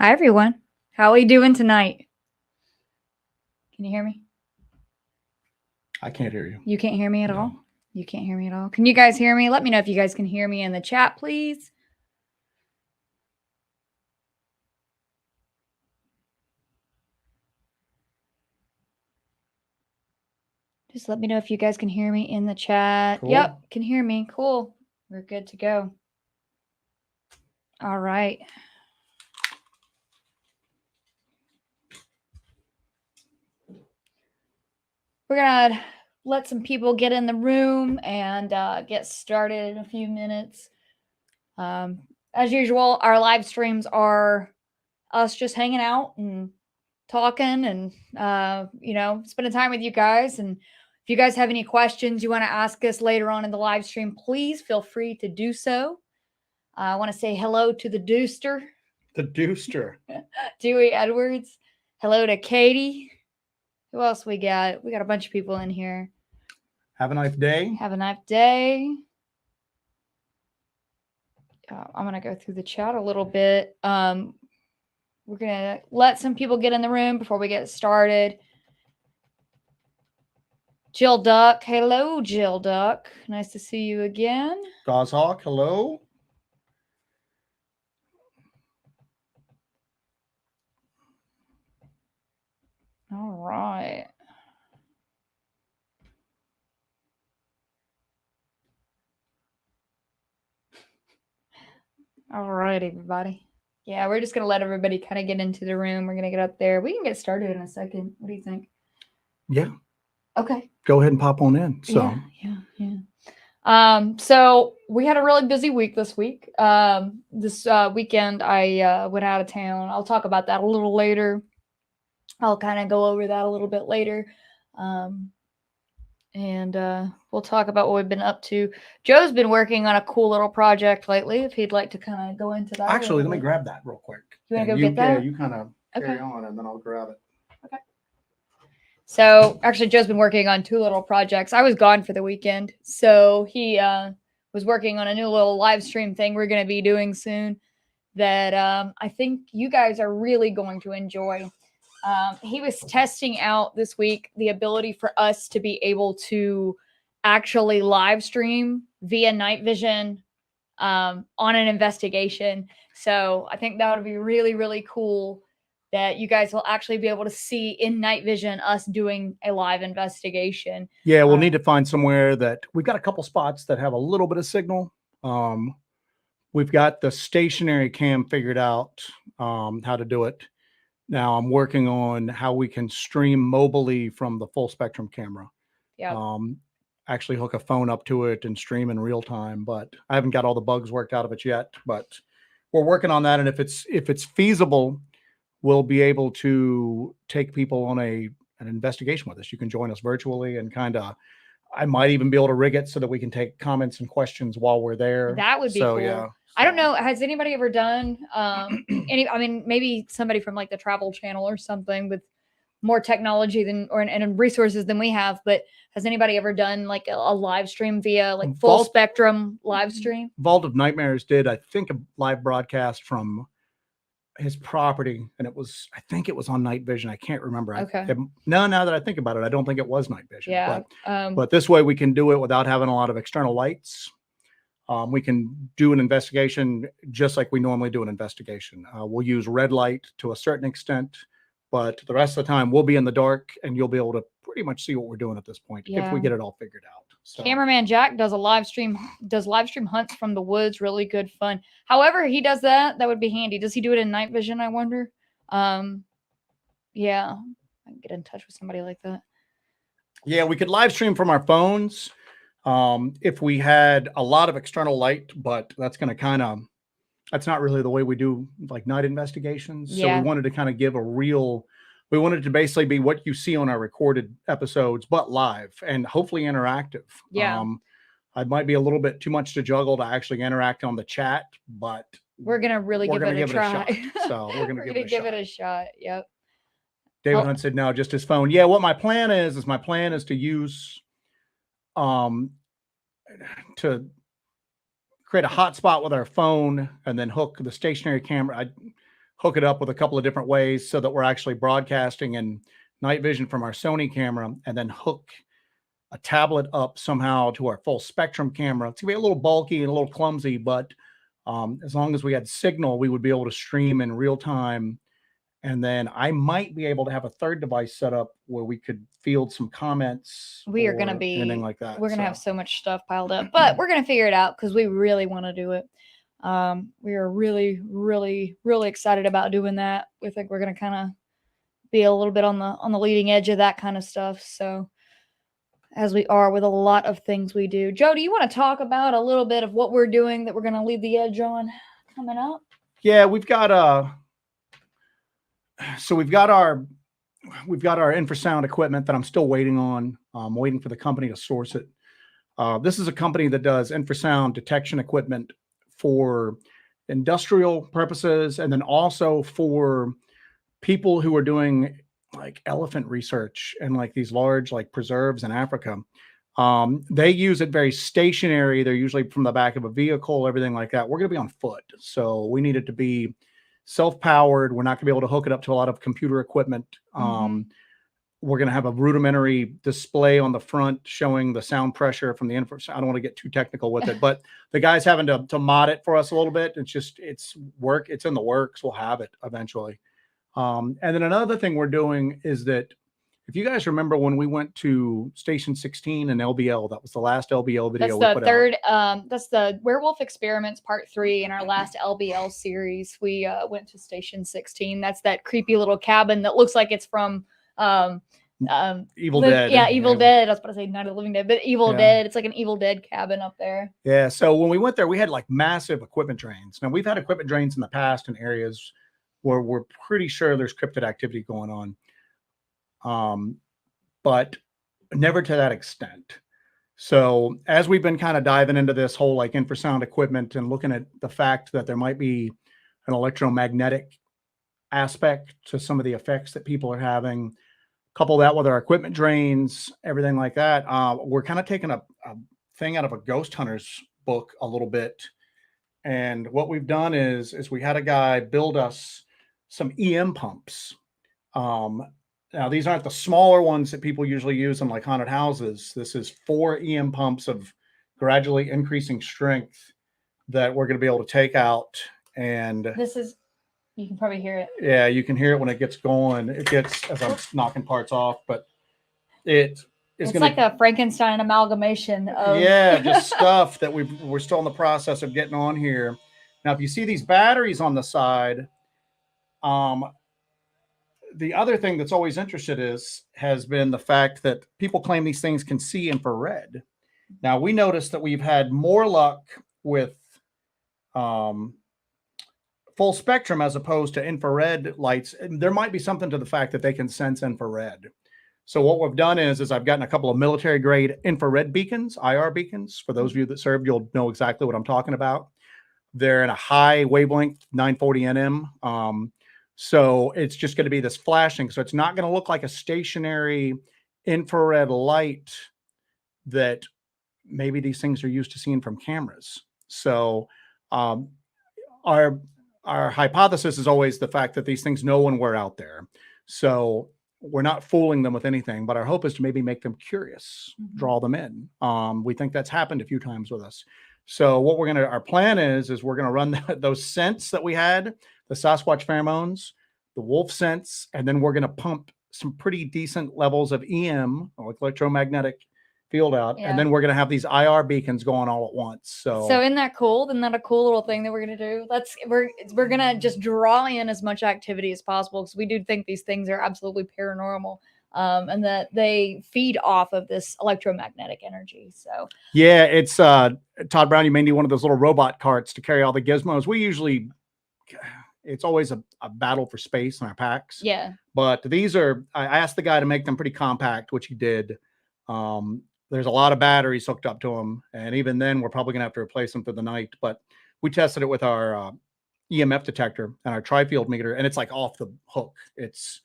Hi, everyone. How are we doing tonight? Can you hear me? I can't hear you. You can't hear me at No. all? You can't hear me at all? Can you guys hear me? Let me know if you guys can hear me in the chat, please. Just let me know if you guys can hear me in the chat. Cool. Yep, can hear me. Cool. We're good to go. All right. We're going to let some people get in the room and get started in a few minutes. As usual, our live streams are us just hanging out and talking and spending time with you guys. And if you guys have any questions you want to ask us later on in the live stream, please feel free to do so. I want to say hello to the Dooster. The Dooster. Dewey Edwards. Hello to Katie. Who else we got? We got a bunch of people in here. Have a nice day. Have a nice day. I'm going to go through the chat a little bit. We're going to let some people get in the room before we get started. Jill Duck. Hello, Jill Duck. Nice to see you again. Goshawk, hello. All right. All right, everybody. Yeah, we're just going to let everybody kind of get into the room. We're going to get up there. We can get started in a second. What do you think? Yeah. Okay. Go ahead and pop on in. So. Yeah. So we had a really busy week this week. This weekend I went out of town. I'll talk about that a little later. I'll kind of go over that a little bit later. And we'll talk about what we've been up to. Joe's been working on a cool little project lately. If he'd like to kind of go into that. Actually, let me grab that real quick. You want to go get that? Yeah, you kind of carry on and then I'll grab it. Okay. So actually, Joe's been working on two little projects. I was gone for the weekend. So he was working on a new little live stream thing we're going to be doing soon that I think you guys are really going to enjoy. He was testing out this week the ability for us to be able to actually live stream via night vision on an investigation. So I think that would be really, really cool that you guys will actually be able to see in night vision us doing a live investigation. Yeah, we'll need to find somewhere that we've got a couple spots that have a little bit of signal. We've got the stationary cam figured out how to do it. Now I'm working on how we can stream mobily from the full spectrum camera. Yeah. Actually hook a phone up to it and stream in real time, but I haven't got all the bugs worked out of it yet, but we're working on that. And if it's feasible, we'll be able to take people on an investigation with us. You can join us virtually and I might even be able to rig it so that we can take comments and questions while we're there. That would be cool. Yeah. I don't know. Has anybody ever done maybe somebody from like the Travel Channel or something with more technology and resources than we have, but has anybody ever done like a live stream via like full spectrum live stream? Vault of Nightmares did, I think, a live broadcast from his property, and I think it was on night vision. I can't remember. Okay. Now that I think about it, I don't think it was night vision. Yeah. But this way we can do it without having a lot of external lights. We can do an investigation just like we normally do an investigation. We'll use red light to a certain extent, but the rest of the time we'll be in the dark and you'll be able to pretty much see what we're doing at this point if we get it all figured out. So. Cameraman Jack does live stream hunts from the woods. Really good fun. However, he does that would be handy. Does he do it in night vision, I wonder? Yeah, I can get in touch with somebody like that. Yeah, we could live stream from our phones if we had a lot of external light, but that's going to that's not really the way we do like night investigations. So we wanted to kind of give we wanted it to basically be what you see on our recorded episodes, but live and hopefully interactive. Yeah. I might be a little bit too much to juggle to actually interact on the chat, but we're going to really give it a try. So we're going to give it a shot. Yep. David Hunt said, no, just his phone. Yeah. What my plan is to use, to create a hotspot with our phone and then hook the stationary camera. hook it up with a couple of different ways so that we're actually broadcasting in night vision from our Sony camera, and then hook a tablet up somehow to our full spectrum camera. It's gonna be a little bulky and a little clumsy, but as long as we had signal, we would be able to stream in real time. And then I might be able to have a third device set up where we could field some comments. We are going to or be, anything like that. We're going to have so much stuff piled up, but we're going to figure it out because we really want to do it. We are really, really, really excited about doing that. We think we're going to kind of be a little bit on the leading edge of that kind of stuff. So, as we are with a lot of things we do. Joe, do you want to talk about a little bit of what we're doing that we're going to leave the edge on coming up? Yeah, we've got our infrasound equipment that I'm still waiting on. I'm waiting for the company to source it. This is a company that does infrasound detection equipment for industrial purposes, and then also for people who are doing like elephant research and like these large like preserves in Africa. They use it very stationary. They're usually from the back of a vehicle, everything like that. We're going to be on foot, so we need it to be self-powered. We're not going to be able to hook it up to a lot of computer equipment. We're going to have a rudimentary display on the front showing the sound pressure from the infrasound. I don't want to get too technical with it, but the guy's having to mod it for us a little bit. It's work. It's in the works. We'll have it eventually. And then another thing we're doing is that if you guys remember when we went to Station 16 and LBL, that was the last LBL video we put out. That's the Werewolf Experiments Part 3 in our last LBL series. We went to Station 16. That's that creepy little cabin that looks like it's from Evil Dead. Yeah, Evil Dead. I was about to say Night of the Living Dead, but Evil Dead. It's like an Evil Dead cabin up there. Yeah. So when we went there, we had like massive equipment drains. Now we've had equipment drains in the past in areas where we're pretty sure there's cryptid activity going on. But never to that extent. So as we've been kind of diving into this whole like infrasound equipment and looking at the fact that there might be an electromagnetic aspect to some of the effects that people are having, couple that with our equipment drains, everything like that, we're kind of taking a thing out of a ghost hunter's book a little bit. And what we've done is we had a guy build us some EM pumps. Now, these aren't the smaller ones that people usually use in like haunted houses. This is 4 EM pumps of gradually increasing strength that we're going to be able to take out. And this is, you can probably hear it. Yeah, you can hear it when it gets going. It gets, as I'm knocking parts off, but it's like a Frankenstein amalgamation of just stuff that we're still in the process of getting on here. Now, if you see these batteries on the side, the other thing that's always has been the fact that people claim these things can see infrared. Now, we noticed that we've had more luck with full spectrum as opposed to infrared lights. And there might be something to the fact that they can sense infrared. So what we've done is I've gotten a couple of military grade infrared beacons, IR beacons. For those of you that served, you'll know exactly what I'm talking about. They're in a high wavelength, 940 nm. So it's just going to be this flashing. So it's not going to look like a stationary infrared light that maybe these things are used to seeing from cameras. So our hypothesis is always the fact that these things know when we're out there. So we're not fooling them with anything, but our hope is to maybe make them curious, draw them in. We think that's happened a few times with us. So what our plan is we're going to run those scents that we had, the Sasquatch pheromones, the wolf scents, and then we're going to pump some pretty decent levels of EM, or electromagnetic field out. And then we're going to have these IR beacons going all at once. So isn't that cool? Isn't that a cool little thing that we're going to do? We're going to just draw in as much activity as possible, because we do think these things are absolutely paranormal. And that they feed off of this electromagnetic energy. So yeah, it's Todd Brown, you may need one of those little robot carts to carry all the gizmos. It's always a battle for space in our packs. Yeah. But these I asked the guy to make them pretty compact, which he did. There's a lot of batteries hooked up to them. And even then, we're probably going to have to replace them for the night. But we tested it with our EMF detector and our tri-field meter, and it's like off the hook. It's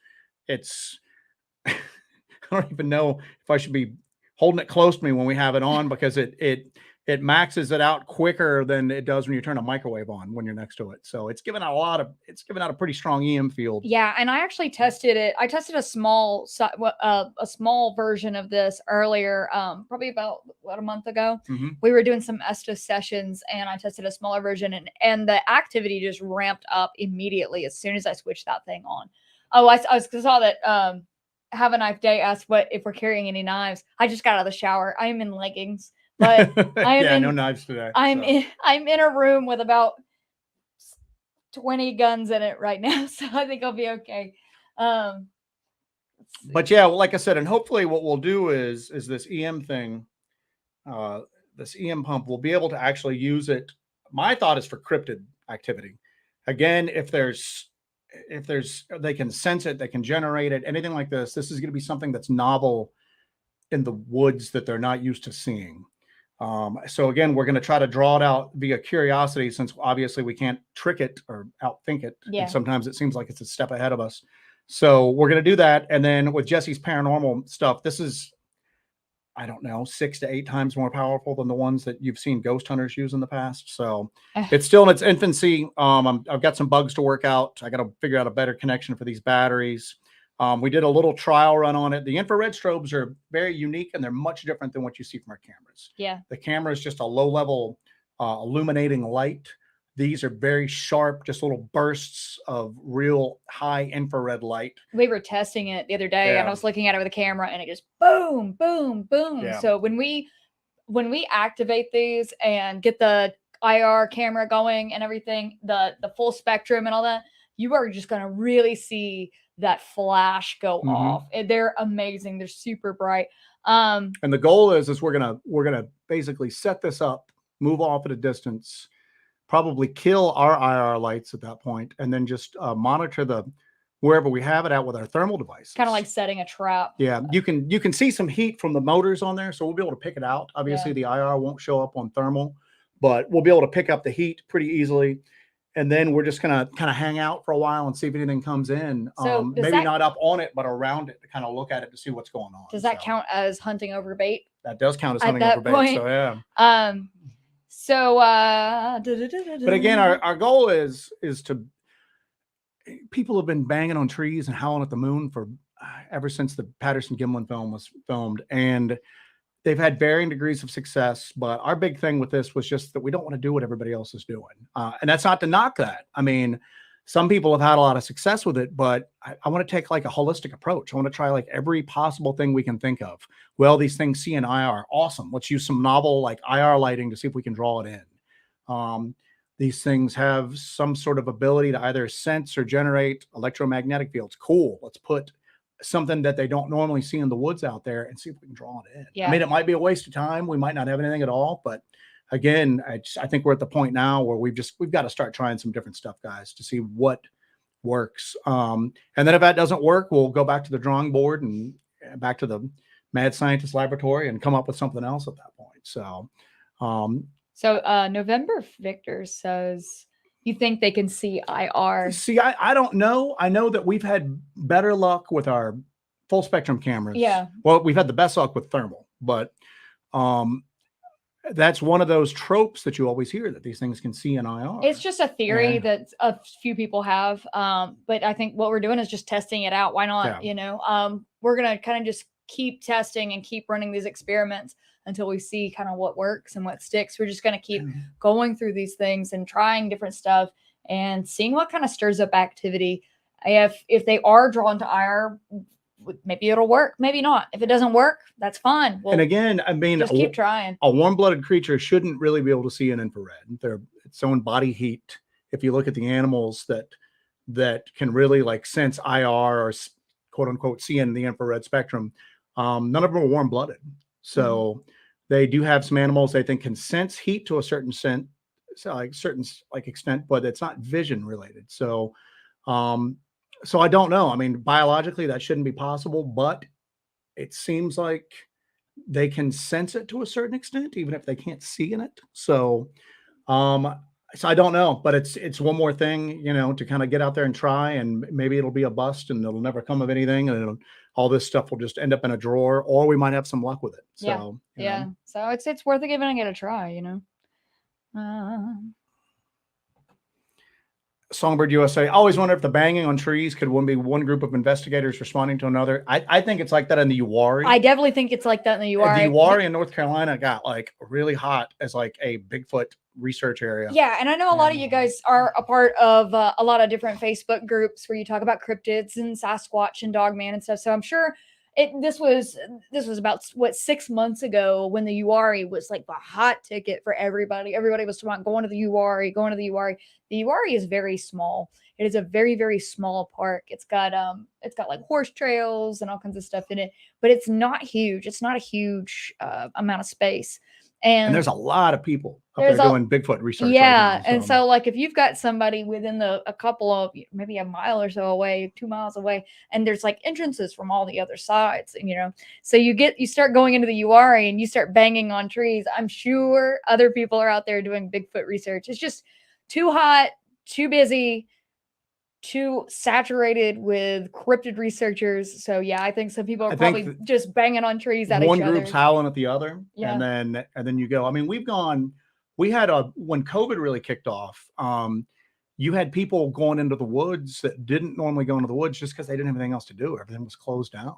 I don't even know if I should be holding it close to me when we have it on, because it it maxes it out quicker than it does when you turn a microwave on when you're next to it. So it's given out a pretty strong EM field. Yeah, and I actually tested it. I tested a small version of this earlier, probably about a month ago. Mm-hmm. We were doing some Estes sessions, and I tested a smaller version, and the activity just ramped up immediately as soon as I switched that thing on. Oh, I saw that. Have a Knife Day asked if we're carrying any knives. I just got out of the shower. I am in leggings, but no knives today. I'm in a room with about 20 guns in it right now, so I think I'll be okay. But yeah, well, like I said, and hopefully what we'll do is this EM thing, this EM pump, we'll be able to actually use it. My thought is for cryptid activity. Again, if they can sense it, they can generate it, anything like this. This is going to be something that's novel in the woods that they're not used to seeing. So again, we're going to try to draw it out via curiosity, since obviously we can't trick it or outthink it. Yeah. And sometimes it seems like it's a step ahead of us. So we're going to do that. And then with Jesse's paranormal stuff, this is, I don't know, 6 to 8 times more powerful than the ones that you've seen ghost hunters use in the past. So it's still in its infancy. I've got some bugs to work out. I got to figure out a better connection for these batteries. We did a little trial run on it. The infrared strobes are very unique, and they're much different than what you see from our cameras. Yeah. The camera is just a low level illuminating light. These are very sharp, just little bursts of real high infrared light. We were testing it the other day, Yeah. and I was looking at it with a camera, and it just boom, boom, boom. Yeah. So when we activate these and get the IR camera going and everything, the full spectrum and all that, you are just going to really see that flash go off. They're amazing. They're super bright. And the goal is we're gonna basically set this up, move off at a distance, probably kill our IR lights at that point, and then just monitor wherever we have it at with our thermal devices. Kind of like setting a trap. Yeah, you can see some heat from the motors on there, so we'll be able to pick it out. Obviously, the IR won't show up on thermal, but we'll be able to pick up the heat pretty easily. And then we're just gonna kind of hang out for a while and see if anything comes in. So maybe not up on it, but around it to kind of look at it to see what's going on. Does that count as hunting over bait? That does count as hunting over bait. Point, so yeah. But again, our goal is to. People have been banging on trees and howling at the moon for ever since the Patterson-Gimlin film was filmed, and they've had varying degrees of success. But our big thing with this was just that we don't want to do what everybody else is doing, and that's not to knock that. I mean, some people have had a lot of success with it, but I want to take like a holistic approach. I want to try like every possible thing we can think of. Well, these things see in IR, awesome. Let's use some novel like IR lighting to see if we can draw it in. These things have some sort of ability to either sense or generate electromagnetic fields. Cool. Let's put something that they don't normally see in the woods out there and see if we can draw it in. Yeah. I mean, it might be a waste of time. We might not have anything at all, but again, I think we're at the point now where we've got to start trying some different stuff, guys, to see what works. And then if that doesn't work, we'll go back to the drawing board and back to the mad scientist laboratory and come up with something else at that point. So, November Victor says, you think they can see IR? See, I don't know. I know that we've had better luck with our full spectrum cameras. Yeah. Well, we've had the best luck with thermal, but that's one of those tropes that you always hear, that these things can see in IR. It's just a theory that a few people have. But I think what we're doing is just testing it out. Why not? Yeah. We're going to kind of just keep testing and keep running these experiments until we see kind of what works and what sticks. We're just going to keep going through these things and trying different stuff and seeing what kind of stirs up activity. If they are drawn to IR, maybe it'll work, maybe not. If it doesn't work, that's fine. And again, I mean, just keep trying. A warm-blooded creature shouldn't really be able to see in infrared. They're its own body heat. If you look at the animals that can really like sense IR or quote unquote see in the infrared spectrum, none of them are warm-blooded. So they do have some animals they think can sense heat to a certain extent, but it's not vision related. So I don't know. I mean, biologically that shouldn't be possible, but it seems like they can sense it to a certain extent, even if they can't see in it. So I don't know, but it's one more thing, to kind of get out there and try, and maybe it'll be a bust and it'll never come of anything, and all this stuff will just end up in a drawer, or we might have some luck with it. Yeah. So, Yeah. So it's worth it giving it a try, you know. Songbird USA, always wonder if the banging on trees could be one group of investigators responding to another. I think it's like that in the Uwharrie. I definitely think it's like that in the Uwharrie. The Uwharrie in North Carolina got like really hot as like a Bigfoot research area. Yeah, and I know a lot of you guys are a part of a lot of different Facebook groups where you talk about cryptids and Sasquatch and Dogman and stuff. So I'm sure this was about 6 months ago when the Uwharrie was like the hot ticket for everybody. Everybody was talking about going to the Uwharrie, going to the Uwharrie. The Uwharrie is very small. It is a very, very small park. It's got like horse trails and all kinds of stuff in it, but it's not huge. It's not a huge amount of space. And there's a lot of people up there doing Bigfoot research. Yeah. Right now, And so like if you've got somebody within a couple of maybe a mile or so away, 2 miles away, and there's like entrances from all the other sides, you know, so you start going into the Uwharrie and you start banging on trees. I'm sure other people are out there doing Bigfoot research. It's just too hot, too busy, too saturated with cryptid researchers. So yeah, I think some people are probably just banging on trees at each other. One group's howling at the other, and then you go. I mean, we had when COVID really kicked off, you had people going into the woods that didn't normally go into the woods just because they didn't have anything else to do. Everything was closed down.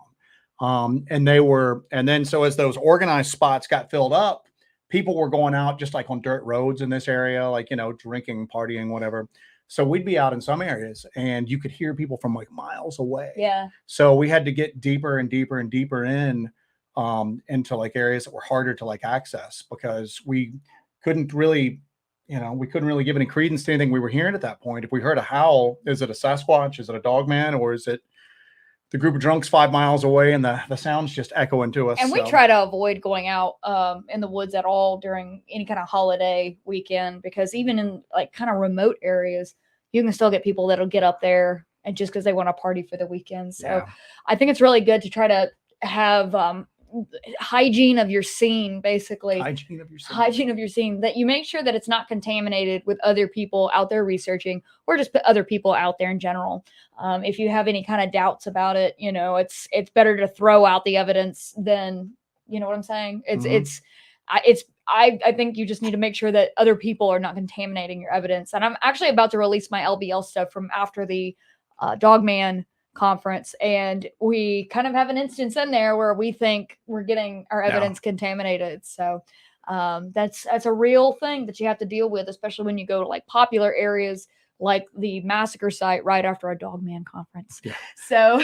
And then so as those organized spots got filled up, people were going out just like on dirt roads in this area, like, you know, drinking, partying, whatever. So we'd be out in some areas and you could hear people from like miles away. Yeah. So we had to get deeper and deeper and deeper into like areas that were harder to like access because we couldn't really give any credence to anything we were hearing at that point. If we heard a howl, is it a Sasquatch? Is it a Dogman? Or is it the group of drunks 5 miles away and the sound's just echoing to us? And we try to avoid going out in the woods at all during any kind of holiday weekend, because even in like kind of remote areas, you can still get people that'll get up there and just because they want to party for the weekend. So I think it's really good to try to have hygiene of your scene, basically. Hygiene of your scene, that you make sure that it's not contaminated with other people out there researching, or just other people out there in general. If you have any kind of doubts about it, you know, it's better to throw out the evidence than, you know what I'm saying? I think you just need to make sure that other people are not contaminating your evidence. And I'm actually about to release my LBL stuff from after the Dogman conference, and we kind of have an instance in there where we think we're getting our evidence contaminated. So that's a real thing that you have to deal with, especially when you go to like popular areas like the massacre site right after a Dogman conference. Yeah. So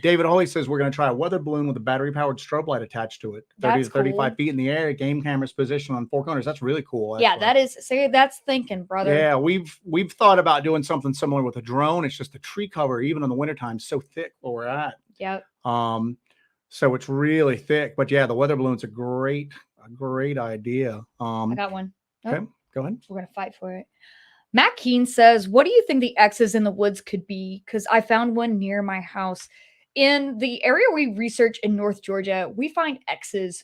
David always says we're going to try a weather balloon with a battery powered strobe light attached to it, 30 to 35 feet in the air, game cameras positioned on 4 corners. That's really cool. Actually. Yeah, that's thinking, brother. Yeah, we've thought about doing something similar with a drone. It's just the tree cover, even in the wintertime, so thick where we're at. Yep. So it's really thick. But yeah, the weather balloon's a great idea. I got one. Okay, go ahead. We're gonna fight for it. Matt Keen says, what do you think the X's in the woods could be? Because I found one near my house. In the area we research in North Georgia, we find X's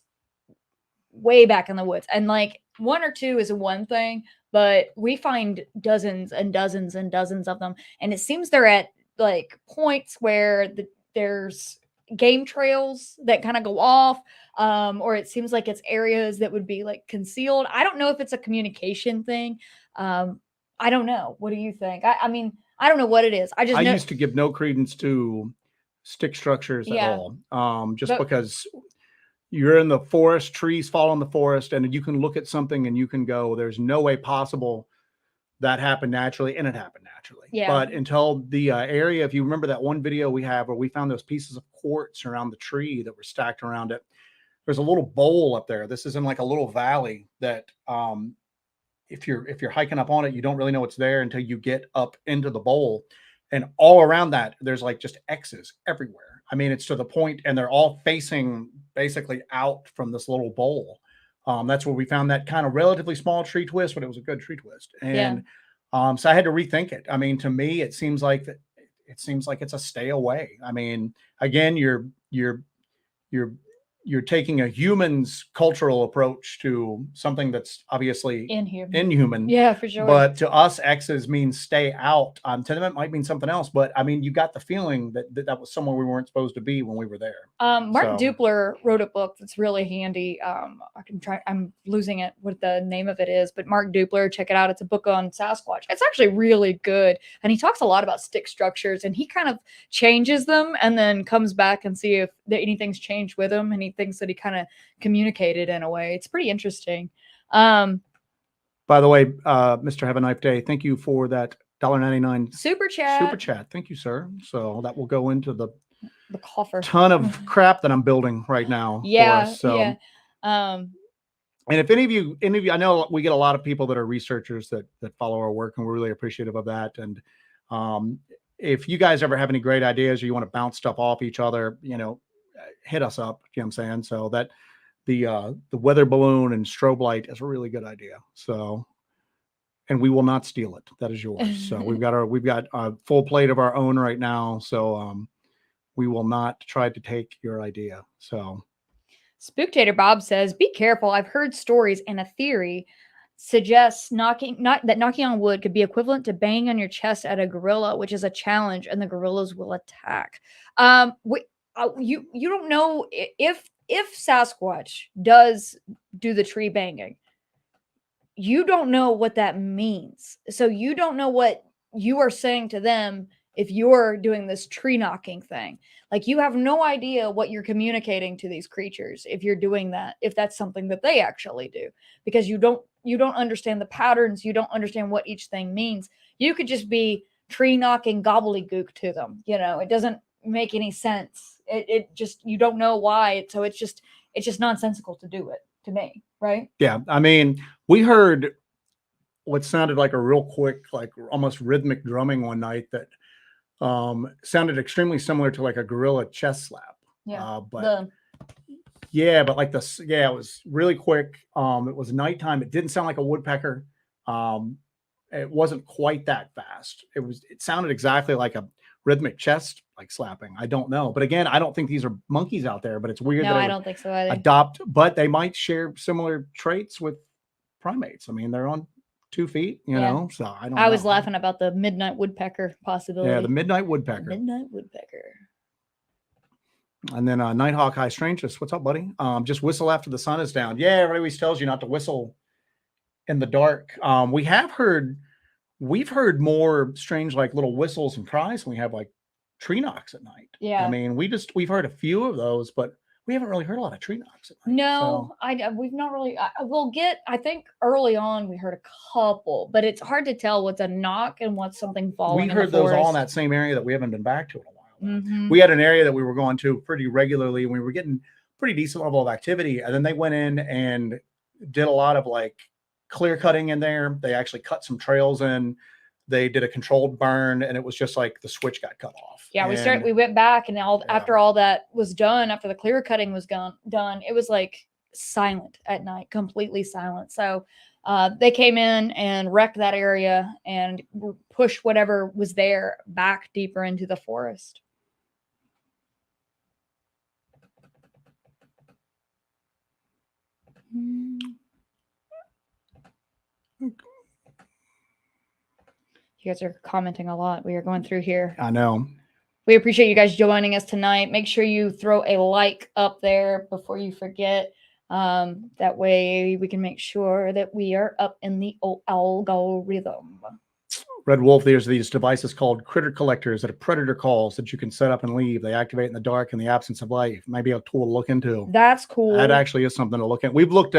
way back in the woods. And like 1 or 2 is one thing, but we find dozens and dozens and dozens of them. And it seems they're at like points where there's game trails that kind of go off, or it seems like it's areas that would be like concealed. I don't know if it's a communication thing. I don't know. What do you think? I mean, I don't know what it is. I used to give no credence to stick structures at all. Because you're in the forest, trees fall in the forest, and you can look at something and you can go, there's no way possible that happened naturally, and it happened naturally. Yeah. But until the area, if you remember that one video we have where we found those pieces of quartz around the tree that were stacked around it, there's a little bowl up there. This is in like a little valley that if you're hiking up on it, you don't really know it's there until you get up into the bowl. And all around that, there's like just X's everywhere. I mean, it's to the point, and they're all facing basically out from this little bowl. That's where we found that kind of relatively small tree twist, but it was a good tree twist. And so I had to rethink it. I mean, to me, it seems like it's a stay away. I mean, again, you're you're taking a human's cultural approach to something that's obviously inhuman. Yeah, for sure. But to us, X's means stay out. To them, it might mean something else. But I mean, you got the feeling that was somewhere we weren't supposed to be when we were there. Mark Dupler wrote a book that's really handy. I'm losing it what the name of it is, but Mark Dupler, check it out. It's a book on Sasquatch. It's actually really good. And he talks a lot about stick structures, and he kind of changes them and then comes back and see if anything's changed with him. And he thinks that he kind of communicated in a way. It's pretty interesting. By the way, Mr. Have a Knife Day, thank you for that $1.99 super chat. Thank you, sir. So that will go into the coffer. Ton of crap that I'm building right now. Yeah. For us, so. Yeah. And if any of you, I know we get a lot of people that are researchers that follow our work, and we're really appreciative of that. And if you guys ever have any great ideas or you want to bounce stuff off each other, hit us up. You know what I'm saying? So that the weather balloon and strobe light is a really good idea. So, and we will not steal it. That is yours. So we've got a full plate of our own right now. So we will not try to take your idea. So Spooktator Bob says, be careful. I've heard stories and a theory suggests knocking on wood could be equivalent to banging on your chest at a gorilla, which is a challenge, and the gorillas will attack. You don't know if Sasquatch does do the tree banging. You don't know what that means. So you don't know what you are saying to them if you're doing this tree knocking thing. Like, you have no idea what you're communicating to these creatures if you're doing that, if that's something that they actually do, because you don't understand the patterns. You don't understand what each thing means. You could just be tree knocking gobbledygook to them. It doesn't make any sense. It just, you don't know why. So it's just nonsensical to do it, to me. Right. Yeah. I mean, we heard what sounded like a real quick, like almost rhythmic drumming one night that sounded extremely similar to like a gorilla chest slap. Yeah. But it was really quick. It was nighttime. It didn't sound like a woodpecker. It wasn't quite that fast. It sounded exactly like a rhythmic chest like slapping. I don't know. But again, I don't think these are monkeys out there, but it's weird. No, I don't think so either. But they might share similar traits with primates. I mean, they're on 2 feet, you know, so I don't know. I was laughing about the midnight woodpecker possibility. Yeah, the midnight woodpecker. And then Nighthawk High Strangeness. What's up, buddy? Just whistle after the sun is down. Yeah, everybody always tells you not to whistle in the dark. We've heard more strange like little whistles and cries when we have like tree knocks at night. Yeah. I mean, we've heard a few of those, but we haven't really heard a lot of tree knocks at night. No, we've not really. I think early on we heard a couple, but it's hard to tell what's a knock and what's something falling. We heard those all in that same area that we haven't been back to in a while. Mm-hmm. We had an area that we were going to pretty regularly, and we were getting pretty decent level of activity. And then they went in and did a lot of like clear cutting in there. They actually cut some trails in. They did a controlled burn, and it was just like the switch got cut off. Yeah, we went back, and after all that was done, after the clear cutting was done, it was like silent at night, completely silent. So they came in and wrecked that area and pushed whatever was there back deeper into the forest. You guys are commenting a lot. We are going through here. I know. We appreciate you guys joining us tonight. Make sure you throw a like up there before you forget. That way we can make sure that we are up in the algorithm. Red Wolf, there's these devices called critter collectors that a predator calls that you can set up and leave. They activate in the dark in the absence of life. Maybe a tool to look into. That's cool. That actually is something to look at. We've looked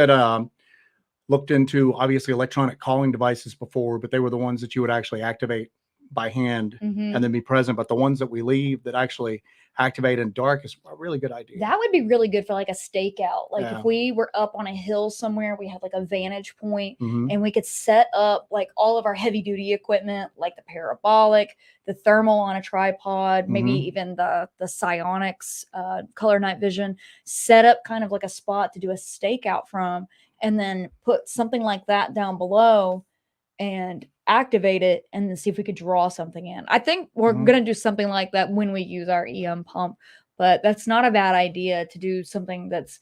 into obviously electronic calling devices before, but they were the ones that you would actually activate by hand and then be present. But the ones that we leave that actually activate in dark is a really good idea. That would be really good for like a stakeout. Like if we were up on a hill somewhere, we had like a vantage point and we could set up like all of our heavy duty equipment, like the parabolic, the thermal on a tripod, maybe even the psionics, color night vision, set up kind of like a spot to do a stakeout from, and then put something like that down below and activate it and then see if we could draw something in. I think we're going to do something like that when we use our EM pump. but that's not a bad idea to do something that's,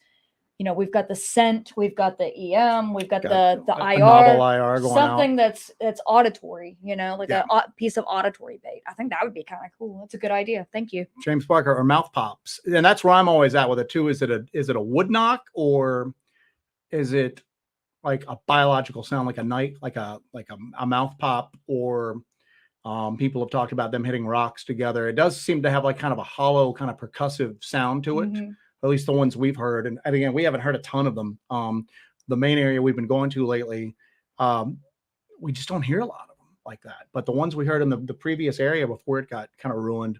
we've got the scent, we've got the EM, we've got the a IR, novel IR going something out. that's auditory, like Yeah. a piece of auditory bait. I think that would be kind of cool. That's a good idea. Thank you. James Parker, or mouth pops. And that's where I'm always at with it too. Is it a wood knock, or is it like a biological sound, like a night, like a mouth pop, or people have talked about them hitting rocks together. It does seem to have like kind of a hollow, kind of percussive sound to it. At least the ones we've heard. And again, we haven't heard a ton of them. The main area we've been going to lately, we just don't hear a lot of them like that. But the ones we heard in the previous area before it got kind of ruined,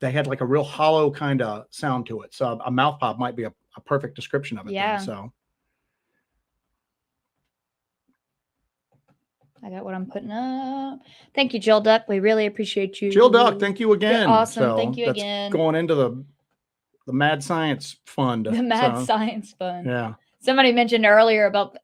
they had like a real hollow kind of sound to it. So a mouth pop might be a perfect description of it. Yeah. Then, so. I got what I'm putting up. Thank you, Jill Duck. We really appreciate you. Jill Duck, thank you again. You're awesome. So thank you again. Going into the Mad Science Fund. The Mad Science Fund. Yeah. Somebody mentioned earlier about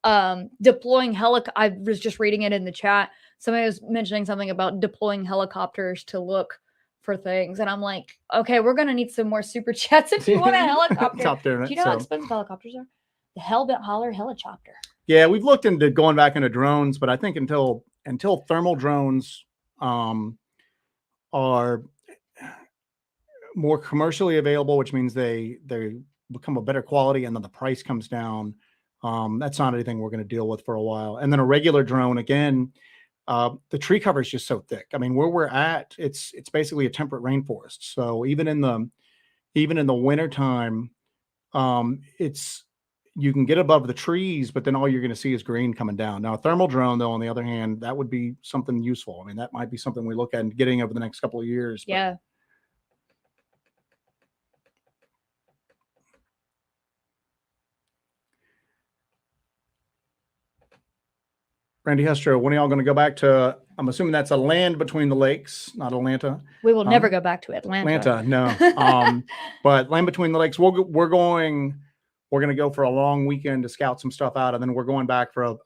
deploying I was just reading it in the chat. Somebody was mentioning something about deploying helicopters to look for things. And I'm like, okay, we're going to need some more super chats if you want a helicopter. Do you know how expensive helicopters are? The Hellbent Holler helicopter. Yeah, we've looked into going back into drones, but I think until thermal drones are more commercially available, which means they become a better quality and then the price comes down, that's not anything we're going to deal with for a while. And then a regular drone, again, the tree cover is just so thick. I mean, where we're at, it's basically a temperate rainforest. So even in the wintertime, you can get above the trees, but then all you're going to see is green coming down. Now, a thermal drone, though, on the other hand, that would be something useful. I mean, that might be something we look at getting over the next couple of years. Yeah. Randy Hestro, when are y'all going to go back to? I'm assuming that's a land between the lakes, not Atlanta. We will never go back to Atlanta. No. But land between the lakes. We're going to go for a long weekend to scout some stuff out, and then we're going back for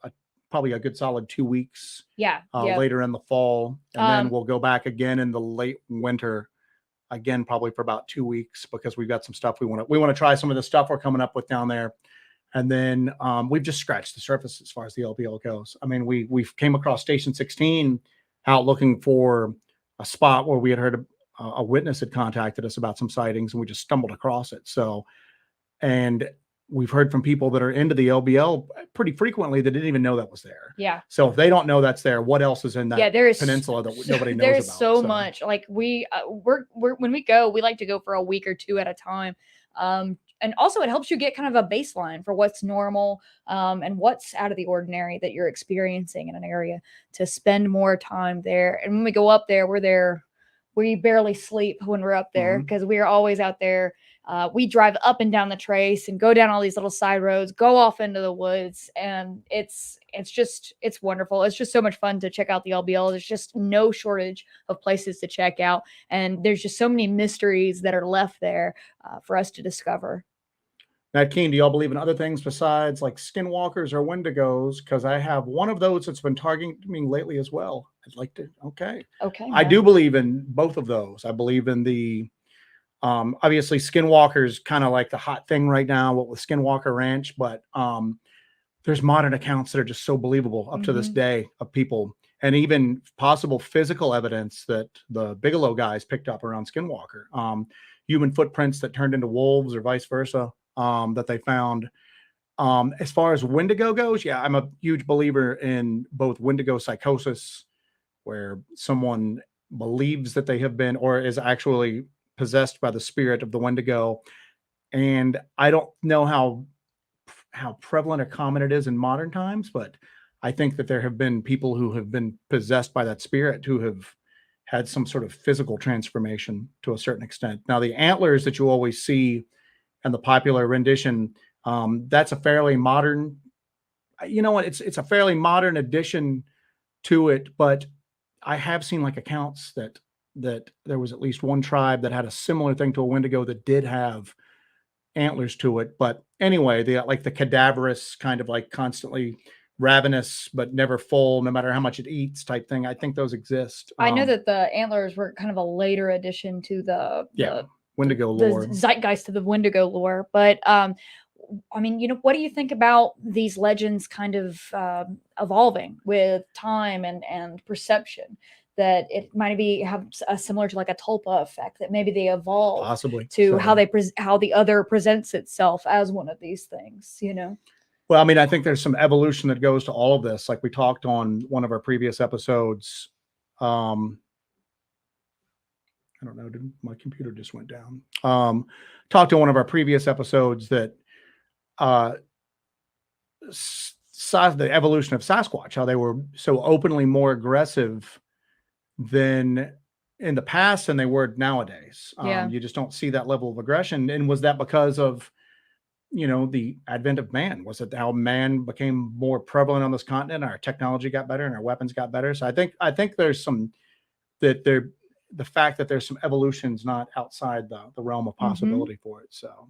probably a good solid 2 weeks. Yeah. Later in the fall, and then we'll go back again in the late winter. Again, probably for about 2 weeks, because we've got some stuff we want to try some of the stuff we're coming up with down there. And then we've just scratched the surface as far as the LPL goes. I mean, we came across Station 16 out looking for a spot where we had heard a witness had contacted us about some sightings, and we just stumbled across it. So, and we've heard from people that are into the LBL pretty frequently that didn't even know that was there. Yeah. So if they don't know that's there, what else is in that peninsula that nobody knows about? There's so much. Like we're when we go, we like to go for a week or two at a time. And also it helps you get kind of a baseline for what's normal and what's out of the ordinary that you're experiencing in an area, to spend more time there. And when we go up there, we barely sleep when we're up there, because we are always out there. We drive up and down the trace and go down all these little side roads, go off into the woods. And it's wonderful. It's just so much fun to check out the LBL. There's just no shortage of places to check out. And there's just so many mysteries that are left there for us to discover. Matt Keen, do y'all believe in other things besides like skinwalkers or wendigos? Because I have one of those that's been targeting me lately as well. I'd like to. Okay. I do believe in both of those. I believe in the obviously skinwalkers, kind of like the hot thing right now, what with Skinwalker Ranch, but there's modern accounts that are just so believable up to this day of people, and even possible physical evidence that the Bigelow guys picked up around Skinwalker, human footprints that turned into wolves or vice versa. That they found. As far as Wendigo goes, yeah, I'm a huge believer in both Wendigo psychosis, where someone believes that they have been or is actually possessed by the spirit of the Wendigo. And I don't know how prevalent or common it is in modern times, but I think that there have been people who have been possessed by that spirit who have had some sort of physical transformation to a certain extent. Now, the antlers that you always see and the popular rendition, that's a fairly modern, it's a fairly modern addition to it, but I have seen like accounts that there was at least one tribe that had a similar thing to a Wendigo that did have antlers to it. But anyway, the cadaverous kind of like constantly ravenous, but never full, no matter how much it eats type thing. I think those exist. I know that the antlers were kind of a later addition to the Wendigo the lore. zeitgeist of the Wendigo lore. But I mean, what do you think about these legends kind of evolving with time and perception? That it might be have a similar to like a tulpa effect, that maybe they evolve Possibly. to So- how the other presents itself as one of these things, Well, I mean, I think there's some evolution that goes to all of this. Like we talked on one of our previous episodes. I don't know, my computer just went down. Talked to one of our previous episodes that the evolution of Sasquatch, how they were so openly more aggressive than in the past than they were nowadays. Yeah. You just don't see that level of aggression. And was that because of, the advent of man? Was it how man became more prevalent on this continent? Our technology got better and our weapons got better. So I think there's some the fact that there's some evolutions not outside the realm of possibility for it. So.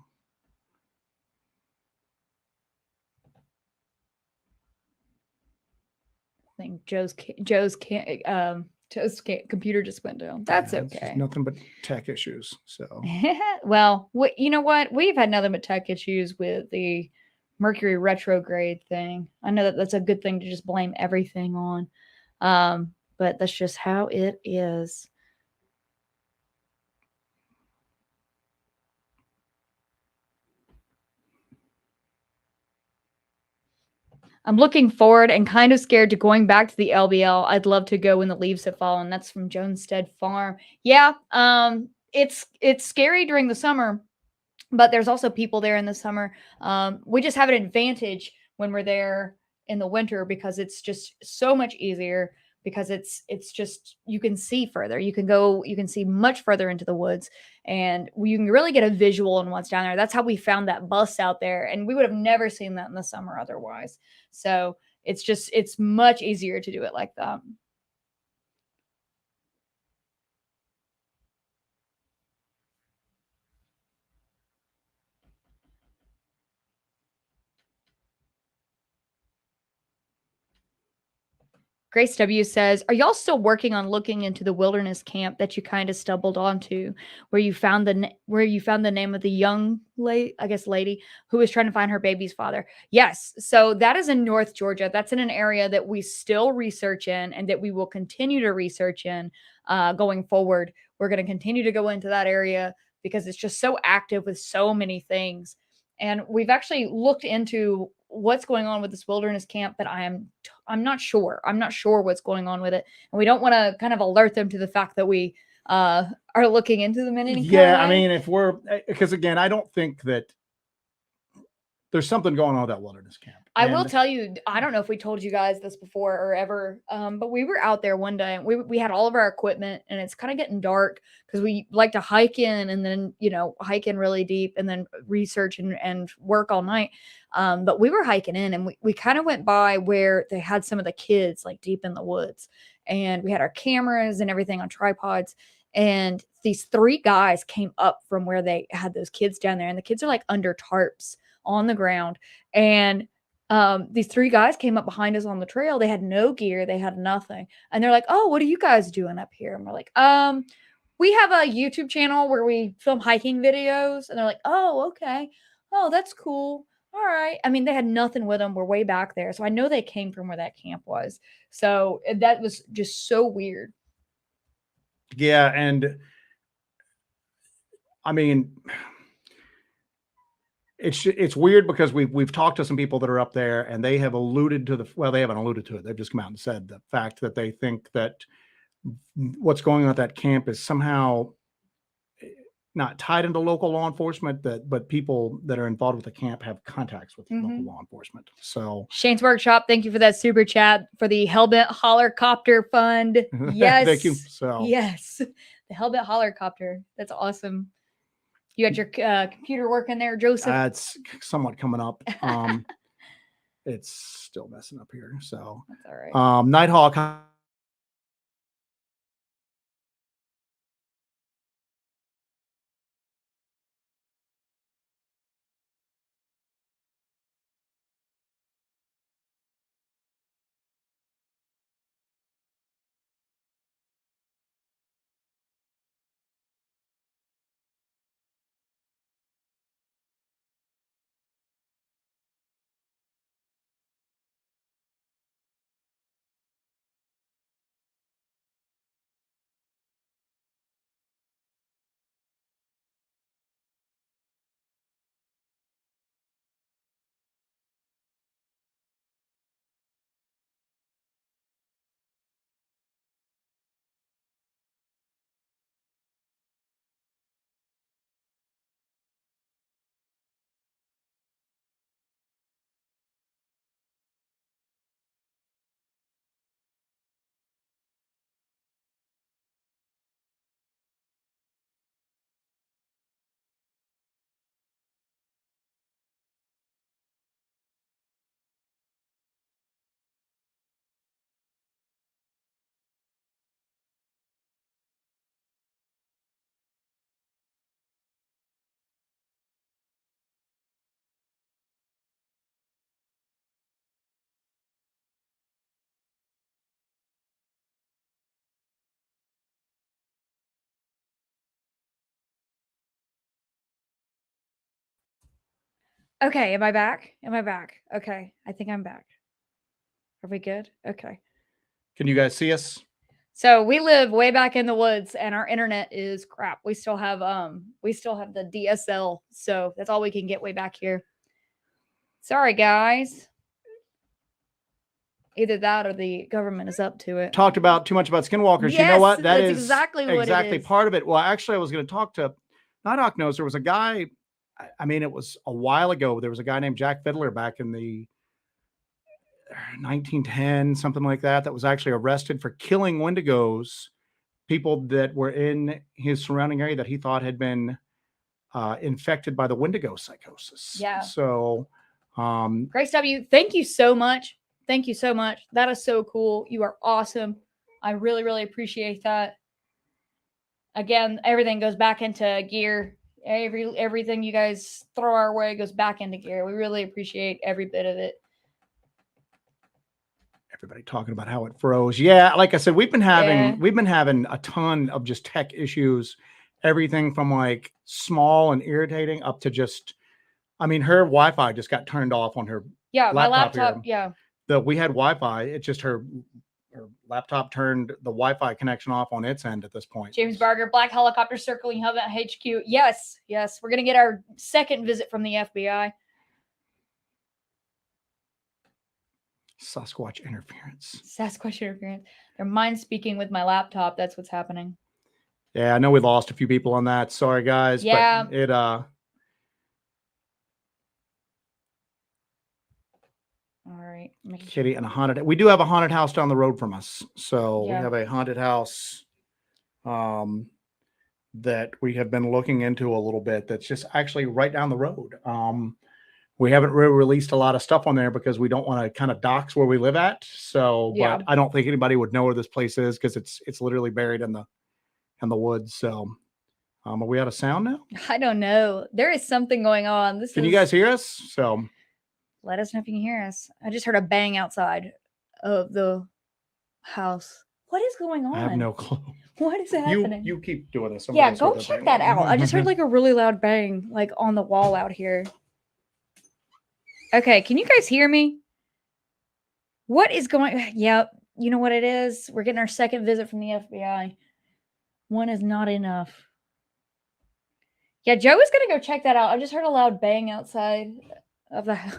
I think Joe's computer just went down. That's Yeah, it's okay. just nothing but tech issues. So. Well, you know what? We've had nothing but tech issues with the Mercury retrograde thing. I know that that's a good thing to just blame everything on. But that's just how it is. I'm looking forward and kind of scared to going back to the LBL. I'd love to go when the leaves have fallen. That's from Jonesstead Farm. Yeah, it's scary during the summer, but there's also people there in the summer. We just have an advantage when we're there in the winter because it's just so much easier, because it's just, you can see further. You can see much further into the woods, and you can really get a visual on what's down there. That's how we found that bus out there, and we would have never seen that in the summer otherwise. So it's much easier to do it like that. Grace W says, "Are y'all still working on looking into the wilderness camp that you kind of stumbled onto, where you found the name of the young lady who was trying to find her baby's father?" Yes. So that is in North Georgia. That's in an area that we still research in, and that we will continue to research in going forward. We're going to continue to go into that area because it's just so active with so many things. And we've actually looked into what's going on with this wilderness camp, but I'm not sure. I'm not sure what's going on with it, and we don't want to kind of alert them to the fact that we are looking into them in any kind of way. I mean, if we're, because again, I don't think that there's something going on with that wilderness camp. I will tell you, I don't know if we told you guys this before or ever, but we were out there one day, and we had all of our equipment, and it's kind of getting dark because we like to hike in and then, hike in really deep and then research and work all night. But we were hiking in, and we kind of went by where they had some of the kids like deep in the woods, and we had our cameras and everything on tripods. And these three guys came up from where they had those kids down there, and the kids are like under tarps on the ground. And these three guys came up behind us on the trail. They had no gear, they had nothing. And they're like, "Oh, what are you guys doing up here?" And we're like, we have a YouTube channel where we film hiking videos." And they're like, "Oh, okay. Oh, that's cool. All right." I mean, they had nothing with them. We're way back there. So I know they came from where that camp was. So that was just so weird. Yeah. And I mean, it's weird because we've talked to some people that are up there, and they have alluded to they haven't alluded to it. They've just come out and said the fact that they think that what's going on at that camp is somehow not tied into local law enforcement, but people that are involved with the camp have contacts with local law enforcement. So Shane's Workshop, thank you for that super chat for the Hellbent Holler Copter Fund. Yes. Thank you. So yes, the Hellbent Holler Copter. That's awesome. You got your computer working there, Joseph? It's somewhat coming up. It's still messing up here. So that's all right. Nighthawk Okay, am I back? Am I back? Okay, I think I'm back. Are we good? Okay. Can you guys see us? So we live way back in the woods and our internet is crap. We still have the DSL, so that's all we can get way back here. Sorry guys. Either that or the government is up to it. Talked about too much about skinwalkers. You know Yes, what? That that's is exactly what it exactly is. part of it. Well, actually, I was going to talk to Nighthawk knows there was a guy. I mean, it was a while ago. There was a guy named Jack Fiddler back in the 1910, something like that, that was actually arrested for killing Wendigos, people that were in his surrounding area that he thought had been infected by the Wendigo psychosis. Yeah. So, Grace W, thank you so much. Thank you so much. That is so cool. You are awesome. I really, really appreciate that. Again, everything goes back into gear. Everything you guys throw our way goes back into gear. We really appreciate every bit of it. everybody talking about how it froze. Yeah, like I said, we've been having a ton of just tech issues. Everything from like small and irritating up to just, I mean, her Wi-Fi just got turned off on her. Yeah, my laptop laptop. Yeah, we had Wi-Fi. It's just her laptop turned the Wi-Fi connection off on its end at this point. James Barger, black helicopter circling Hellbent HQ. Yes, we're gonna get our second visit from the FBI. Sasquatch interference. Sasquatch interference. They're mind speaking with my laptop. That's what's happening. Yeah, I know we lost a few people on that. Sorry, guys. Yeah. But it All right. Kitty and a haunted. We do have a haunted house down the road from us. So we have a haunted house that we have been looking into a little bit. That's just actually right down the road. We haven't really released a lot of stuff on there because we don't want to kind of dox where we live at. So, but I don't think anybody would know where this place is because it's literally buried in the woods. So, are we out of sound now? I don't know. There is something going on. Can you guys hear us? So, let us know if you can hear us. I just heard a bang outside of the house. What is going on? I have no clue. What is happening? You keep doing this. Yeah, go check that out. I just heard like a really loud bang, like on the wall out here. Okay, can you guys hear me? What is going? Yep, you know what it is? We're getting our second visit from the FBI. One is not enough. Yeah, Joe is gonna go check that out. I just heard a loud bang outside of the house.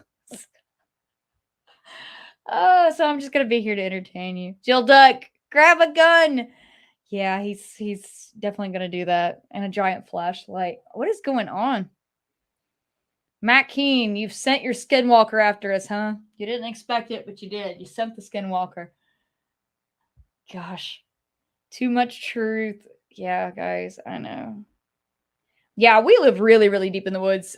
Oh, so I'm just gonna be here to entertain you. Jill Duck, grab a gun. Yeah, he's definitely gonna do that. And a giant flashlight. What is going on? Matt Keen, you've sent your skinwalker after us, huh? You didn't expect it, but you did. You sent the skinwalker. Gosh. Too much truth. Yeah, guys, I know. Yeah, we live really, really deep in the woods.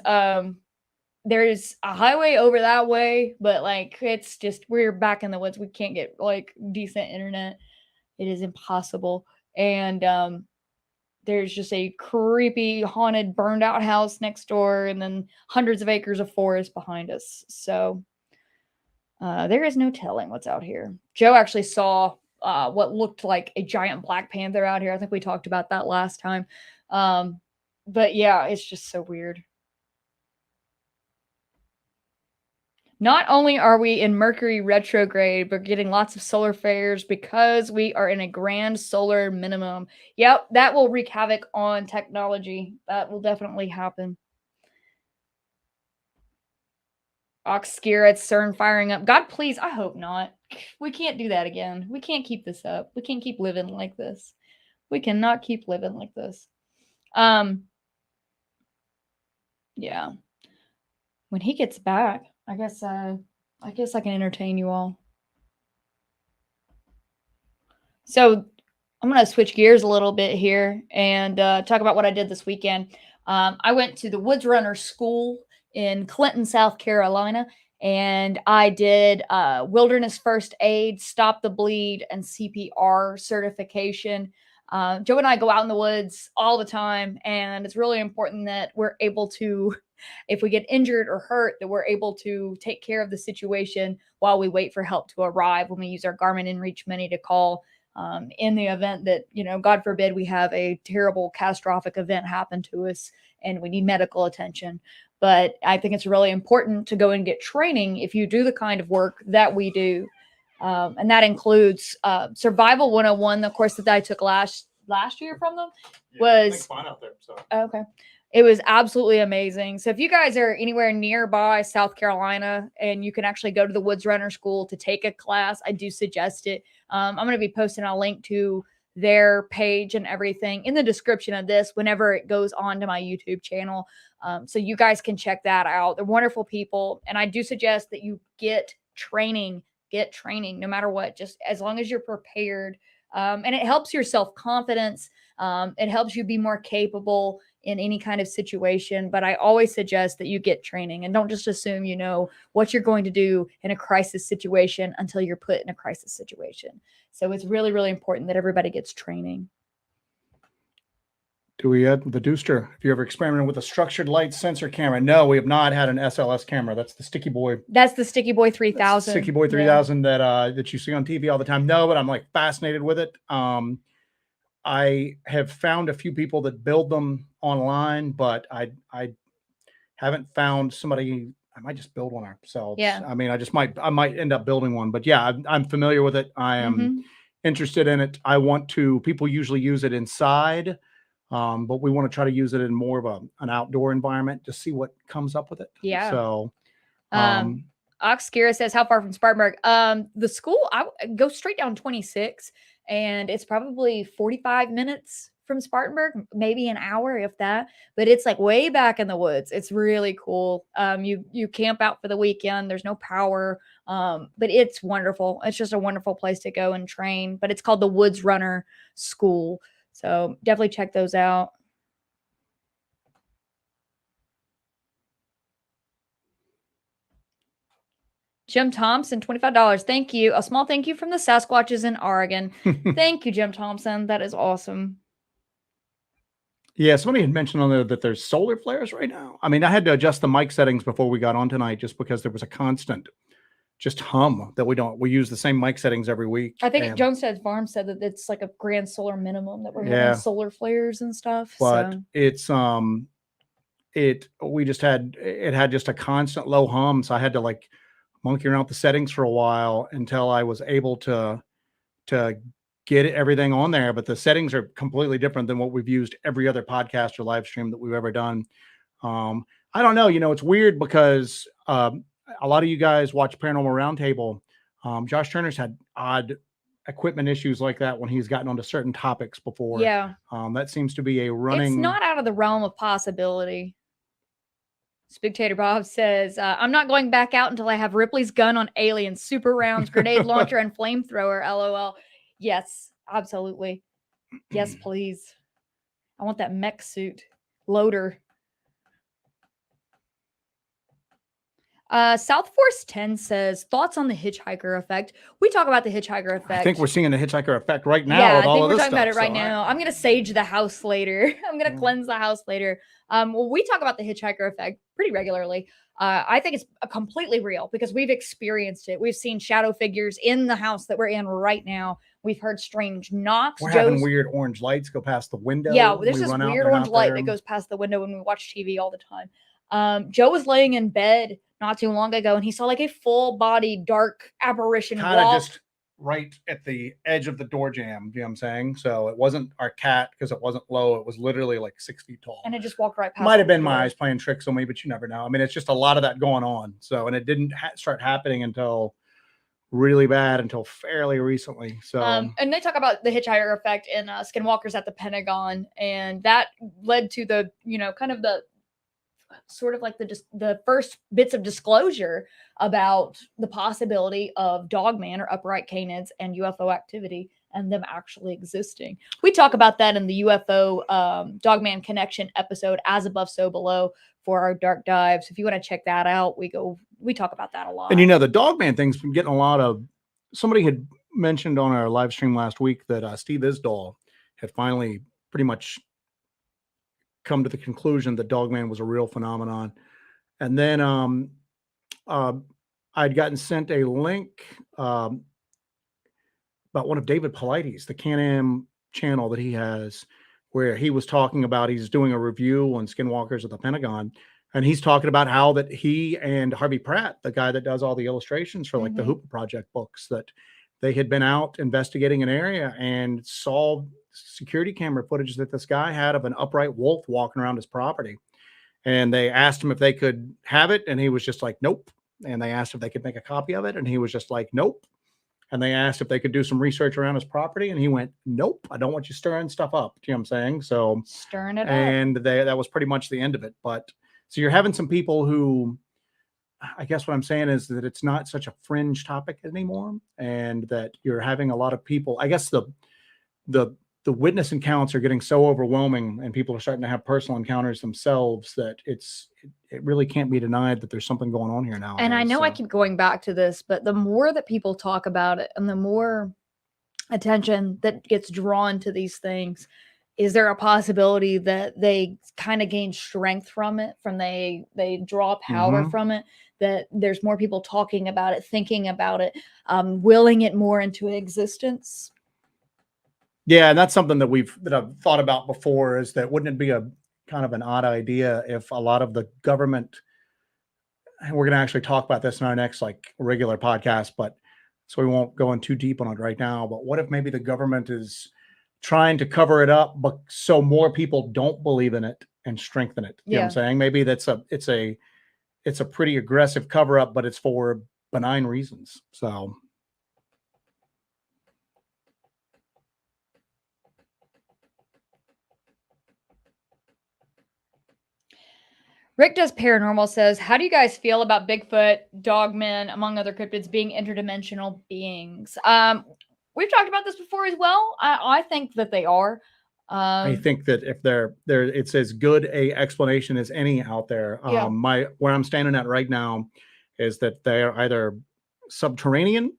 There's a highway over that way, but like it's just we're back in the woods. We can't get like decent internet. It is impossible. And there's just a creepy, haunted, burned out house next door, and then hundreds of acres of forest behind us. So there is no telling what's out here. Joe actually saw what looked like a giant black panther out here. I think we talked about that last time. But yeah, it's just so weird. Not only are we in Mercury retrograde, but getting lots of solar flares because we are in a grand solar minimum. Yep, that will wreak havoc on technology. That will definitely happen. Oxscare at CERN firing up. God, please, I hope not. We can't do that again. We can't keep this up. We can't keep living like this. We cannot keep living like this. Yeah. When he gets back, I guess I can entertain you all. So I'm going to switch gears a little bit here and talk about what I did this weekend. I went to the Woods Runner School in Clinton, South Carolina, and I did wilderness first aid, stop the bleed, and CPR certification. Joe and I go out in the woods all the time, and it's really important that we're able to, if we get injured or hurt, that we're able to take care of the situation while we wait for help to arrive when we use our Garmin InReach Mini to call in the event that, God forbid, we have a terrible catastrophic event happen to us and we need medical attention. But I think it's really important to go and get training if you do the kind of work that we do. And that includes Survival 101, the course that I took last year from them. Was fine out there. So okay. It was absolutely amazing. So if you guys are anywhere nearby South Carolina and you can actually go to the Woods Runner School to take a class, I do suggest it. I'm going to be posting a link to their page and everything in the description of this whenever it goes on to my YouTube channel. So you guys can check that out. They're wonderful people. And I do suggest that you get training no matter what, just as long as you're prepared. And it helps your self-confidence. It helps you be more capable in any kind of situation. But I always suggest that you get training and don't just assume you know what you're going to do in a crisis situation until you're put in a crisis situation. So it's really, really important that everybody gets training. do we add the Dooster? Have you ever experimented with a structured light sensor camera? No, we have not had an SLS camera. That's the Sticky Boy. That's the Sticky Boy 3000. Sticky Boy 3000 that you see on TV all the time. No, but I'm like fascinated with it. I have found a few people that build them online, but I haven't found somebody. I might just build one ourselves. Yeah. I mean, I might end up building one, but yeah, I'm familiar with it. I am interested in it. People usually use it inside, but we want to try to use it in more of an outdoor environment to see what comes up with it. Yeah. So, Oxkira says, how far from Spartanburg? The school, I go straight down 26 and it's probably 45 minutes from Spartanburg, maybe an hour, if that, but it's like way back in the woods. It's really cool. You camp out for the weekend. There's no power. But it's wonderful. It's just a wonderful place to go and train, but it's called the Woods Runner School. So definitely check those out. Jim Thompson, $25. Thank you. A small thank you from the Sasquatches in Oregon. Thank you, Jim Thompson. That is awesome. Yeah, somebody had mentioned on there that there's solar flares right now. I mean, I had to adjust the mic settings before we got on tonight just because there was a constant just hum that we use the same mic settings every week. I think Jonestead Farm said that it's like a grand solar minimum that we're having solar flares and stuff. But it's it had just a constant low hum, so I had to like monkey around with the settings for a while until I was able to get everything on there. But the settings are completely different than what we've used every other podcast or live stream that we've ever done. I don't know, it's weird because a lot of you guys watch Paranormal Roundtable. Josh Turner's had odd equipment issues like that when he's gotten onto certain topics before. Yeah. That seems to be a running. It's not out of the realm of possibility. Spectator Bob says, I'm not going back out until I have Ripley's gun on aliens, super rounds, grenade launcher, and flamethrower. LOL. Yes, absolutely. Yes, please. I want that mech suit. Loader. South Force 10 says, thoughts on the hitchhiker effect. We talk about the hitchhiker effect. I think we're seeing the hitchhiker effect right now. Yeah, with all I think of we're this talking about it stuff, right now. I'm going to sage the house later. I'm going to cleanse the house later. Well, we talk about the hitchhiker effect pretty regularly. I think it's completely real because we've experienced it. We've seen shadow figures in the house that we're in right now. We've heard strange knocks. We're having weird orange lights go past the window. Yeah, there's this weird orange light that goes past the window when we watch TV all the time. Joe was laying in bed not too long ago, and he saw like a full-body dark apparition kind of just right at the edge of the door jamb. You know what I'm saying? So it wasn't our cat because it wasn't low. It was literally like 6 feet tall. And it just walked right past. Might have been my eyes playing tricks on me, but you never know. I mean, it's just a lot of that going on. So, and it didn't start happening until really bad until fairly recently. So, and they talk about the hitchhiker effect in Skinwalkers at the Pentagon, and that led to the, kind of the sort of like the first bits of disclosure about the possibility of Dogman or upright canids and UFO activity and them actually existing. We talk about that in the UFO Dogman Connection episode, As Above, So Below, for our dark dives. If you want to check that out, we talk about that a lot. And the Dogman thing's been getting a lot of. Somebody had mentioned on our live stream last week that Steve Isdall had finally pretty much come to the conclusion that Dogman was a real phenomenon. And then I'd gotten sent a link about one of David Paulides, the Can-Am channel that he has, where he was talking about, he's doing a review on skinwalkers at the Pentagon. And he's talking about how that he and Harvey Pratt, the guy that does all the illustrations for like the Hooper Project books, that they had been out investigating an area and saw security camera footage that this guy had of an upright wolf walking around his property. And they asked him if they could have it. And he was just like, nope. And they asked if they could make a copy of it. And he was just like, nope. And they asked if they could do some research around his property. And he went, nope, I don't want you stirring stuff up. Do you know what I'm saying? So stirring it up. And that was pretty much the end of it. But so you're having some people who, I guess what I'm saying is that it's not such a fringe topic anymore. And that you're having a lot of people, I guess the witness accounts are getting so overwhelming and people are starting to have personal encounters themselves that it really can't be denied that there's something going on here now. And I know I keep going back to this, but the more that people talk about it and the more attention that gets drawn to these things, is there a possibility that they kind of gain strength from it, they draw power from it, that there's more people talking about it, thinking about it, willing it more into existence? Yeah, and that's something that I've thought about before, is that wouldn't it be a kind of an odd idea if a lot of the government, and we're going to actually talk about this in our next like regular podcast, but so we won't go in too deep on it right now, but what if maybe the government is trying to cover it up, but so more people don't believe in it and strengthen it? You know what I'm saying? Maybe it's a pretty aggressive cover up, but it's for benign reasons. So Rick Does Paranormal says, how do you guys feel about Bigfoot, Dogman, among other cryptids being interdimensional beings? We've talked about this before as well. I think that they are. I think that if they're it's as good a explanation as any out there. Where I'm standing at right now is that they're either subterranean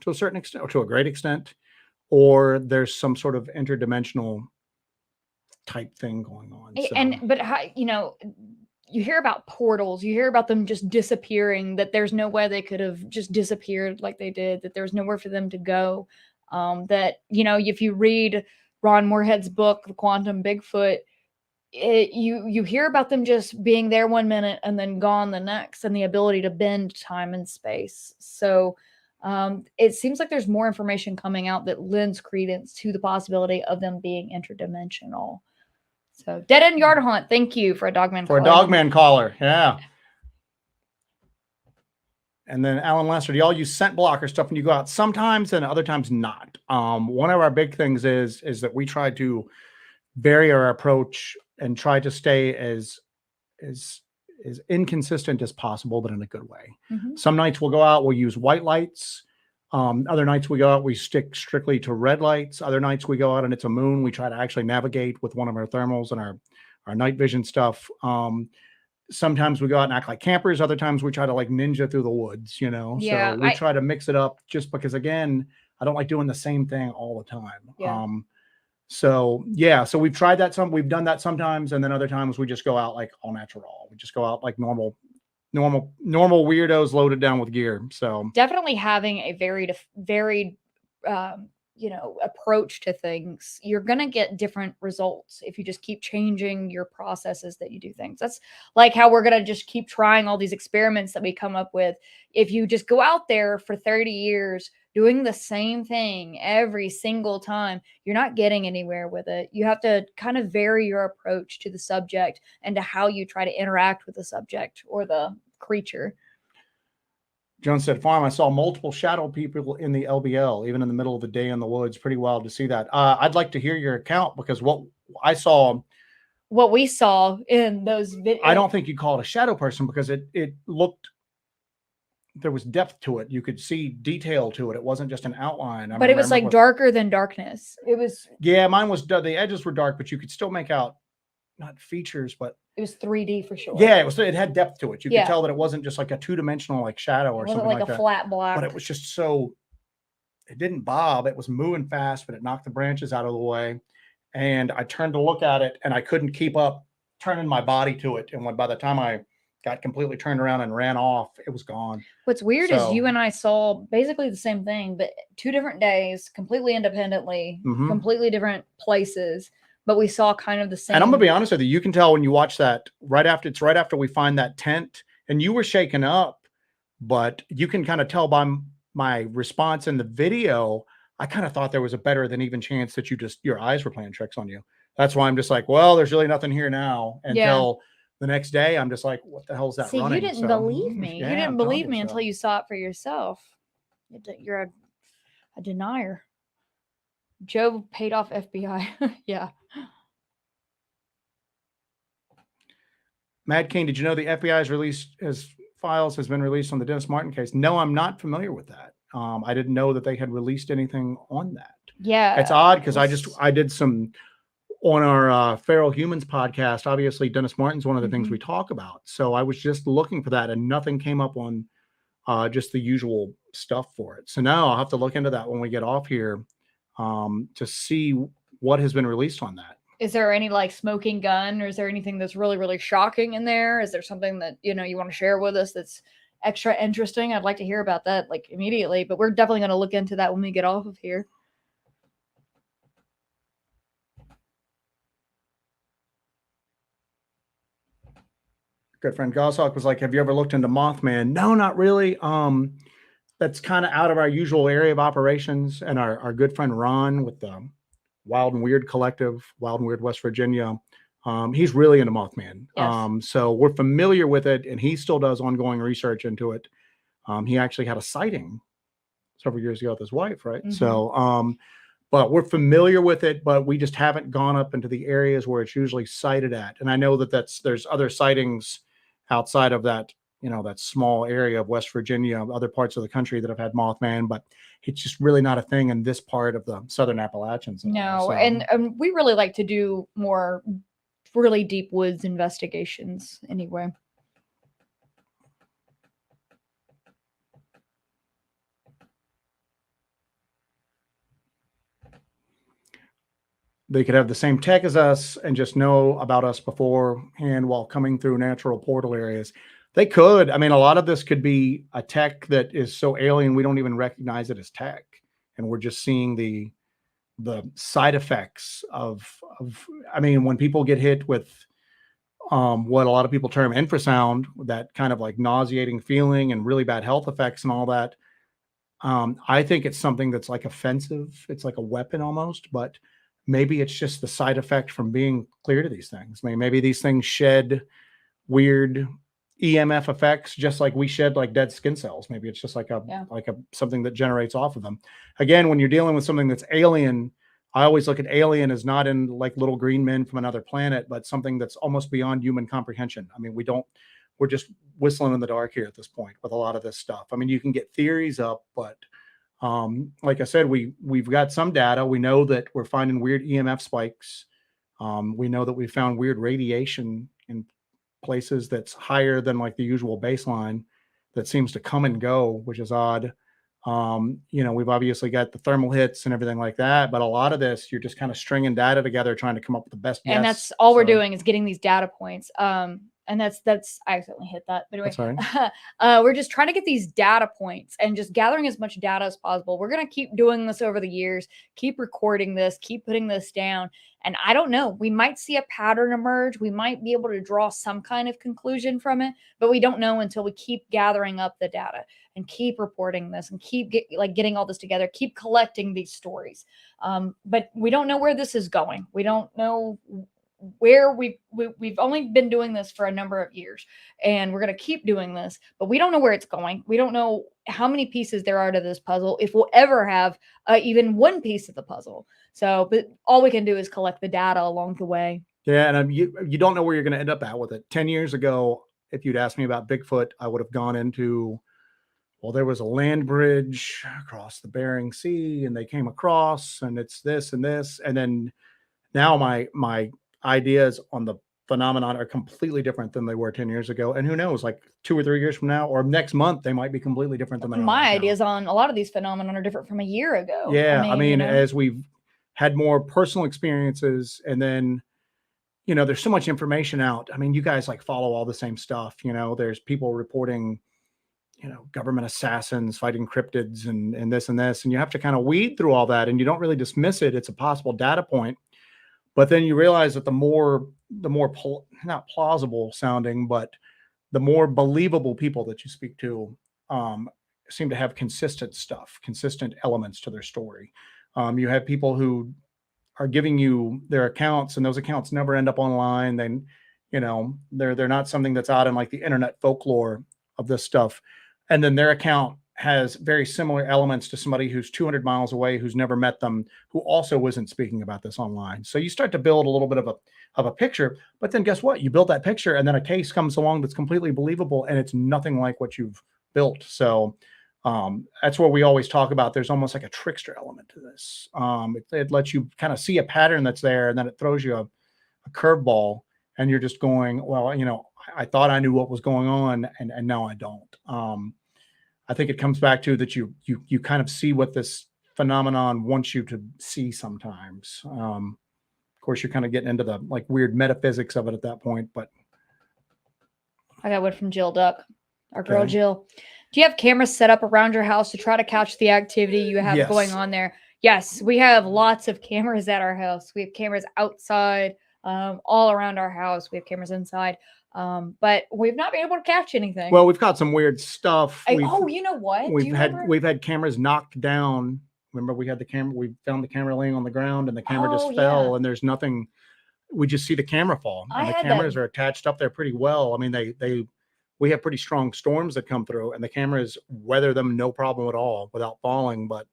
to a certain extent or to a great extent, or there's some sort of interdimensional type thing going on. But how, you hear about portals, you hear about them just disappearing, that there's no way they could have just disappeared like they did, that there's nowhere for them to go. That, if you read Ron Moorhead's book, The Quantum Bigfoot, you hear about them just being there one minute and then gone the next, and the ability to bend time and space. So it seems like there's more information coming out that lends credence to the possibility of them being interdimensional. So Dead End Yard Hunt, thank you for a Dogman caller. For a Dogman caller, yeah. And then Alan Lester, do y'all use scent blocker stuff when you go out? Sometimes, and other times not. One of our big things is that we try to vary our approach and try to stay as inconsistent as possible, but in a good way. Some nights we'll go out, we'll use white lights. Other nights we go out, we stick strictly to red lights. Other nights we go out and it's a moon. We try to actually navigate with one of our thermals and our night vision stuff. Sometimes we go out and act like campers. Other times we try to like ninja through the woods, So we try to mix it up, just because, again, I don't like doing the same thing all the time. So we've tried that we've done that sometimes. And then other times we just go out like all natural. We just go out like normal weirdos loaded down with gear. So definitely having a varied approach to things. You're going to get different results if you just keep changing your processes that you do things. That's like how we're going to just keep trying all these experiments that we come up with. If you just go out there for 30 years doing the same thing every single time, you're not getting anywhere with it. You have to kind of vary your approach to the subject and to how you try to interact with the subject or the creature. Joan said, Farm, I saw multiple shadow people in the LBL, even in the middle of the day in the woods. Pretty wild to see that. I'd like to hear your account, because what we saw in those videos, I don't think you call it a shadow person, because it looked, there was depth to it. You could see detail to it. It wasn't just an outline. But it was like darker than darkness. It was. Yeah, mine was, the edges were dark, but you could still make out, not features, but it was 3D for sure. Yeah, it had depth to it. You could tell that it wasn't just like a two-dimensional like shadow or something like that. A flat block. But it was just so, it didn't bob. It was moving fast, but it knocked the branches out of the way. And I turned to look at it and I couldn't keep up turning my body to it. And by the time I got completely turned around and ran off. It was gone. What's weird is So- you and I saw basically the same thing, but 2 different days, completely independently, Mhm. completely different places, but we saw kind of the same. And I'm gonna be honest with you, you can tell when you watch that right after we find that tent, and you were shaken up, but you can kind of tell by my response in the video, I kind of thought there was a better than even chance that your eyes were playing tricks on you. That's why I'm just like, well, there's really nothing here now. Until the next day, I'm just like, what the hell is that See, running? you didn't believe me. yeah, You didn't I'm believe telling me you until so. you saw it for yourself. You're a denier. Joe paid off FBI. Yeah. Mad King, did you know the FBI's files has been released on the Dennis Martin case? No, I'm not familiar with that. I didn't know that they had released anything on that. Yeah. It's odd because I did some on our Feral Humans podcast. Obviously, Dennis Martin's one of the things we talk about. So I was just looking for that, and nothing came up on just the usual stuff for it. So now I'll have to look into that when we get off here to see what has been released on that. Is there any like smoking gun, or is there anything that's really, really shocking in there? Is there something that, you want to share with us that's extra interesting? I'd like to hear about that like immediately, but we're definitely going to look into that when we get off of here. Good friend Goshawk was like, have you ever looked into Mothman? No, not really. That's kind of out of our usual area of operations. And our good friend Ron with the Wild and Weird Collective, Wild and Weird West Virginia, he's really into Mothman. Yes. So we're familiar with it, and he still does ongoing research into it. He actually had a sighting several years ago with his wife, right? So, but we're familiar with it, but we just haven't gone up into the areas where it's usually sighted at. And I know that there's other sightings outside of that, that small area of West Virginia, other parts of the country that have had Mothman, but it's just really not a thing in this part of the Southern Appalachians. No, So, and we really like to do more really deep woods investigations anyway. they could have the same tech as us and just know about us beforehand while coming through natural portal areas. They could. I mean, a lot of this could be a tech that is so alien we don't even recognize it as tech, and we're just seeing the side effects of. I mean, when people get hit with what a lot of people term infrasound, that kind of like nauseating feeling and really bad health effects and all that. I think it's something that's like offensive. It's like a weapon almost, but maybe it's just the side effect from being clear to these things. I mean, maybe these things shed weird EMF effects, just like we shed like dead skin cells. Maybe it's just like a something that generates off of them. Again, when you're dealing with something that's alien, I always look at alien as not in like little green men from another planet, but something that's almost beyond human comprehension. I mean, we're just whistling in the dark here at this point with a lot of this stuff. I mean, you can get theories up, but like I said, we've got some data. We know that we're finding weird EMF spikes. We know that we found weird radiation in places that's higher than like the usual baseline that seems to come and go, which is odd. We've obviously got the thermal hits and everything like that, but a lot of this, you're just kind of stringing data together, trying to come up with the best guess. And that's all we're doing is getting these data points. And that's I accidentally hit that. But anyway, we're just trying to get these data points and just gathering as much data as possible. We're going to keep doing this over the years, keep recording this, keep putting this down. And I don't know, we might see a pattern emerge. We might be able to draw some kind of conclusion from it, but we don't know until we keep gathering up the data and keep reporting this and keep getting all this together, keep collecting these stories. But we don't know where this is going. We don't know where we've only been doing this for a number of years, and we're going to keep doing this, but we don't know where it's going. We don't know how many pieces there are to this puzzle, if we'll ever have even one piece of the puzzle. So, but all we can do is collect the data along the way. Yeah, and you don't know where you're going to end up at with it. 10 years ago, if you'd asked me about Bigfoot, I would have gone into, well, there was a land bridge across the Bering Sea, and they came across, and it's this and this, and then now my ideas on the phenomenon are completely different than they were 10 years ago. And who knows, like 2 or 3 years from now or next month, they might be completely different than they are. My ideas on a lot of these phenomena are different from a year ago. Yeah. I mean, as we've had more personal experiences, and then, you know, there's so much information out. I mean, you guys like follow all the same stuff. You know, there's people reporting, you know, government assassins fighting cryptids and this and this, and you have to kind of weed through all that, and you don't really dismiss it. It's a possible data point, but then you realize that not plausible sounding, but the more believable people that you speak to seem to have consistent elements to their story. You have people who are giving you their accounts, and those accounts never end up online. Then, you know, they're not something that's out in like the internet folklore of this stuff. And then their account has very similar elements to somebody who's 200 miles away, who's never met them, who also isn't speaking about this online. So you start to build a little bit of a picture, but then guess what? You build that picture, and then a case comes along that's completely believable, and it's nothing like what you've built. So that's where we always talk about there's almost like a trickster element to this. It lets you kind of see a pattern that's there, and then it throws you a curveball, and you're just going, well, you know, I thought I knew what was going on, and now I don't. I think it comes back to that you kind of see what this phenomenon wants you to see sometimes. Of course, you're kind of getting into the like weird metaphysics of it at that point, but I got one from Jill Duck, our girl Jill. Do you have cameras set up around your house to try to catch the activity you have going on there? Yes, we have lots of cameras at our house. We have cameras outside, all around our house. We have cameras inside. But we've not been able to catch anything. Well, we've got some weird stuff. You know what? We've had cameras knocked down. Remember, we found the camera laying on the ground, and the camera just fell, and there's nothing. We just see the camera fall, and the cameras are attached up there pretty well. I mean, we have pretty strong storms that come through, and the cameras weather them no problem at all without falling. But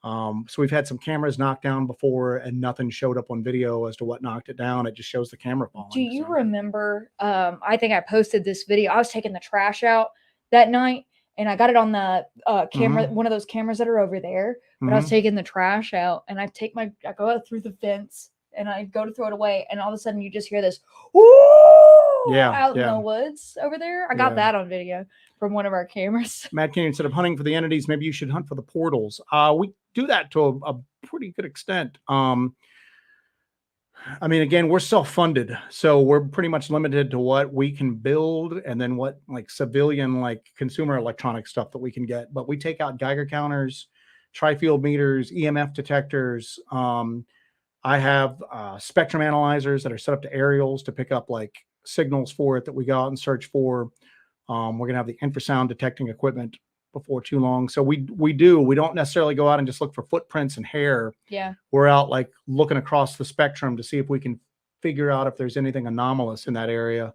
so we've had some cameras knocked down before, and nothing showed up on video as to what knocked it down. It just shows the camera falling. Do you remember? I think I posted this video. I was taking the trash out that night, and I got it on the camera, one of those cameras that are over there. But I was taking the trash out, and I go out through the fence, and I go to throw it away, and all of a sudden you just hear this, whoo, out in the woods over there. I got that on video from one of our cameras. Matt King, instead of hunting for the entities, maybe you should hunt for the portals. We do that to a pretty good extent. I mean, again, we're self-funded, so we're pretty much limited to what we can build, and then what like civilian, like consumer electronic stuff that we can get. But we take out Geiger counters, tri-field meters, EMF detectors. I have spectrum analyzers that are set up to aerials to pick up like signals for it that we go out and search for. We're going to have the infrasound detecting equipment before too long. So we don't necessarily go out and just look for footprints and hair. Yeah. We're out like looking across the spectrum to see if we can figure out if there's anything anomalous in that area.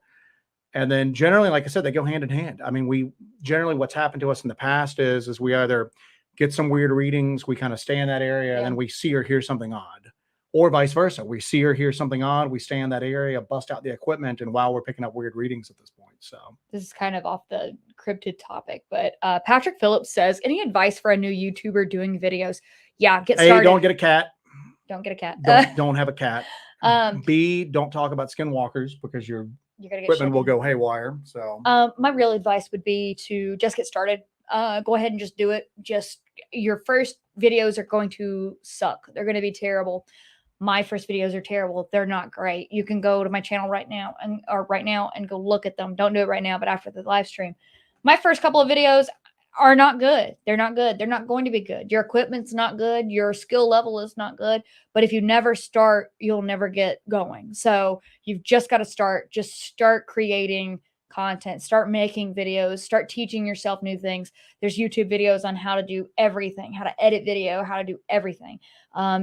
And then generally, like I said, they go hand in hand. I mean, what's happened to us in the past is we either get some weird readings, we kind of stay in that area, and then we see or hear something odd. Or vice versa. We see or hear something odd, we stay in that area, bust out the equipment, and wow, we're picking up weird readings at this point. So this is kind of off the cryptid topic, but Patrick Phillips says, any advice for a new YouTuber doing videos? Yeah, get started. A, don't get a cat. Don't get a cat. Don't have a cat. B, don't talk about skinwalkers because your equipment will go haywire. So my real advice would be to just get started. Go ahead and just do it. Just your first videos are going to suck. They're going to be terrible. My first videos are terrible. They're not great. You can go to my channel right now and go look at them. Don't do it right now, but after the live stream. My first couple of videos are not good. They're not good. They're not going to be good. Your equipment's not good. Your skill level is not good. But if you never start, you'll never get going. So you've just got to start. Just start creating content, start making videos, start teaching yourself new things. There's YouTube videos on how to do everything, how to edit video, how to do everything.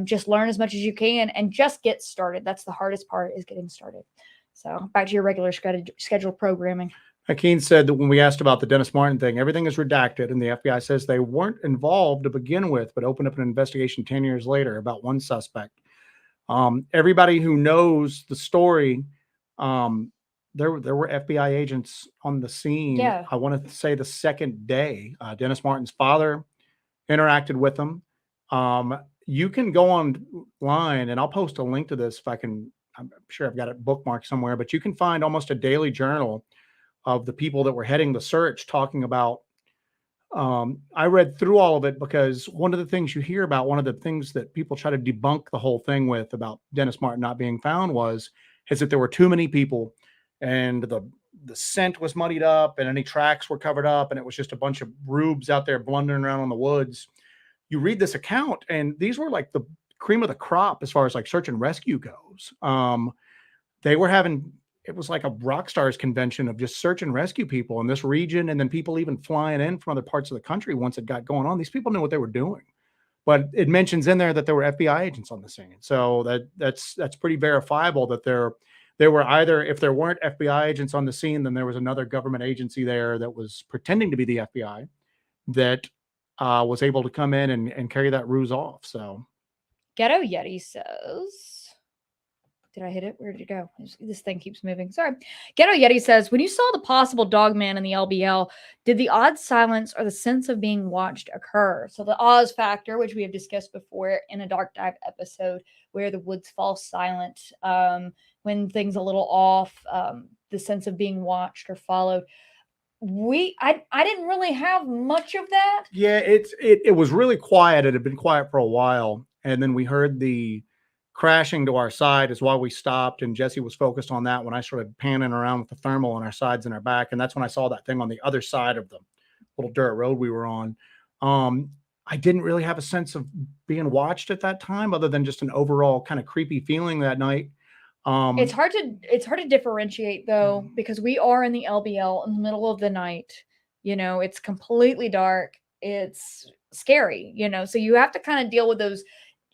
Just learn as much as you can and just get started. That's the hardest part, is getting started. So back to your regular scheduled programming. Hakeem said that when we asked about the Dennis Martin thing, everything is redacted, and the FBI says they weren't involved to begin with, but opened up an investigation 10 years later about one suspect. Everybody who knows the story, there were FBI agents on the scene. Yeah. I want to say the second day. Dennis Martin's father interacted with them. You can go online, and I'll post a link to this if I can. I'm sure I've got it bookmarked somewhere, but you can find almost a daily journal of the people that were heading the search talking about. I read through all of it because one of the things you hear about, one of the things that people try to debunk the whole thing with about Dennis Martin not being found was, is that there were too many people, and the scent was muddied up, and any tracks were covered up, and it was just a bunch of rubes out there blundering around in the woods. You read this account, and these were like the cream of the crop as far as like search and rescue goes. They were having, it was like a rock stars convention of just search and rescue people in this region, and then people even flying in from other parts of the country once it got going on. These people knew what they were doing. But it mentions in there that there were FBI agents on the scene, so that's pretty verifiable that there were either, if there weren't FBI agents on the scene, then there was another government agency there that was pretending to be the FBI that was able to come in and carry that ruse off. So, Ghetto Yeti says, did I hit it? Where did it go? This thing keeps moving. Sorry. Ghetto Yeti says, when you saw the possible Dogman in the LBL, did the odd silence or the sense of being watched occur? So the Oz factor, which we have discussed before in a Dark Dive episode, where the woods fall silent, when things a little off, the sense of being watched or followed. I didn't really have much of that. Yeah, it was really quiet. It had been quiet for a while, and then we heard the crashing to our side is why we stopped, and Jesse was focused on that when I started panning around with the thermal on our sides and our back, and that's when I saw that thing on the other side of the little dirt road we were on. I didn't really have a sense of being watched at that time, other than just an overall kind of creepy feeling that night. It's hard to differentiate though, because we are in the LBL in the middle of the night. You know, it's completely dark. It's scary, you know, so you have to kind of deal with those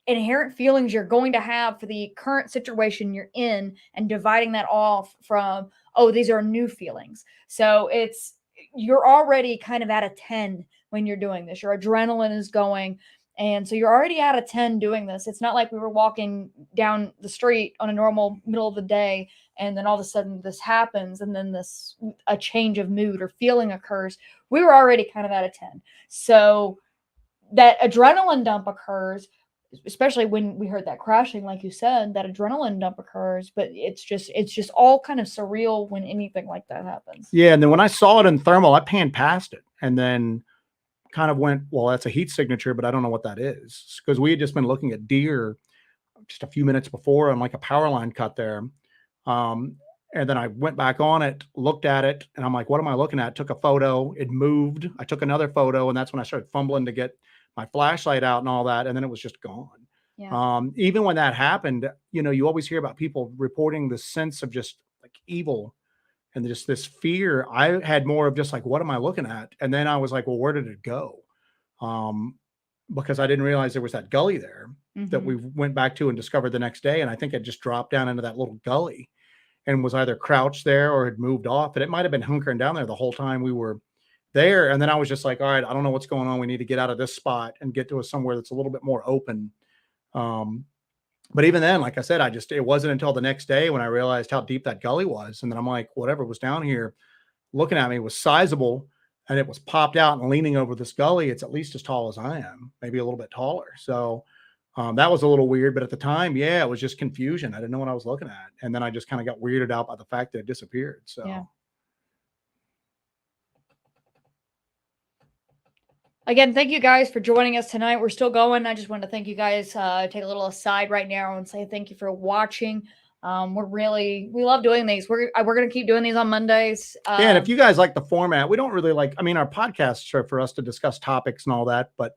inherent feelings you're going to have for the current situation you're in, and dividing that off from, oh, these are new feelings. So you're already kind of at a 10 when you're doing this. Your adrenaline is going, and so you're already at a 10 doing this. It's not like we were walking down the street on a normal middle of the day and then all of a sudden this happens, and then a change of mood or feeling occurs. We were already kind of at a 10. So that adrenaline dump occurs, especially when we heard that crashing, like you said, that adrenaline dump occurs, but it's just all kind of surreal when anything like that happens. Yeah, and then when I saw it in thermal, I panned past it and then kind of went, well, that's a heat signature, but I don't know what that is, because we had just been looking at deer just a few minutes before on like a power line cut there. And then I went back on it, looked at it, and I'm like, what am I looking at? Took a photo, it moved. I took another photo, and that's when I started fumbling to get my flashlight out and all that. And then it was just gone. Yeah. Even when that happened, you know, you always hear about people reporting the sense of just like evil and just this fear. I had more of just like, what am I looking at? And then I was like, well, where did it go? Because I didn't realize there was that gully there that we went back to and discovered the next day. And I think it just dropped down into that little gully and was either crouched there or had moved off. And it might have been hunkering down there the whole time we were there. And then I was just like, all right, I don't know what's going on. We need to get out of this spot and get to somewhere that's a little bit more open. But even then, like I said, it wasn't until the next day when I realized how deep that gully was. And then I'm like, whatever was down here looking at me was sizable, and it was popped out and leaning over this gully. It's at least as tall as I am, maybe a little bit taller. So that was a little weird, but at the time, yeah, it was just confusion. I didn't know what I was looking at. And then I just kind of got weirded out by the fact that it disappeared. So yeah. Again, thank you guys for joining us tonight. We're still going. I just wanted to thank you guys. Take a little aside right now and say thank you for watching. We love doing these. We're going to keep doing these on Mondays. Yeah, and if you guys like the format, we don't really like, I mean, our podcasts are for us to discuss topics and all that, but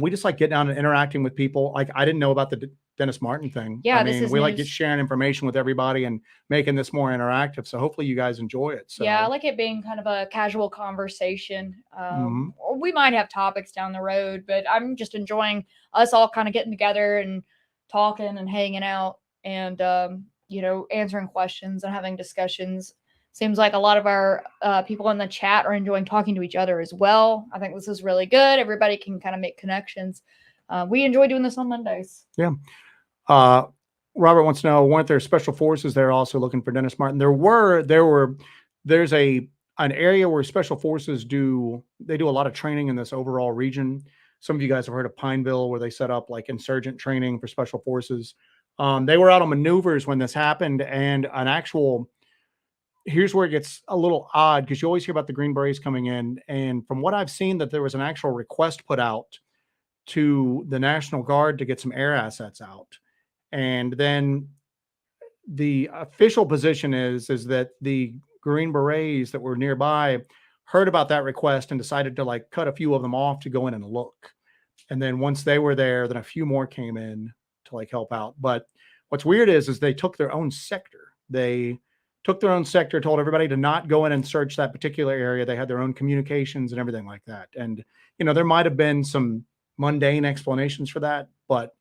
we just like getting down and interacting with people. Like, I didn't know about the Dennis Martin thing. Yeah, I mean, we like news. sharing information with everybody and making this more interactive. So hopefully you guys enjoy it. So yeah, I like it being kind of a casual conversation. Or we might have topics down the road, but I'm just enjoying us all kind of getting together and talking and hanging out and, answering questions and having discussions. Seems like a lot of our people in the chat are enjoying talking to each other as well. I think this is really good. Everybody can kind of make connections. We enjoy doing this on Mondays. Yeah. Robert wants to know, weren't there special forces there also looking for Dennis Martin? There's an area where special forces do a lot of training in this overall region. Some of you guys have heard of Pineville, where they set up like insurgent training for special forces. They were out on maneuvers when this happened, and here's where it gets a little odd, because you always hear about the Green Berets coming in. And from what I've seen, that there was an actual request put out to the National Guard to get some air assets out. And then the official position is that the Green Berets that were nearby heard about that request and decided to like cut a few of them off to go in and look. And then once they were there, then a few more came in to like help out. But what's weird is they took their own sector. They took their own sector, told everybody to not go in and search that particular area. They had their own communications and everything like that. And, you know, there might have been some mundane explanations for that, but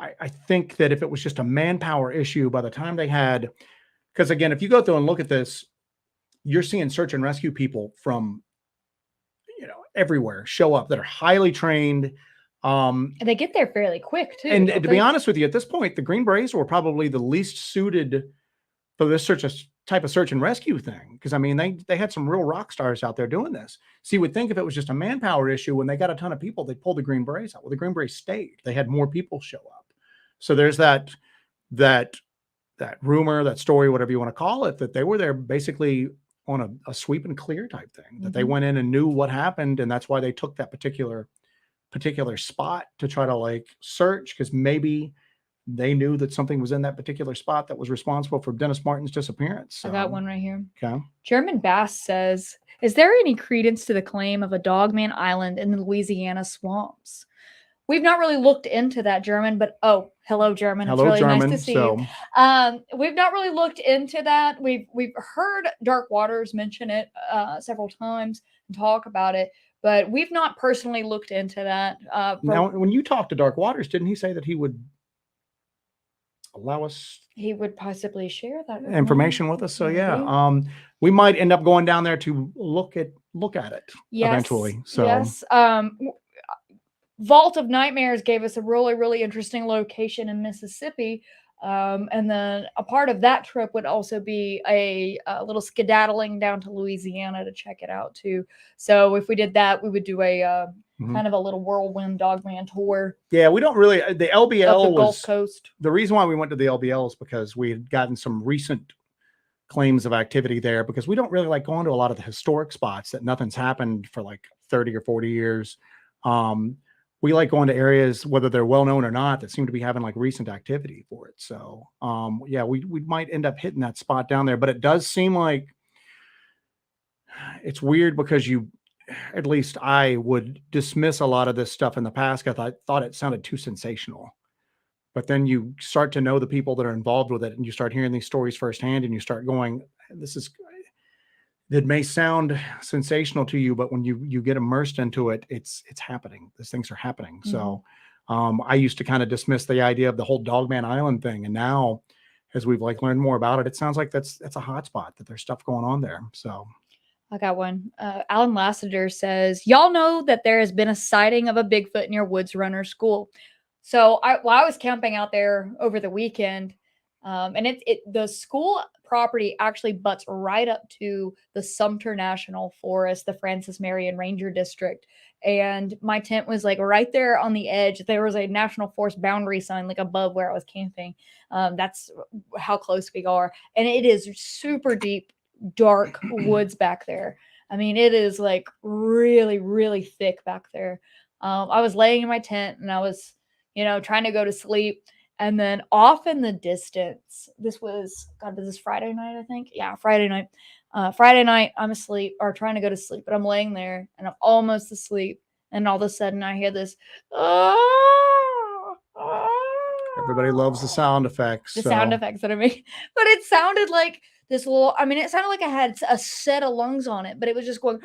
I think that if it was just a manpower issue, by the time they had, because again, if you go through and look at this, you're seeing search and rescue people from, you know, everywhere show up that are highly trained. And they get there fairly quick too. And to be honest with you, at this point, the Green Berets were probably the least suited for this type of search and rescue thing. Because I mean, they had some real rock stars out there doing this. So you would think if it was just a manpower issue, when they got a ton of people, they'd pull the Green Berets out. Well, the Green Berets stayed. They had more people show up. So there's that rumor, that story, whatever you want to call it, that they were there basically on a sweep and clear type thing, that they went in and knew what happened. And that's why they took that particular spot to try to like search, because maybe they knew that something was in that particular spot that was responsible for Dennis Martin's disappearance. So, I got one right here. Okay. German Bass says, is there any credence to the claim of a Dogman Island in the Louisiana swamps? We've not really looked into that, German, but oh, hello, German. Hello, it's really German. nice to see you. We've not really looked into that. We've heard Dark Waters mention it several times and talk about it, but we've not personally looked into that. Now, when you talked to Dark Waters, didn't he say that he would allow us? He would possibly share that information with us. So yeah, we might end up going down there to look at it eventually. So yes. Vault of Nightmares gave us a really, really interesting location in Mississippi. And then a part of that trip would also be a little skedaddling down to Louisiana to check it out too. So if we did that, we would do a kind of a little whirlwind Dogman tour. Yeah, we don't really, the LBL the was Gulf Coast. The reason why we went to the LBL is because we had gotten some recent claims of activity there, because we don't really like going to a lot of the historic spots that nothing's happened for like 30 or 40 years. We like going to areas, whether they're well known or not, that seem to be having like recent activity for it. So yeah, we might end up hitting that spot down there, but it does seem like it's weird because at least I would dismiss a lot of this stuff in the past. I thought it sounded too sensational, but then you start to know the people that are involved with it, and you start hearing these stories firsthand, and you start going, it may sound sensational to you, but when you get immersed into it, it's happening. These things are happening. So I used to kind of dismiss the idea of the whole Dogman Island thing. And now as we've like learned more about it, it sounds like that's a hot spot, that there's stuff going on there. So I got one. Alan Lassiter says, y'all know that there has been a sighting of a Bigfoot near Woods Runner School. So while I was camping out there over the weekend, and the school property actually butts right up to the Sumter National Forest, the Francis Marion Ranger District. And my tent was like right there on the edge. There was a National Forest boundary sign like above where I was camping. That's how close we are. And it is super deep, dark woods back there. I mean, it is like really, really thick back there. I was laying in my tent and I was, trying to go to sleep. And then off in the distance, this was Friday night, I think. Yeah, Friday night. Friday night, I'm asleep or trying to go to sleep, but I'm laying there and I'm almost asleep. And all of a sudden I hear this. Everybody loves the sound effects. Sound effects that I make. But it sounded like this it sounded like I had a set of lungs on it, but it was just going,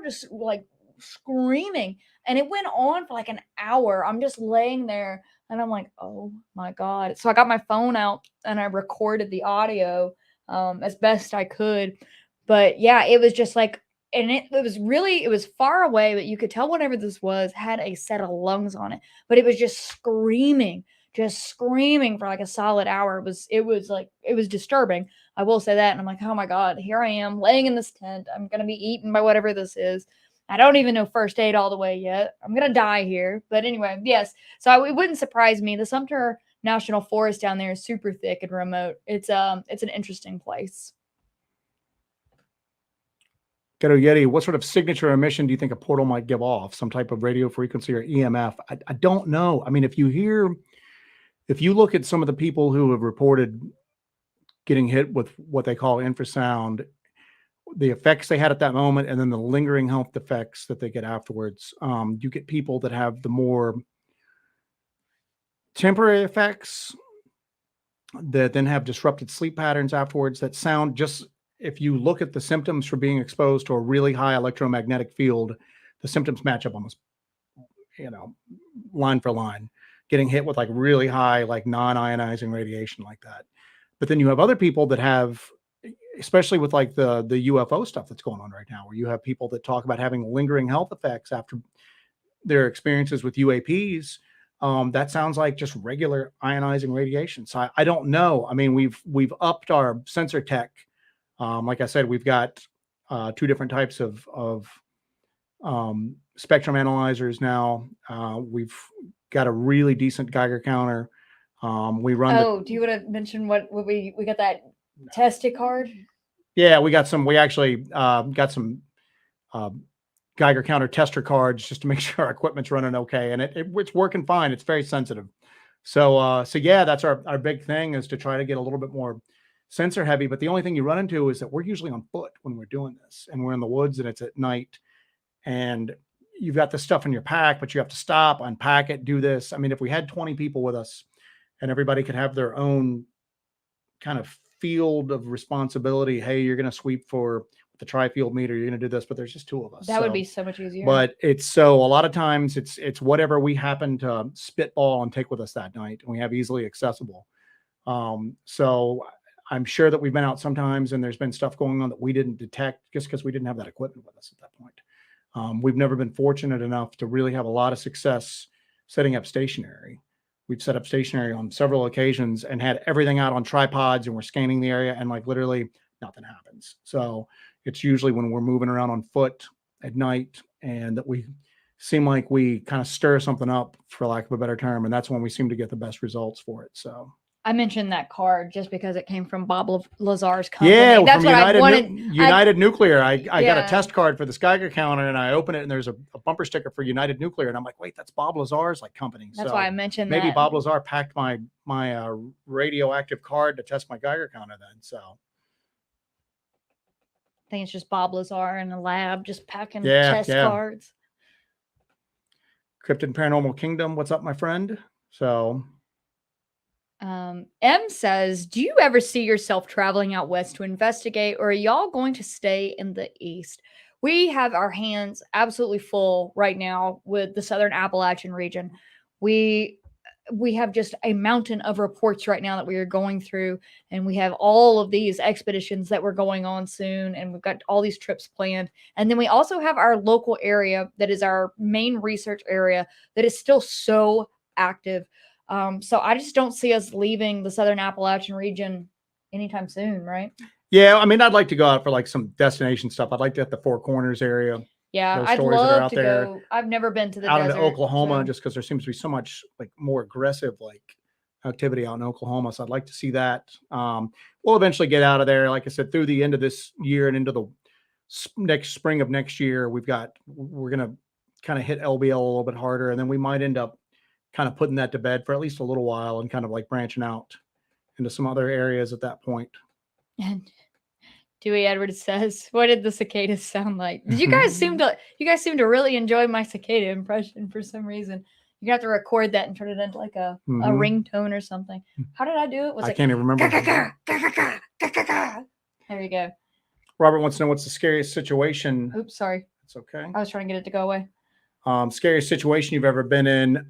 just like screaming. And it went on for like an hour. I'm just laying there. And I'm like, oh my God. So I got my phone out and I recorded the audio as best I could. But yeah, it was just like, and it was far away, but you could tell whatever this was had a set of lungs on it. But it was just screaming for like a solid hour. It was disturbing. I will say that. And I'm like, oh my God, here I am laying in this tent. I'm going to be eaten by whatever this is. I don't even know first aid all the way yet. I'm going to die here. But anyway, yes. So it wouldn't surprise me. The Sumter National Forest down there is super thick and remote. It's an interesting place. Ghetto Yeti, what sort of signature emission do you think a portal might give off? Some type of radio frequency or EMF? I don't know. I mean, if you hear if you look at some of the people who have reported getting hit with what they call infrasound, the effects they had at that moment, and then the lingering health effects that they get afterwards, you get people that have the more temporary effects that then have disrupted sleep patterns afterwards that sound just, if you look at the symptoms for being exposed to a really high electromagnetic field, the symptoms match up almost, line for line, getting hit with like really high, like non-ionizing radiation like that. But then you have other people that have, especially with like the UFO stuff that's going on right now, where you have people that talk about having lingering health effects after their experiences with UAPs. That sounds like just regular ionizing radiation. So I don't know. I mean, we've upped our sensor tech. Like I said, we've got 2 different types of spectrum analyzers now. We've got a really decent Geiger counter. We run. Do you want to mention what we got that tested card? Yeah, we actually got some Geiger counter tester cards just to make sure our equipment's running okay, and it's working fine. It's very sensitive. So yeah, that's our big thing, is to try to get a little bit more sensor heavy. But the only thing you run into is that we're usually on foot when we're doing this, and we're in the woods and it's at night, and you've got this stuff in your pack, but you have to stop, unpack it, do this. I mean, if we had 20 people with us and everybody could have their own kind of field of responsibility, hey, you're going to sweep for the tri-field meter, you're going to do this, but there's just 2 of us. That would be so much easier. But it's so a lot of times it's whatever we happen to spitball and take with us that night, and we have easily accessible. So I'm sure that we've been out sometimes and there's been stuff going on that we didn't detect just because we didn't have that equipment with us at that point. We've never been fortunate enough to really have a lot of success setting up stationary. We've set up stationary on several occasions and had everything out on tripods, and we're scanning the area, and like literally nothing happens. So it's usually when we're moving around on foot at night and that we seem like we kind of stir something up, for lack of a better term. And that's when we seem to get the best results for it. So I mentioned that card just because it came from Bob Lazar's company. Yeah, that's from what United, I wanted. United Nuclear. I got Yeah. a test card for the Geiger counter, and I open it, and there's a bumper sticker for United Nuclear, and I'm like, wait, that's Bob Lazar's like company. That's So why I mentioned maybe that. Bob Lazar packed my radioactive card to test my Geiger counter then. So I think it's just Bob Lazar in a lab just packing Yeah, test yeah. cards. Cryptid Paranormal Kingdom, what's up, my friend? So M says, do you ever see yourself traveling out west to investigate, or are y'all going to stay in the east? We have our hands absolutely full right now with the Southern Appalachian region. We have just a mountain of reports right now that we are going through, and we have all of these expeditions that we're going on soon, and we've got all these trips planned. And then we also have our local area that is our main research area that is still so active. So I just don't see us leaving the Southern Appalachian region anytime soon, right? yeah, I mean, I'd like to go out for like some destination stuff. I'd like to hit the Four Corners area. Yeah, Those I'd stories that are love out to there. go. I've never been to the out desert. into Oklahoma, so- just because there seems to be so much like more aggressive like activity out in Oklahoma. So I'd like to see that. We'll eventually get out of there. Like I said, through the end of this year and into the next spring of next year, we're going to kind of hit LBL a little bit harder. And then we might end up kind of putting that to bed for at least a little while and kind of like branching out into some other areas at that point. And Dewey Edwards says, "What did the cicadas sound like?" Did you guys seem to really enjoy my cicada impression for some reason? You're gonna have to record that and turn it into like a ringtone or something. How did I do it? I can't even remember. There you go. Robert wants to know what's the scariest situation. Oops, sorry. It's okay. I was trying to get it to go away. Scariest situation you've ever been in.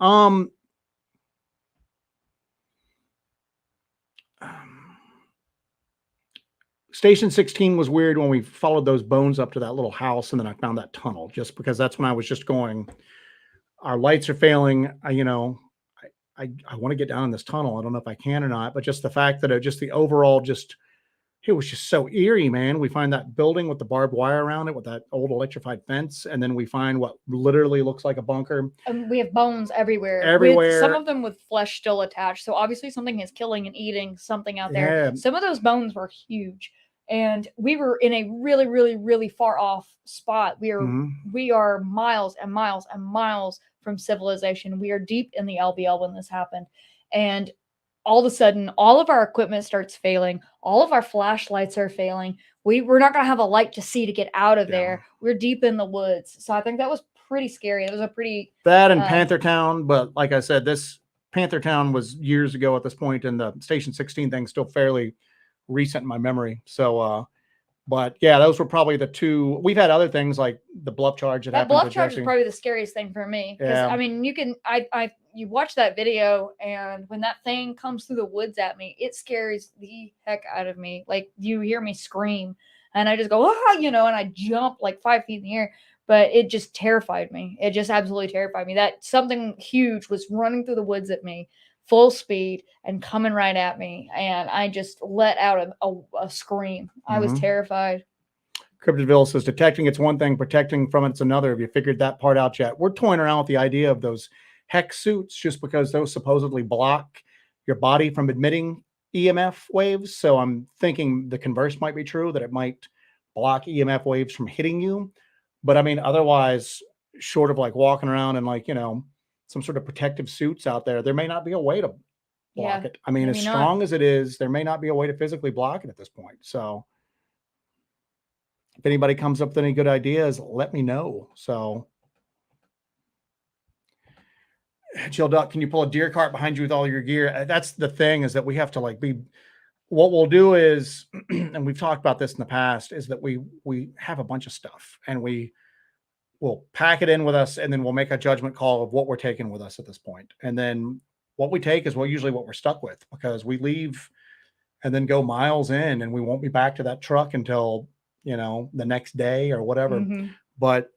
Station 16 was weird when we followed those bones up to that little house, and then I found that tunnel, just because that's when I was just going, our lights are failing. I want to get down in this tunnel. I don't know if I can or not, but just the fact that it was just so eerie, man. We find that building with the barbed wire around it with that old electrified fence. And then we find what literally looks like a bunker. We have bones everywhere. Everywhere. Some of them with flesh still attached. So obviously something is killing and eating something out there. Yeah. Some of those bones were huge. And we were in a really, really, really far off spot. We are miles and miles and miles from civilization. We are deep in the LBL when this happened. And all of a sudden, all of our equipment starts failing. All of our flashlights are failing. We're not going to have a light to see to get out of there. We're deep in the woods. So I think that was pretty scary. It was a pretty... That and Panther Town. But like I said, this Panther Town was years ago at this point, and the Station 16 thing's still fairly recent in my memory. So, but yeah, those were probably the two. We've had other things like the bluff charge that bluff charge is probably the scariest thing for me. Because I mean, you watch that video, and when that thing comes through the woods at me, it scares the heck out of me. Like, you hear me scream, and I just go, ah, and I jump like 5 feet in the air. But it just terrified me. It just absolutely terrified me. That something huge was running through the woods at me, full speed, and coming right at me. And I just let out a scream. I was terrified. Cryptozoology says detecting it's one thing, protecting from it's another. Have you figured that part out yet? We're toying around with the idea of those hex suits just because those supposedly block your body from emitting EMF waves. So I'm thinking the converse might be true, that it might block EMF waves from hitting you. But I mean, otherwise, short of like walking around in like, some sort of protective suits out there may not be a way to block it. I mean, as strong as it is, there may not be a way to physically block it at this point. So if anybody comes up with any good ideas, let me know. So Jill Duck, can you pull a deer cart behind you with all your gear? That's the thing, is that we have to like what we'll do is, and we've talked about this in the past, is that we have a bunch of stuff and we'll pack it in with us, and then we'll make a judgment call of what we're taking with us at this point. And then what we take is usually what we're stuck with, because we leave and then go miles in and we won't be back to that truck until, the next day or whatever. But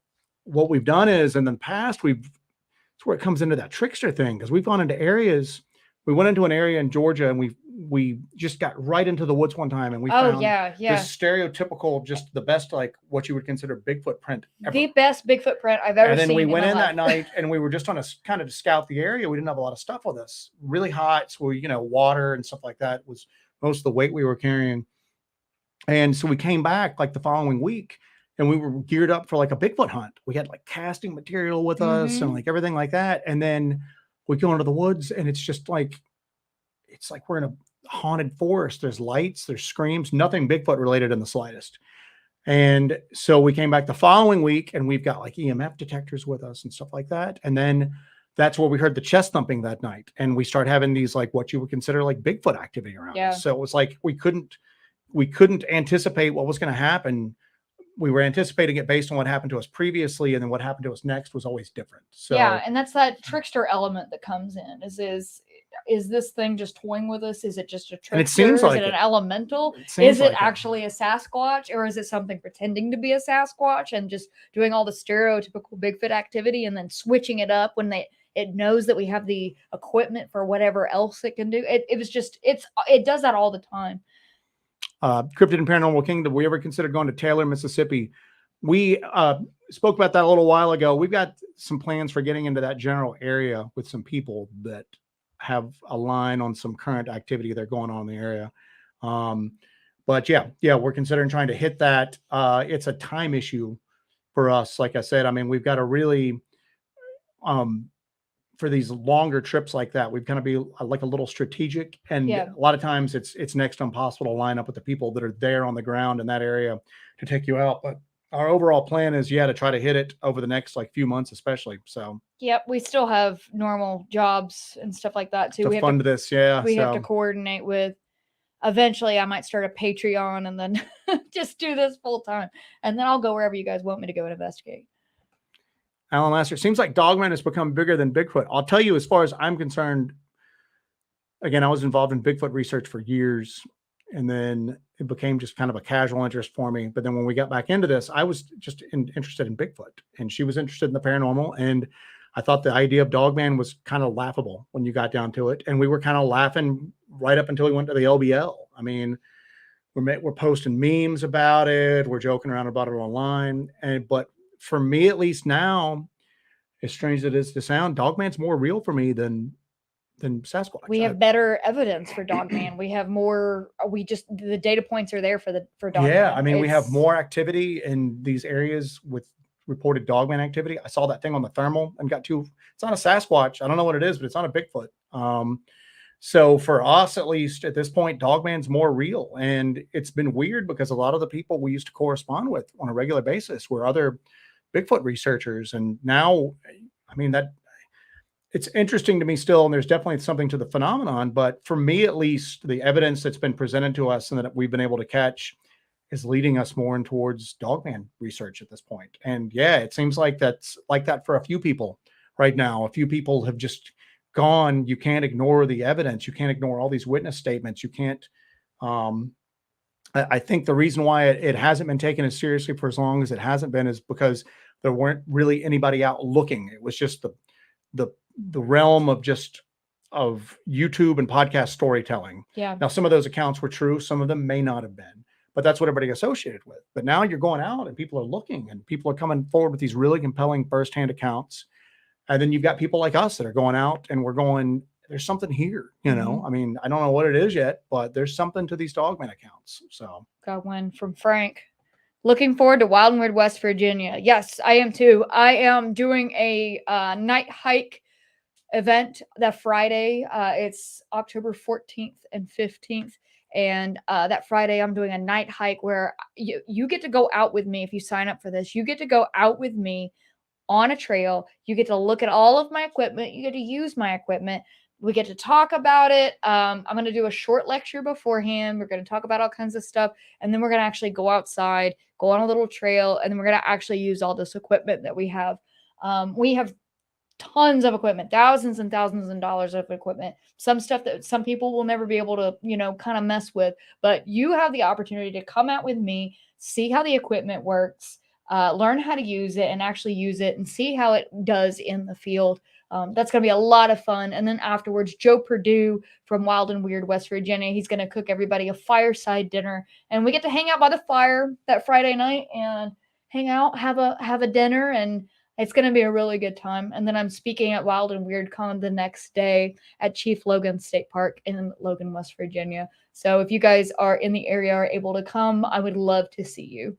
what we've done is, in the past, it's where it comes into that trickster thing, because we've gone into areas. We went into an area in Georgia, and we just got right into the woods one time, and we found this stereotypical, just the best, like what you would consider Bigfoot print ever. The best Bigfoot print I've ever seen. And then we went in that night, and we were just on a kind of to scout the area. We didn't have a lot of stuff with us. Really hot, so water and stuff like that was most of the weight we were carrying. And so we came back like the following week, and we were geared up for like a Bigfoot hunt. We had like casting material with us and like everything like that. And then we go into the woods, and it's like we're in a haunted forest. There's lights, there's screams, nothing Bigfoot related in the slightest. And so we came back the following week, and we've got like EMF detectors with us and stuff like that. And then that's where we heard the chest thumping that night. And we started having these, like what you would consider like Bigfoot activity around us. So it was like, we couldn't anticipate what was going to happen. We were anticipating it based on what happened to us previously, and then what happened to us next was always different. So yeah, and that's that trickster element that comes in. Is this thing just toying with us? Is it just a trickster? And it seems like an elemental? Is it actually a Sasquatch, or is it something pretending to be a Sasquatch and just doing all the stereotypical Bigfoot activity and then switching it up when it knows that we have the equipment for whatever else it can do? It does that all the time. Cryptid and Paranormal Kingdom. We ever considered going to Taylor, Mississippi? We spoke about that a little while ago. We've got some plans for getting into that general area with some people that have a line on some current activity that are going on in the area. But yeah, we're considering trying to hit that. It's a time issue for us. Like I said, I mean, we've got to really, for these longer trips like that, we've got to be like a little strategic. And a lot of times it's next to impossible to line up with the people that are there on the ground in that area to take you out. But our overall plan is, to try to hit it over the next like few months, especially. So we still have normal jobs and stuff like that too. We have to coordinate with. Eventually, I might start a Patreon and then just do this full time, and then I'll go wherever you guys want me to go and investigate. Alan Lasser, it seems like Dogman has become bigger than Bigfoot. I'll tell you, as far as I'm concerned, again, I was involved in Bigfoot research for years, and then it became just kind of a casual interest for me. But then when we got back into this, I was just interested in Bigfoot, and she was interested in the paranormal. And I thought the idea of Dogman was kind of laughable when you got down to it. And we were kind of laughing right up until we went to the LBL. I mean, we're posting memes about it. We're joking around about it online. But for me, at least now, as strange as it is to sound, Dogman's more real for me than Sasquatch. We have better evidence for Dogman. We have more. The data points are there for Dogman. Yeah, I mean, we have more activity in these areas with reported Dogman activity. I saw that thing on the thermal and got two. It's not a Sasquatch. I don't know what it is, but it's not a Bigfoot. So for us, at least at this point, Dogman's more real. And it's been weird because a lot of the people we used to correspond with on a regular basis were other Bigfoot researchers. And now, I mean, that it's interesting to me still, and there's definitely something to the phenomenon. But for me, at least, the evidence that's been presented to us and that we've been able to catch is leading us more in towards Dogman research at this point. And yeah, it seems like that's like that for a few people right now. A few people have just gone. You can't ignore the evidence. You can't ignore all these witness statements. You can't. Um, I think the reason why it hasn't been taken as seriously for as long as it hasn't been is because there weren't really anybody out looking. It was just the the realm of just of YouTube and podcast storytelling. Yeah. Now, some of those accounts were true. Some of them may not have been, but that's what everybody associated with. But now you're going out and people are looking and people are coming forward with these really compelling firsthand accounts. And then you've got people like us that are going out and we're going, there's something here, you know. I mean, I don't know what it is yet, but there's something to these Dogman accounts. So Got one from Frank. Looking forward to Wild and Weird West Virginia. Yes, I am too. I am doing a night hike event that Friday. It's October 14th and 15th. And that Friday, I'm doing a night hike where you get to go out with me. If you sign up for this, you get to go out with me on a trail. You get to look at all of my equipment. You get to use my equipment. We get to talk about it. I'm going to do a short lecture beforehand. We're going to talk about all kinds of stuff. And then we're going to actually go outside, go on a little trail, and then we're going to actually use all this equipment that we have. We have tons of equipment, thousands and thousands of dollars of equipment, some stuff that some people will never be able to, kind of mess with. But you have the opportunity to come out with me, see how the equipment works, learn how to use it and actually use it and see how it does in the field. That's going to be a lot of fun. And then afterwards, Joe Perdue from Wild and Weird West Virginia, he's going to cook everybody a fireside dinner. And we get to hang out by the fire that Friday night and hang out, have a dinner, and it's going to be a really good time. And then I'm speaking at Wild and Weird Con the next day at Chief Logan State Park in Logan, West Virginia. So if you guys are in the area, are able to come, I would love to see you.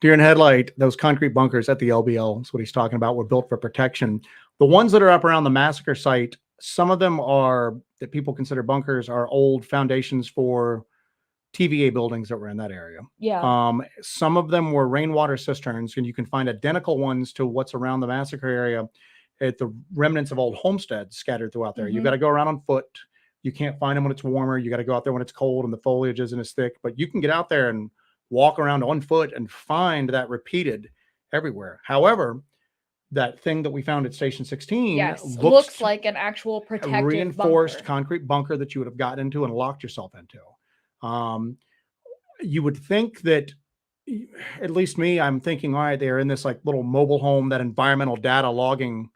Deer in headlight, those concrete bunkers at the LBL is what he's talking about, were built for protection. The ones that are up around the massacre site, some of them are that people consider bunkers, are old foundations for TVA buildings that were in that area. Yeah. Some of them were rainwater cisterns, and you can find identical ones to what's around the massacre area at the remnants of old homesteads scattered throughout there. You got to go around on foot. You can't find them when it's warmer. You got to go out there when it's cold and the foliage isn't as thick, but you can get out there and walk around on foot and find that repeated everywhere. However, that thing that we found at Station 16 looks like an actual protective reinforced bunker. concrete bunker that you would have gotten into and locked yourself into. You would think that, at least me, I'm thinking, all right, they're in this like little mobile home, that environmental data logging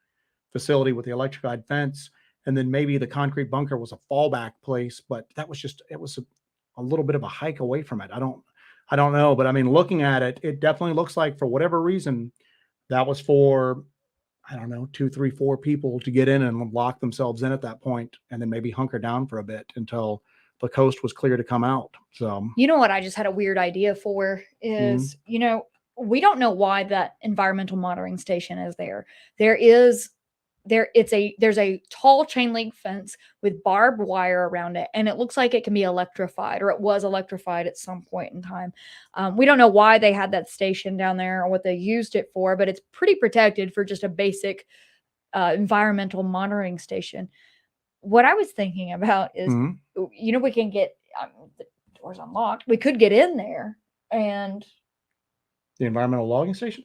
facility with the electrified fence. And then maybe the concrete bunker was a fallback place, but that was just, it was a little bit of a hike away from it. I don't know, but I mean, looking at it, it definitely looks like for whatever reason, that was for, I don't know, 2, 3, 4 people to get in and lock themselves in at that point, and then maybe hunker down for a bit until the coast was clear to come out. So, you know what I just had a weird idea for is, we don't know why that environmental monitoring station is there. There's a tall chain link fence with barbed wire around it, and it looks like it can be electrified, or it was electrified at some point in time. We don't know why they had that station down there or what they used it for, but it's pretty protected for just a basic environmental monitoring station. What I was thinking about is, we can get the doors unlocked. We could get in there and the environmental logging stations,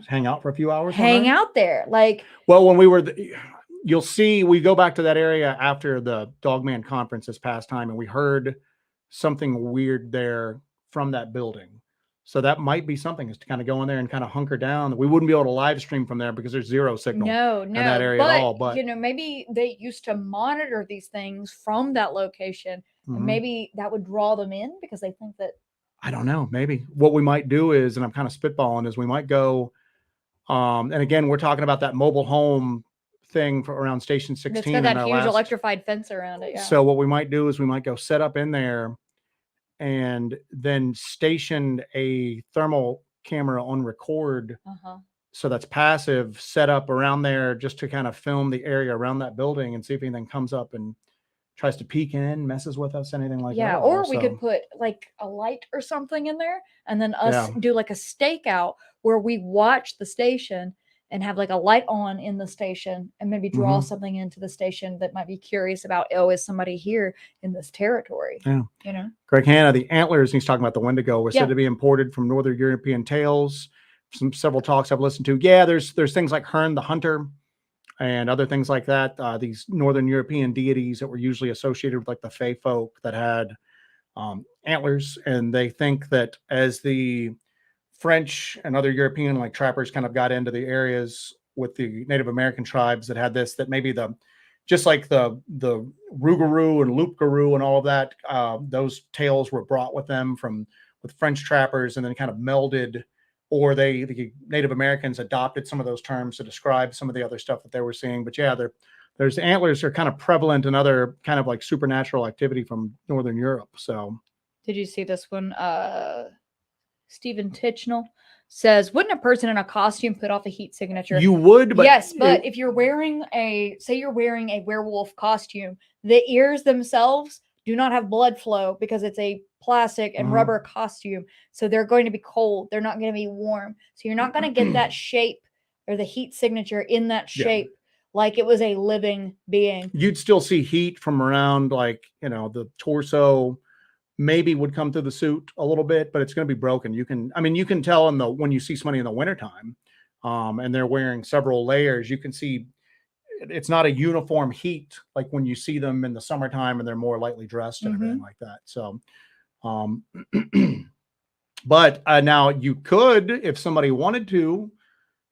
hang out for a few hours. Hang out there, like. Well, when we were, you'll see, we go back to that area after the Dogman conference this past time, and we heard something weird there from that building. So that might be something, is to kind of go in there and kind of hunker down. We wouldn't be able to live stream from there because there's zero signal in that area at all. But maybe they used to monitor these things from that location, and maybe that would draw them in because they think that. I don't know. Maybe what we might do is, and I'm kind of spitballing, is we might go. And again, we're talking about that mobile home thing for around Station 16. It's got that huge electrified fence around it. Yeah. So what we might do is we might go set up in there, and then station a thermal camera on record. So that's passive, set up around there just to kind of film the area around that building and see if anything comes up and tries to peek in, messes with us, anything like that. Yeah, at all. or we So, could put like a light or something in there, and then us Yeah. do like a stakeout where we watch the station and have like a light on in the station, and maybe draw Mhm. something into the station that might be curious about, oh, is somebody here in this territory? Yeah. You know? Greg Hanna, the antlers, he's talking about the Wendigo, was Yeah. said to be imported from Northern European tales. Several talks I've listened to. Yeah, there's things like Herne the Hunter and other things like that. These Northern European deities that were usually associated with like the Fey folk that had antlers, and they think that as the French and other European like trappers kind of got into the areas with the Native American tribes that had this, that maybe just like the Rougarou and Loup-garou and all of that, those tales were brought with them with French trappers and then kind of melded, or the Native Americans adopted some of those terms to describe some of the other stuff that they were seeing. But yeah, there's antlers are kind of prevalent in other kind of like supernatural activity from Northern Europe. So Did you see this one? Stephen Tichnell says, wouldn't a person in a costume put off a heat signature? you would, but yes, but if you're wearing say you're wearing a werewolf costume, the ears themselves do not have blood flow because it's a plastic and rubber costume. So they're going to be cold. They're not going to be warm. So you're not going to get that shape or the heat signature in that shape like it was a living being. You'd still see heat from around, like, the torso maybe would come through the suit a little bit, but it's going to be broken. You can tell when you see somebody in the wintertime, and they're wearing several layers, you can see it's not a uniform heat like when you see them in the summertime and they're more lightly dressed and everything like that. So, but now you could, if somebody wanted to,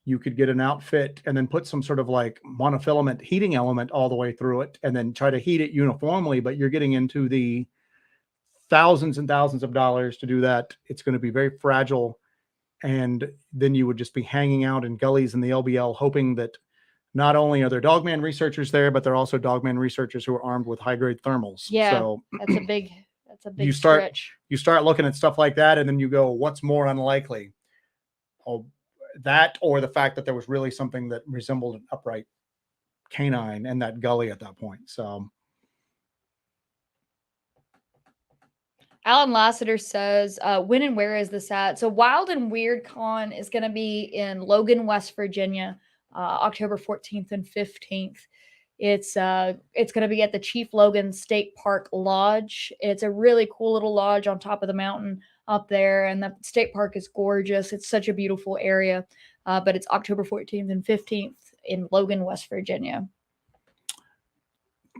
you could get an outfit and then put some sort of like monofilament heating element all the way through it and then try to heat it uniformly. But you're getting into the thousands and thousands of dollars to do that. It's going to be very fragile. And then you would just be hanging out in gullies in the LBL, hoping that not only are there Dogman researchers there, but they're also Dogman researchers who are armed with high grade thermals. Yeah, so that's a big stretch. You start looking at stuff like that, and then you go, what's more unlikely? Oh, that or the fact that there was really something that resembled an upright canine in that gully at that point. So Alan Lassiter says, when and where is this at? So Wild and Weird Con is going to be in Logan, West Virginia, October 14th and 15th. It's going to be at the Chief Logan State Park Lodge. It's a really cool little lodge on top of the mountain up there, and the state park is gorgeous. It's such a beautiful area, but it's October 14th and 15th in Logan, West Virginia.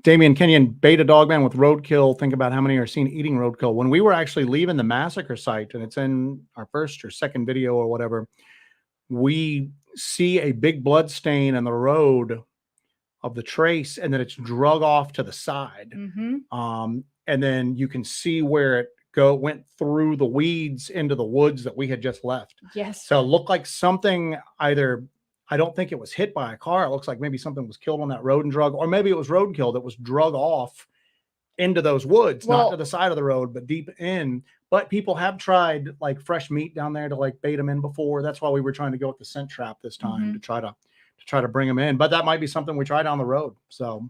Damian Kenyon, beta Dogman with roadkill. Think about how many are seen eating roadkill. When we were actually leaving the massacre site, and it's in our first or second video or whatever, we see a big blood stain on the road of the trace, and then it's drug off to the side. And then you can see where it went through the weeds into the woods that we had just left. Yes. So it looked like something I don't think it was hit by a car. It looks like maybe something was killed on that road and drug, or maybe it was roadkill that was drug off into those woods, not to the side of the road, but deep in. But people have tried like fresh meat down there to like bait them in before. That's why we were trying to go with the scent trap this time to try to bring them in. But that might be something we try down the road. So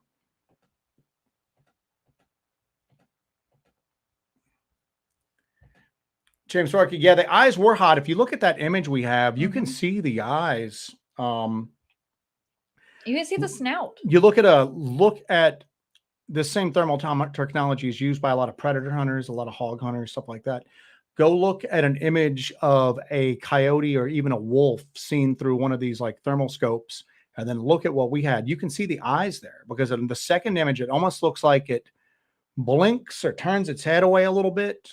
James Starkey, yeah, the eyes were hot. If you look at that image we have, you can see the eyes. You can see the snout. You look at the same thermal technology is used by a lot of predator hunters, a lot of hog hunters, stuff like that. Go look at an image of a coyote or even a wolf seen through one of these like thermal scopes, and then look at what we had. You can see the eyes there, because in the second image, it almost looks like it blinks or turns its head away a little bit.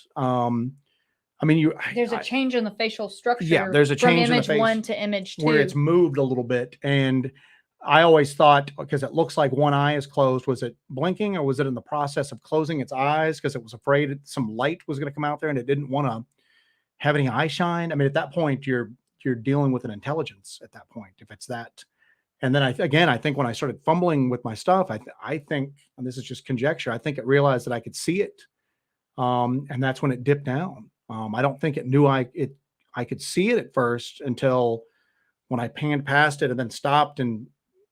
There's a change in the facial structure. Yeah, there's a change from image in the face 1 to image 2 where it's moved a little bit. And I always thought, because it looks like one eye is closed, was it blinking or was it in the process of closing its eyes because it was afraid some light was going to come out there and it didn't want to have any eye shine? I mean, at that point, you're dealing with an intelligence at that point, if it's that. And then I think when I started fumbling with my stuff, I think, and this is just conjecture, I think it realized that I could see it. And that's when it dipped down. I don't think it knew I could see it at first until when I panned past it and then stopped and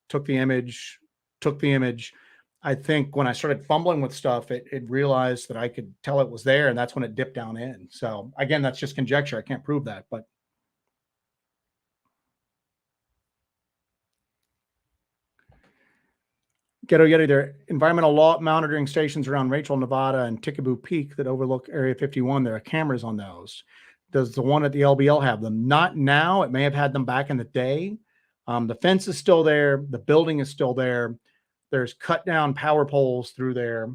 took the image. I think when I started fumbling with stuff, it realized that I could tell it was there, and that's when it dipped down in. So again, that's just conjecture. I can't prove that, but Ghetto Yeti, there are environmental law monitoring stations around Rachel, Nevada, and Tickaboo Peak that overlook Area 51. There are cameras on those. Does the one at the LBL have them? Not now. It may have had them back in the day. The fence is still there. The building is still there. There's cut down power poles through there.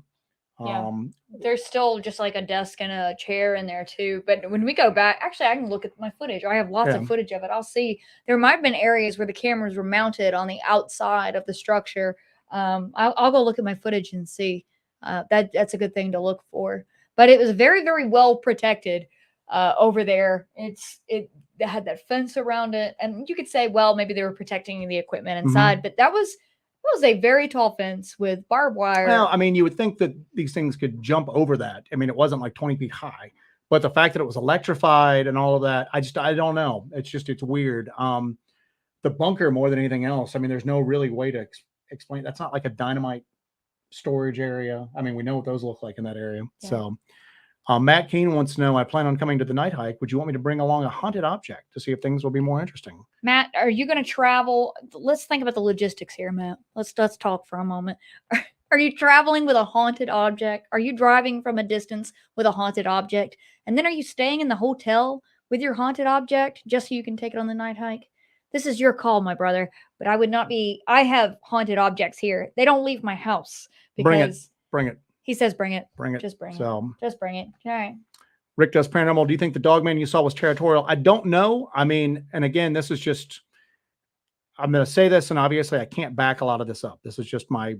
Yeah. There's still just like a desk and a chair in there too. But when we go back, actually, I can look at my footage. I have lots of footage of it. I'll see. There might have been areas where the cameras were mounted on the outside of the structure. I'll go look at my footage and see. That's a good thing to look for. But it was very, very well protected over there. It had that fence around it, and you could say, well, maybe they were protecting the equipment inside, but that was a very tall fence with barbed wire. Well, I mean, you would think that these things could jump over that. I mean, it wasn't like 20 feet high, but the fact that it was electrified and all of that, I don't know. It's weird. The bunker more than anything else. I mean, there's no really way to explain. That's not like a dynamite storage area. I mean, we know what those look like in that area. Yeah. So Matt Keene wants to know, I plan on coming to the night hike. Would you want me to bring along a haunted object to see if things will be more interesting? Matt, are you going to travel? Let's think about the logistics here, Matt. Let's talk for a moment. Are you traveling with a haunted object? Are you driving from a distance with a haunted object? And then are you staying in the hotel with your haunted object just so you can take it on the night hike? This is your call, my brother, but I would not be. I have haunted objects here. They don't leave my house because bring it. He says, bring it. Bring it. Just bring it. Just bring it. All right. Rick does Paranormal. Do you think the Dogman you saw was territorial? I don't know. I mean, and again, this is just, I'm going to say this, and obviously I can't back a lot of this up. This is just my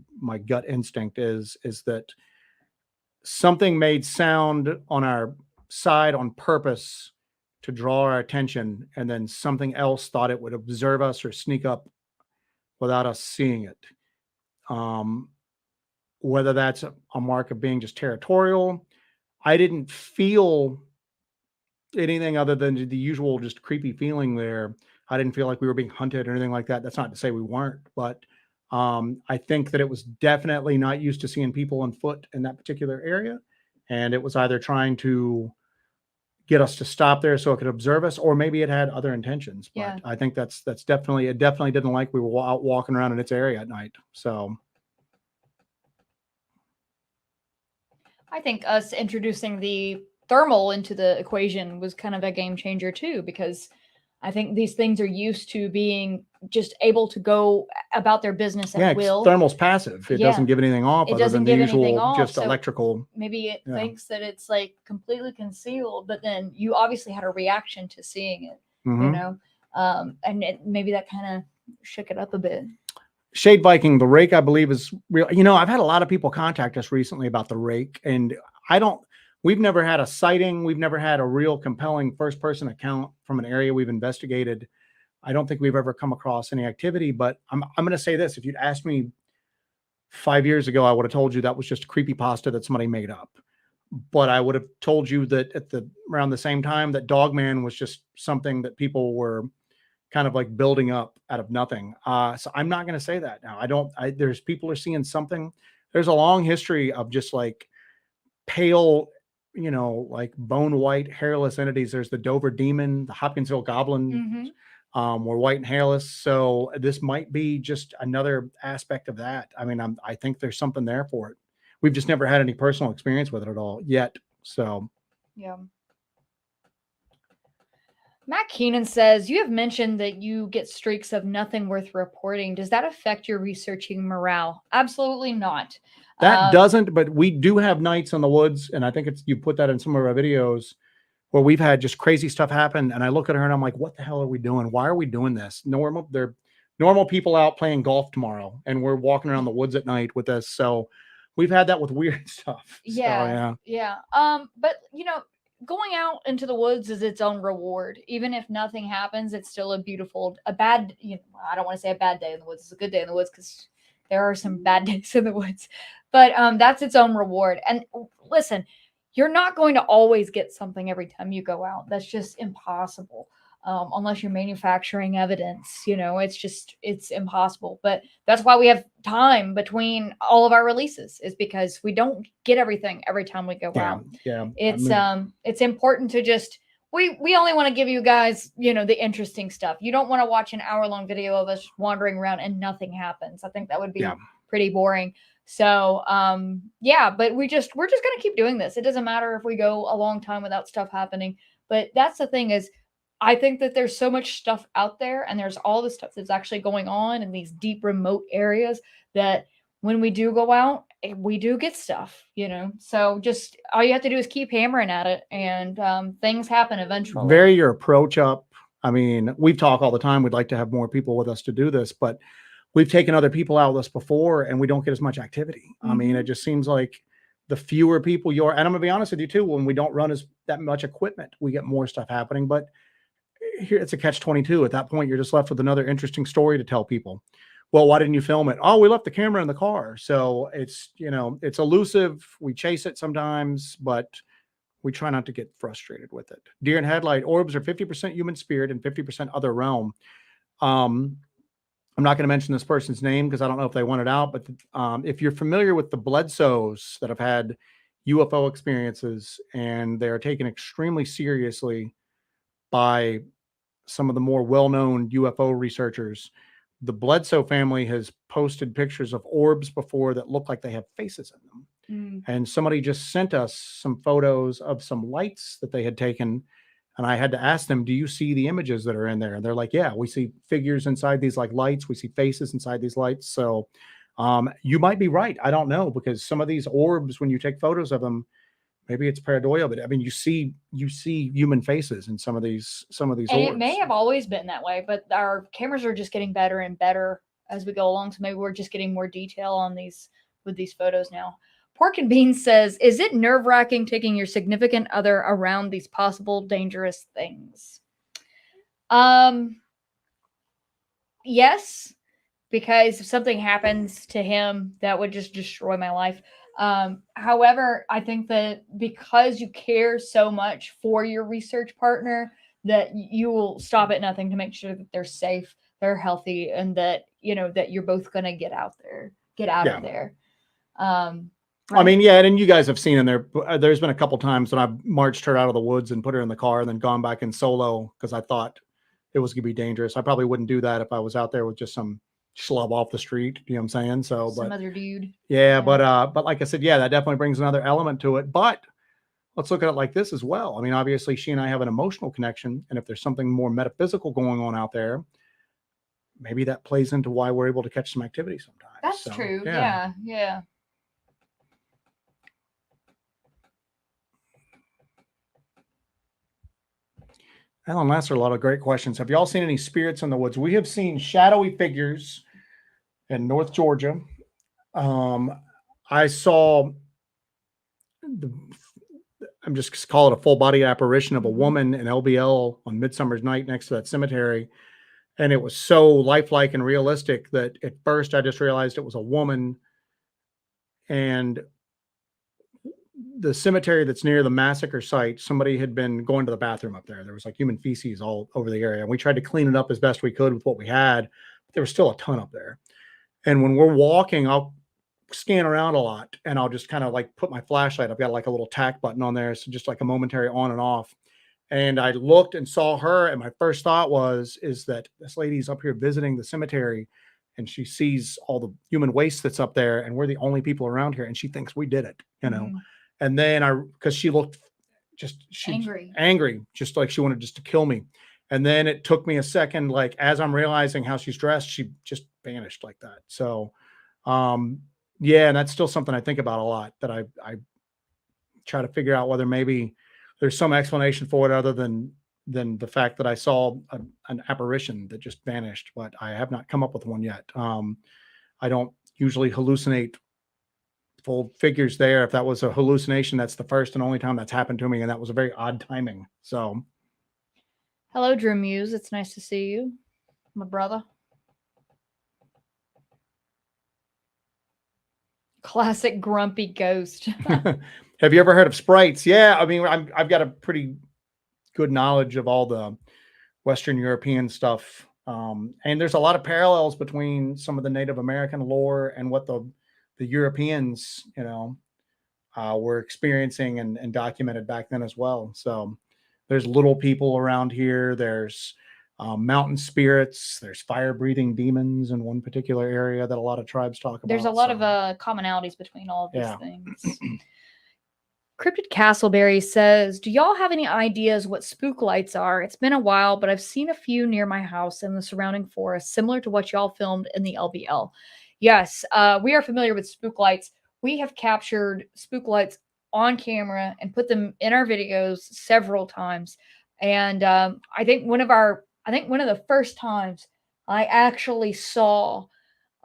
gut instinct is that something made sound on our side on purpose to draw our attention, and then something else thought it would observe us or sneak up without us seeing it. Whether that's a mark of being just territorial, I didn't feel anything other than the usual just creepy feeling there. I didn't feel like we were being hunted or anything like that. That's not to say we weren't, but I think that it was definitely not used to seeing people on foot in that particular area. And it was either trying to get us to stop there so it could observe us, or maybe it had other intentions. But yeah. I think that's definitely, it definitely didn't like we were out walking around in its area at night. So I think us introducing the thermal into the equation was kind of a game changer too, because I think these things are used to being just able to go about their business at will. Thermal's passive. It doesn't give anything off. It doesn't give anything off. Just electrical. Maybe it thinks that it's like completely concealed, but then you obviously had a reaction to seeing it, you know, and maybe that kind of shook it up a bit. Shade Viking, the rake, I believe, is real. You know, I've had a lot of people contact us recently about the rake, and we've never had a sighting. We've never had a real compelling first-person account from an area we've investigated. I don't think we've ever come across any activity, but I'm going to say this. If you'd asked me 5 years ago, I would have told you that was just a creepypasta that somebody made up. But I would have told you that around the same time that Dogman was just something that people were kind of like building up out of nothing. So I'm not going to say that now. There's people are seeing something. There's a long history of just like pale, you know, like bone white, hairless entities. There's the Dover Demon, the Hopkinsville Goblin, were white and hairless. So this might be just another aspect of that. I mean, I think there's something there for it. We've just never had any personal experience with it at all yet. So, yeah. Matt Keenan says, you have mentioned that you get streaks of nothing worth reporting. Does that affect your researching morale? Absolutely not. That doesn't, but we do have nights in the woods, and I think you put that in some of our videos where we've had just crazy stuff happen, and I look at her and I'm like, what the hell are we doing? Why are we doing this? They're normal people out playing golf tomorrow, and we're walking around the woods at night with this. So we've had that with weird stuff. Yeah. So, yeah. But you know, going out into the woods is its own reward. Even if nothing happens, it's still I don't want to say a bad day in the woods. It's a good day in the woods because there are some bad days in the woods, but that's its own reward. And listen, you're not going to always get something every time you go out. That's just impossible. unless you're manufacturing evidence. You know, it's impossible. But that's why we have time between all of our releases, is because we don't get everything every time we go out. Yeah. It's important to just, we only want to give you guys, you know, the interesting stuff. You don't want to watch an hour-long video of us wandering around and nothing happens. I think that would be pretty boring. So yeah, but we're just gonna keep doing this. It doesn't matter if we go a long time without stuff happening. But that's the thing, is I think that there's so much stuff out there, and there's all this stuff that's actually going on in these deep remote areas, that when we do go out, we do get stuff, you know. So just all you have to do is keep hammering at it, and things happen eventually. Vary your approach up. I mean, we talk all the time. We'd like to have more people with us to do this, but we've taken other people out with us before and we don't get as much activity. I mean, it just seems like the fewer people you're, and I'm gonna be honest with you too, when we don't run that much equipment, we get more stuff happening. But here it's a catch-22. At that point, you're just left with another interesting story to tell people. Well, why didn't you film it? Oh, we left the camera in the car. So it's, you know, it's elusive. We chase it sometimes, but we try not to get frustrated with it. Deer in headlight orbs are 50% human spirit and 50% other realm. I'm not going to mention this person's name because I don't know if they want it out, but if you're familiar with the Bledsoes that have had UFO experiences, and they're taken extremely seriously by some of the more well-known UFO researchers, the Bledsoe family has posted pictures of orbs before that look like they have faces in them. And somebody just sent us some photos of some lights that they had taken. And I had to ask them, do you see the images that are in there? And they're like, yeah, we see figures inside these like lights. We see faces inside these lights. So you might be right. I don't know, because some of these orbs, when you take photos of them, maybe it's pareidolia, but I mean, you see human faces in some of these and orbs. It may have always been that way, but our cameras are just getting better and better as we go along. So maybe we're just getting more detail on these with these photos now. Pork and Beans says, is it nerve-wracking taking your significant other around these possible dangerous things? Yes, because if something happens to him, that would just destroy my life. However, I think that because you care so much for your research partner, that you will stop at nothing to make sure that they're safe, they're healthy, and that, you know, that you're both going to get out of there. I mean, yeah, and you guys have seen in there, there's been a couple times when I've marched her out of the woods and put her in the car and then gone back in solo because I thought it was going to be dangerous. I probably wouldn't do that if I was out there with just some schlub off the street. You know what I'm saying? So, some other dude. Yeah, but like I said, yeah, that definitely brings another element to it. But let's look at it like this as well. I mean, obviously, she and I have an emotional connection, and if there's something more metaphysical going on out there, maybe that plays into why we're able to catch some activity sometimes. That's true. Yeah. Alan Lasser, a lot of great questions. Have y'all seen any spirits in the woods? We have seen shadowy figures in North Georgia. I saw I'm just call it a full body apparition of a woman in LBL on Midsummer's Night next to that cemetery. And it was so lifelike and realistic that at first I just realized it was a woman. And the cemetery that's near the massacre site, somebody had been going to the bathroom up there. There was like human feces all over the area. And we tried to clean it up as best we could with what we had, but there was still a ton up there. And when we're walking, I'll scan around a lot and I'll just kind of like put my flashlight. I've got like a little tack button on there. So just like a momentary on and off. And I looked and saw her. And my first thought is that this lady's up here visiting the cemetery and she sees all the human waste that's up there. And we're the only people around here. And she thinks we did it, you know? And then because she looked angry, just like she wanted just to kill me. And then it took me a second, like as I'm realizing how she's dressed, she just vanished like that. So, yeah, and that's still something I think about a lot, that I try to figure out whether maybe there's some explanation for it other than the fact that I saw an apparition that just vanished, but I have not come up with one yet. I don't usually hallucinate full figures there. If that was a hallucination, that's the first and only time that's happened to me, and that was a very odd timing. So, hello, Drew Muse. It's nice to see you, my brother. Classic grumpy ghost. Have you ever heard of sprites? Yeah, I mean, I've got a pretty good knowledge of all Western European stuff. And there's a lot of parallels between some of the Native American lore and what the Europeans, were experiencing and documented back then as well. So there's little people around here. There's mountain spirits. There's fire breathing demons in one particular area that a lot of tribes talk about. There's a lot of commonalities between all of these things. Cryptid Castleberry says, do y'all have any ideas what spook lights are? It's been a while, but I've seen a few near my house and the surrounding forest, similar to what y'all filmed in the LBL. Yes, we are familiar with spook lights. We have captured spook lights on camera and put them in our videos several times. And I think one of the first times I actually saw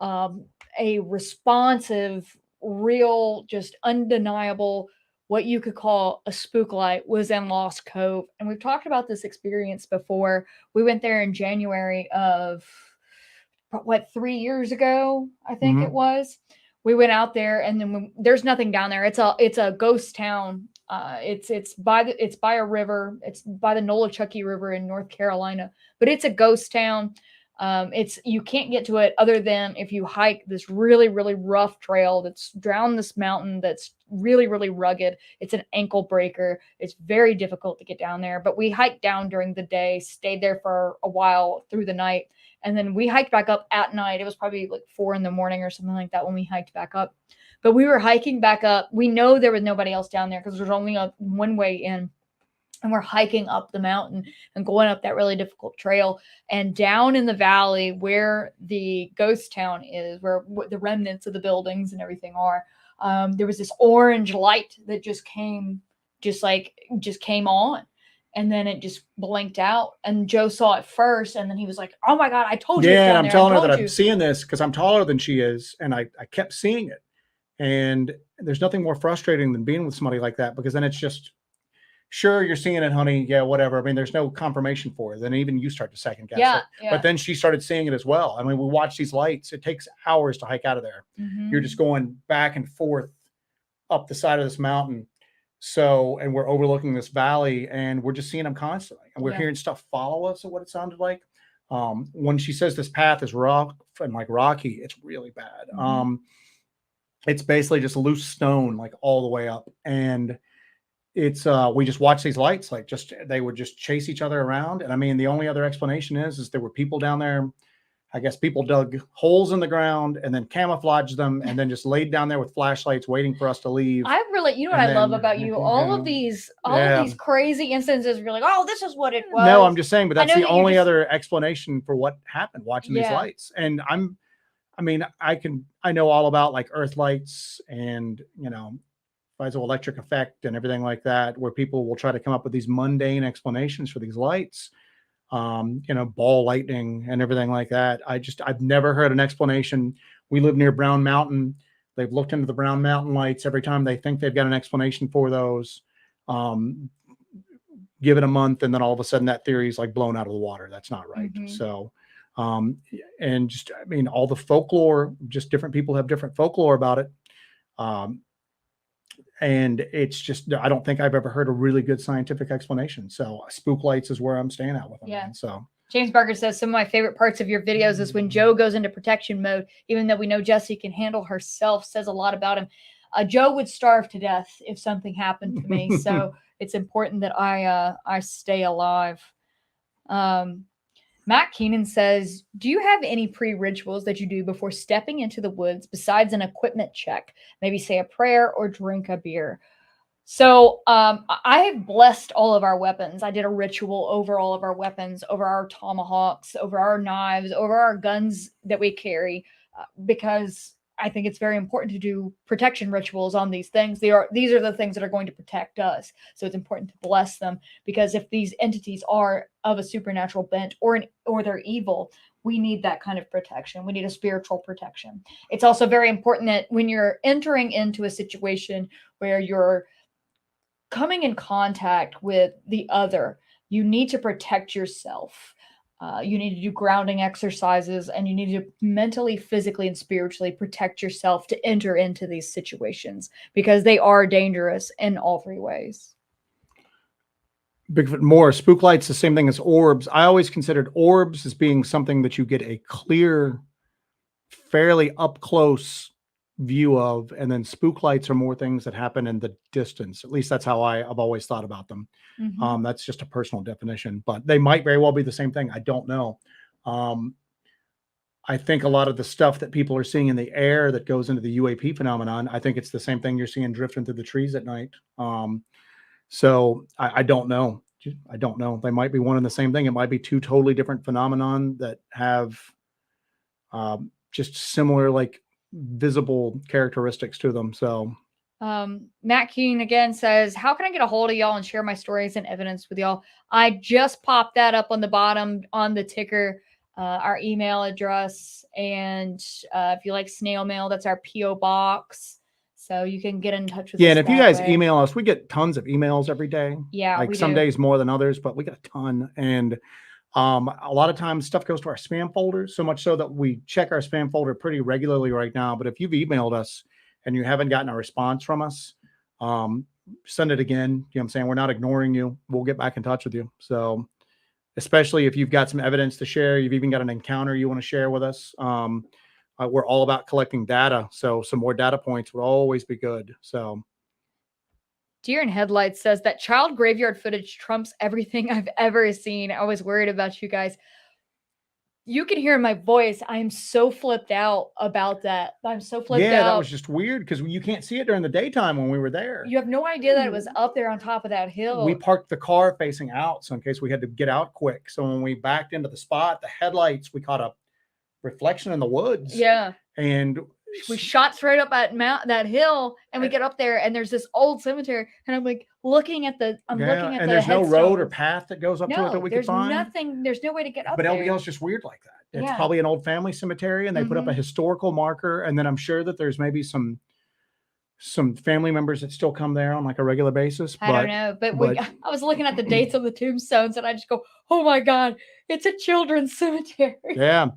a responsive, real, just undeniable, what you could call a spook light was in Lost Cove. And we've talked about this experience before. We went there in January of 3 years ago, I think it was. We went out there, and then there's nothing down there. It's a ghost town. It's by a river. It's by the Nolichucky River in North Carolina, but it's a ghost town. You can't get to it other than if you hike this really, really rough trail that's down this mountain that's really, really rugged. It's an ankle breaker. It's very difficult to get down there, but we hiked down during the day, stayed there for a while through the night, and then we hiked back up at night. It was probably like 4 a.m. or something like that when we hiked back up. But we were hiking back up. We know there was nobody else down there because there's only a one way in. And we're hiking up the mountain and going up that really difficult trail. And down in the valley where the ghost town is, where the remnants of the buildings and everything are, there was this orange light that just came on. And then it just blinked out. And Joe saw it first. And then he was like, oh my God, I told you. Yeah, and I'm telling her that I'm seeing this because I'm taller than she is. And I kept seeing it. And there's nothing more frustrating than being with somebody like that, because then it's just, sure, you're seeing it, honey. Yeah, whatever. I mean, there's no confirmation for it. Then even you start to second guess it. Yeah. But then she started seeing it as well. I mean, we watch these lights. It takes hours to hike out of there. You're just going back and forth up the side of this mountain. So, and we're overlooking this valley, and we're just seeing them constantly. And we're hearing stuff follow us, or what it sounded like. When she says this path is rough and like rocky, it's really bad. It's basically just loose stone, like all the way up. And it's we just watch these lights, like they would just chase each other around. And I mean, the only other explanation is there were people down there. I guess people dug holes in the ground and then camouflaged them and then just laid down there with flashlights waiting for us to leave. You know what I love about you? All of these crazy instances, you're like, oh, this is what it was. No, I'm just saying, but that's the only other explanation for what happened watching these lights. And I know all about like earth lights and, piezoelectric effect and everything like that, where people will try to come up with these mundane explanations for these lights, ball lightning and everything like that. I've never heard an explanation. We live near Brown Mountain. They've looked into the Brown Mountain lights. Every time they think they've got an explanation for those, give it a month, and then all of a sudden that theory is like blown out of the water. That's not right. So, and just, all the folklore, just different people have different folklore about it. And it's just, I don't think I've ever heard a really good scientific explanation. So spook lights is where I'm staying at with them. Yeah. So James Barker says, some of my favorite parts of your videos is when Joe goes into protection mode, even though we know Jessie can handle herself, says a lot about him. Joe would starve to death if something happened to me. So it's important that I stay alive. Matt Keenan says, do you have any pre-rituals that you do before stepping into the woods besides an equipment check? Maybe say a prayer or drink a beer. So I have blessed all of our weapons. I did a ritual over all of our weapons, over our tomahawks, over our knives, over our guns that we carry, because I think it's very important to do protection rituals on these things. These are the things that are going to protect us. So it's important to bless them, because if these entities are of a supernatural bent or they're evil, we need that kind of protection. We need a spiritual protection. It's also very important that when you're entering into a situation where you're coming in contact with the other, you need to protect yourself. You need to do grounding exercises, and you need to mentally, physically, and spiritually protect yourself to enter into these situations, because they are dangerous in all three ways. Bigfoot more. Spook light's the same thing as orbs. I always considered orbs as being something that you get a clear, fairly up close view of, and then spook lights are more things that happen in the distance. At least that's how I've always thought about them. That's just a personal definition, but they might very well be the same thing. I don't know. I think a lot of the stuff that people are seeing in the air that goes into the UAP phenomenon, I think it's the same thing you're seeing drifting through the trees at night. So I don't know. I don't know. They might be one and the same thing. It might be two totally different phenomenon that have just similar, like, visible characteristics to them. So Matt Keene again says, how can I get a hold of y'all and share my stories and evidence with y'all? I just popped that up on the bottom on the ticker, our email address. And if you like snail mail, that's our PO box. So you can get in touch with us. And if you guys way. email us, we get tons of emails every day. Yeah, like some days more than others, but we get a ton. And a lot of times stuff goes to our spam folder, so much so that we check our spam folder pretty regularly right now. But if you've emailed us and you haven't gotten a response from us, send it again. You know what I'm saying? We're not ignoring you. We'll get back in touch with you. So especially if you've got some evidence to share, you've even got an encounter you want to share with us. We're all about collecting data. So some more data points would always be good. So Deer in Headlights says that child graveyard footage trumps everything I've ever seen. I was worried about you guys. You can hear in my voice, I am so flipped out about that. I'm so flipped out. Yeah, that was just weird because you can't see it during the daytime when we were there. You have no idea that it was up there on top of that hill. We parked the car facing out, so in case we had to get out quick. So when we backed into the spot, the headlights, we caught a reflection in the woods. Yeah. And we shot straight up at that hill, and we get up there, and there's this old cemetery, and I'm like looking at the, and there's no road or path that goes up to it that we could find. Nothing. There's no way to get up there. But there. LBL is just weird like that. It's probably an old family cemetery, and they put up a historical marker, and then I'm sure that there's maybe some family members that still come there on like a regular basis. I don't know, but I was looking at the dates of the tombstones, and I just go, "Oh my God, it's a children's cemetery." Yeah.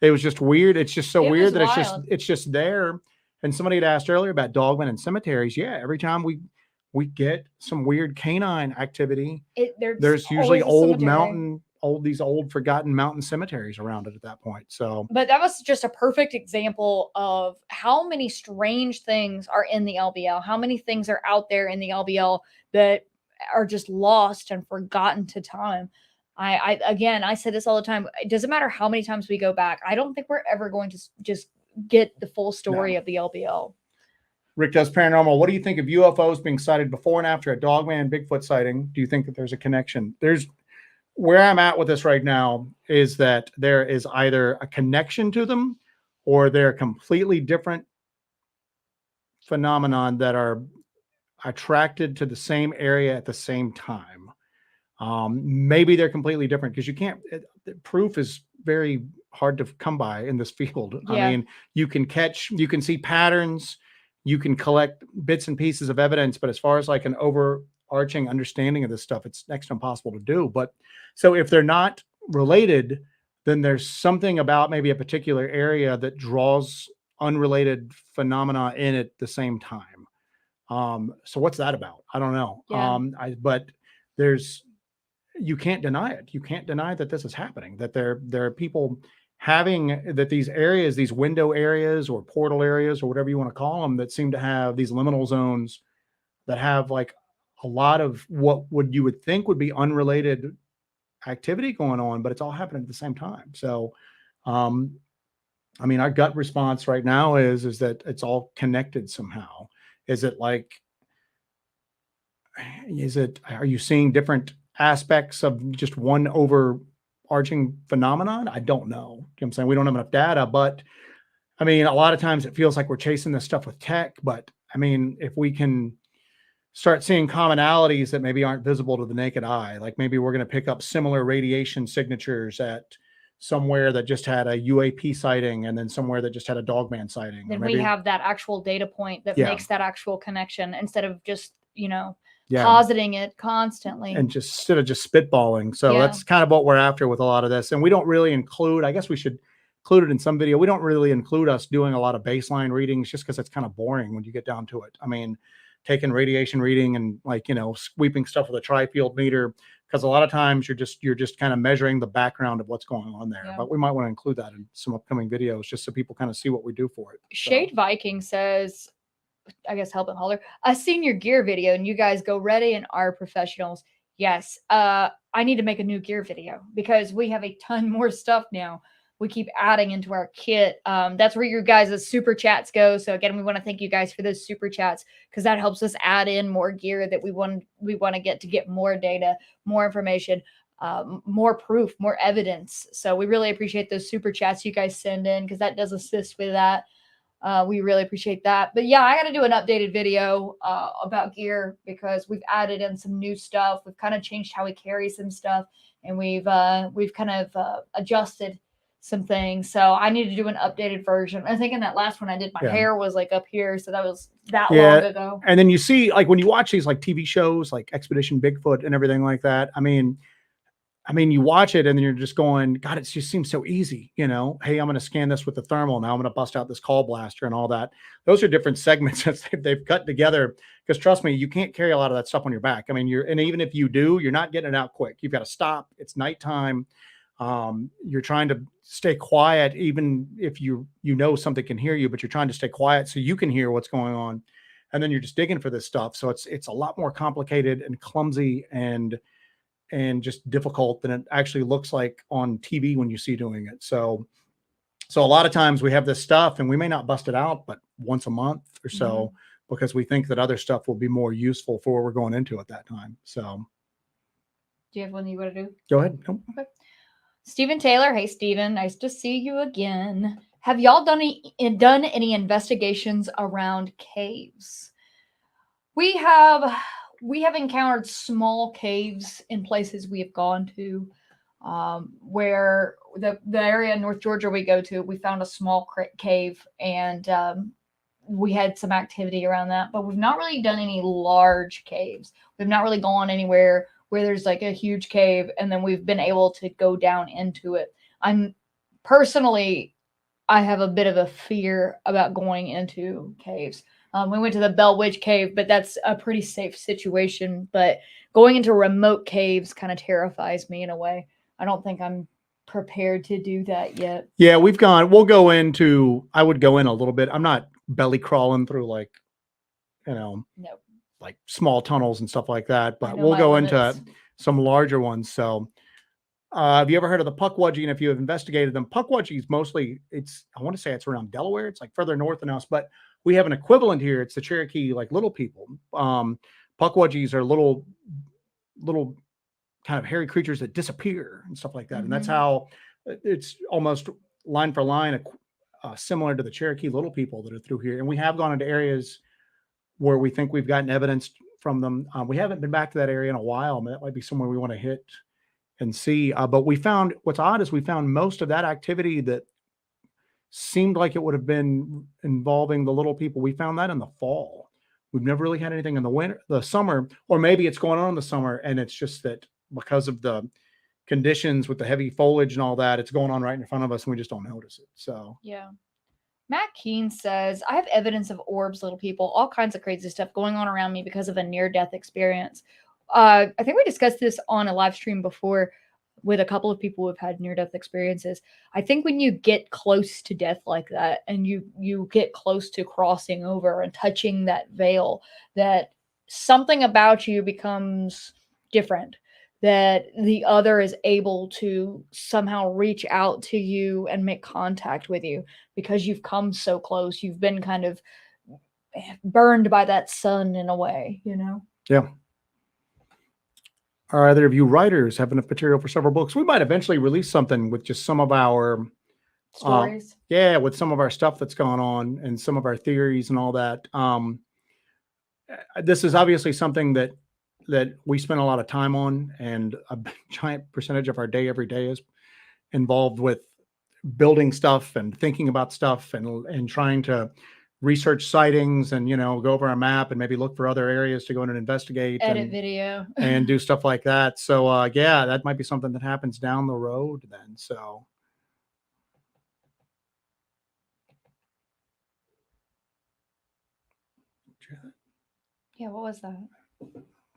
It was just weird. It's just so weird that it's just there. And somebody had asked earlier about Dogman and cemeteries. Yeah, every time we get some weird canine activity, there's usually these old forgotten mountain cemeteries around it at that point. So, but that was just a perfect example of how many strange things are in the LBL, how many things are out there in the LBL that are just lost and forgotten to time. I say this all the time. It doesn't matter how many times we go back. I don't think we're ever going to just get the full story of the LBL. Rick does Paranormal. What do you think of UFOs being sighted before and after a Dogman and Bigfoot sighting? Do you think that there's a connection? Where I'm at with this right now is that there is either a connection to them or they're completely different phenomenon that are attracted to the same area at the same time. Maybe they're completely different because proof is very hard to come by in this field. Yeah. I mean, you can see patterns, you can collect bits and pieces of evidence, but as far as like an overarching understanding of this stuff, it's next to impossible to do. But so if they're not related, then there's something about maybe a particular area that draws unrelated phenomena in at the same time. So what's that about? I don't know. Yeah. But you can't deny it. You can't deny that this is happening, that there are people having that these areas, these window areas or portal areas or whatever you want to call them, that seem to have these liminal zones that have like a lot of what you would think would be unrelated activity going on, but it's all happening at the same time. So, I mean, our gut response right now is that it's all connected somehow. Are you seeing different aspects of just one overarching phenomenon? I don't know. You know what I'm saying? We don't have enough data, but I mean, a lot of times it feels like we're chasing this stuff with tech, but I mean, if we can start seeing commonalities that maybe aren't visible to the naked eye, like maybe we're going to pick up similar radiation signatures at somewhere that just had a UAP sighting and then somewhere that just had a Dogman sighting. Then we have that actual data point that makes that actual connection instead of just, positing it constantly. And instead of just spitballing. So that's kind of what we're after with a lot of this. And we don't really include, I guess we should include it in some video. We don't really include us doing a lot of baseline readings just because it's kind of boring when you get down to it. I mean, taking radiation reading and like, sweeping stuff with a tri-field meter. Because a lot of times you're just kind of measuring the background of what's going on there. Yeah. But we might want to include that in some upcoming videos just so people kind of see what we do for it. Shade Viking says, I guess Hellbent Holler, I seen your gear video and you guys go ready and are professionals. Yes. I need to make a new gear video because we have a ton more stuff now. We keep adding into our kit. That's where your guys' super chats go. So again, we want to thank you guys for those super chats because that helps us add in more gear that we want to get more data, more information, more proof, more evidence. So we really appreciate those super chats you guys send in because that does assist with that. We really appreciate that. But yeah, I got to do an updated video about gear because we've added in some new stuff. We've kind of changed how we carry some stuff, and we've kind of adjusted some things. So I need to do an updated version. I think in that last one I did, my hair was like up here, so that was that long ago. And then you see, like when you watch these like TV shows, like Expedition Bigfoot and everything like that. I mean, you watch it and then you're just going, God, it just seems so easy. Hey, I'm going to scan this with the thermal. Now I'm going to bust out this call blaster and all that. Those are different segments that they've cut together. Because trust me, you can't carry a lot of that stuff on your back. I mean, and even if you do, you're not getting it out quick. You've got to stop. It's nighttime. You're trying to stay quiet, even if you know something can hear you, but you're trying to stay quiet so you can hear what's going on. And then you're just digging for this stuff. So it's a lot more complicated and clumsy and just difficult than it actually looks like on TV when you see doing it. So a lot of times we have this stuff and we may not bust it out, but once a month or so, because we think that other stuff will be more useful for what we're going into at that time. So do you have one you want to do? Go ahead. Nope. Okay. Stephen Taylor. Hey, Stephen. Nice to see you again. Have y'all done any investigations around caves? We have encountered small caves in places we have gone to, where the area in North Georgia we go to, we found a small cave and we had some activity around that, but we've not really done any large caves. We've not really gone anywhere where there's like a huge cave and then we've been able to go down into it. I have a bit of a fear about going into caves. We went to the Bell Witch Cave, but that's a pretty safe situation. But going into remote caves kind of terrifies me in a way. I don't think I'm prepared to do that yet. Yeah, I would go in a little bit. I'm not belly crawling through like, like small tunnels and stuff like that, but we'll go into some larger ones. So have you ever heard of the Pukwudgie? And if you have investigated them, Pukwudgie is mostly, I want to say it's around Delaware. It's like further north than us, but we have an equivalent here. It's the Cherokee, like little people. Pukwudgies are little kind of hairy creatures that disappear and stuff like that. And that's how it's almost line for line, similar to the Cherokee little people that are through here. And we have gone into areas where we think we've gotten evidence from them. We haven't been back to that area in a while. That might be somewhere we want to hit and see. But what's odd is we found most of that activity that seemed like it would have been involving the little people. We found that in the fall. We've never really had anything in the summer, or maybe it's going on in the summer. And it's just that because of the conditions with the heavy foliage and all that, it's going on right in front of us and we just don't notice it. So, yeah. Matt Keene says, I have evidence of orbs, little people, all kinds of crazy stuff going on around me because of a near-death experience. I think we discussed this on a live stream before with a couple of people who have had near-death experiences. I think when you get close to death like that and you get close to crossing over and touching that veil, that something about you becomes different, that the other is able to somehow reach out to you and make contact with you because you've come so close. You've been kind of burned by that sun in a way, Yeah. Are either of you writers have enough material for several books? We might eventually release something with just some of our stories. With some of our stuff that's gone on and some of our theories and all that. This is obviously something that we spend a lot of time on, and a giant percentage of our day every day is involved with building stuff and thinking about stuff and trying to research sightings and, go over our map and maybe look for other areas to go in and investigate, edit video and do stuff like that. So, yeah, that might be something that happens down the road then. So. Yeah, what was that?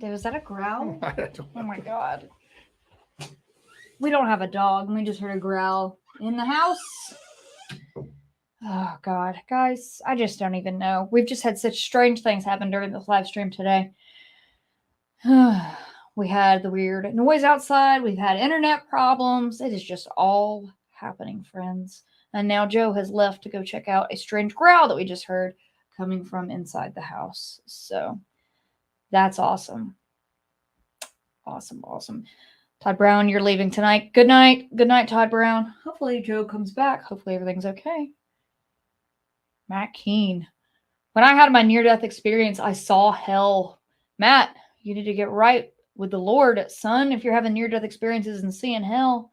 Was that a growl? I don't Oh know. my god. We don't have a dog, and we just heard a growl in the house. Oh god, guys, I just don't even know. We've just had such strange things happen during this live stream today. We had the weird noise outside. We've had internet problems. It is just all happening, friends. And now Joe has left to go check out a strange growl that we just heard coming from inside the house. So that's awesome. Awesome. Todd Brown, you're leaving tonight. Good night. Good night, Todd Brown. Hopefully Joe comes back. Hopefully everything's okay. Matt Keene. When I had my near-death experience, I saw hell. Matt, you need to get right with the Lord, son, if you're having near-death experiences and seeing hell.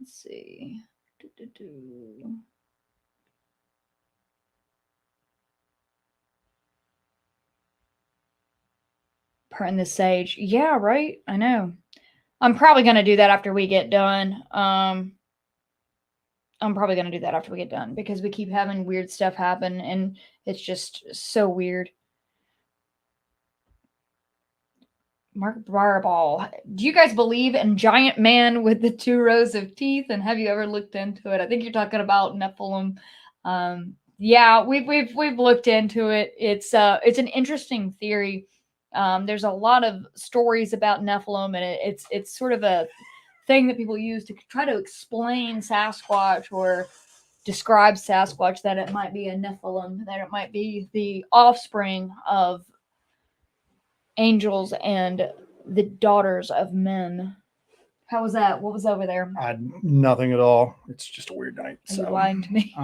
Let's see. Burn the sage. Yeah, right. I know. I'm probably going to do that after we get done. Because we keep having weird stuff happen and it's just so weird. Mark Barball. Do you guys believe in giant man with the 2 rows of teeth? And have you ever looked into it? I think you're talking about Nephilim. Yeah, we've looked into it. It's an interesting theory. There's a lot of stories about Nephilim, and it's sort of a thing that people use to try to explain Sasquatch or describe Sasquatch, that it might be a Nephilim, that it might be the offspring of angels and the daughters of men. How was that? What was over there? Nothing at all. It's just a weird night. Are you lying to me?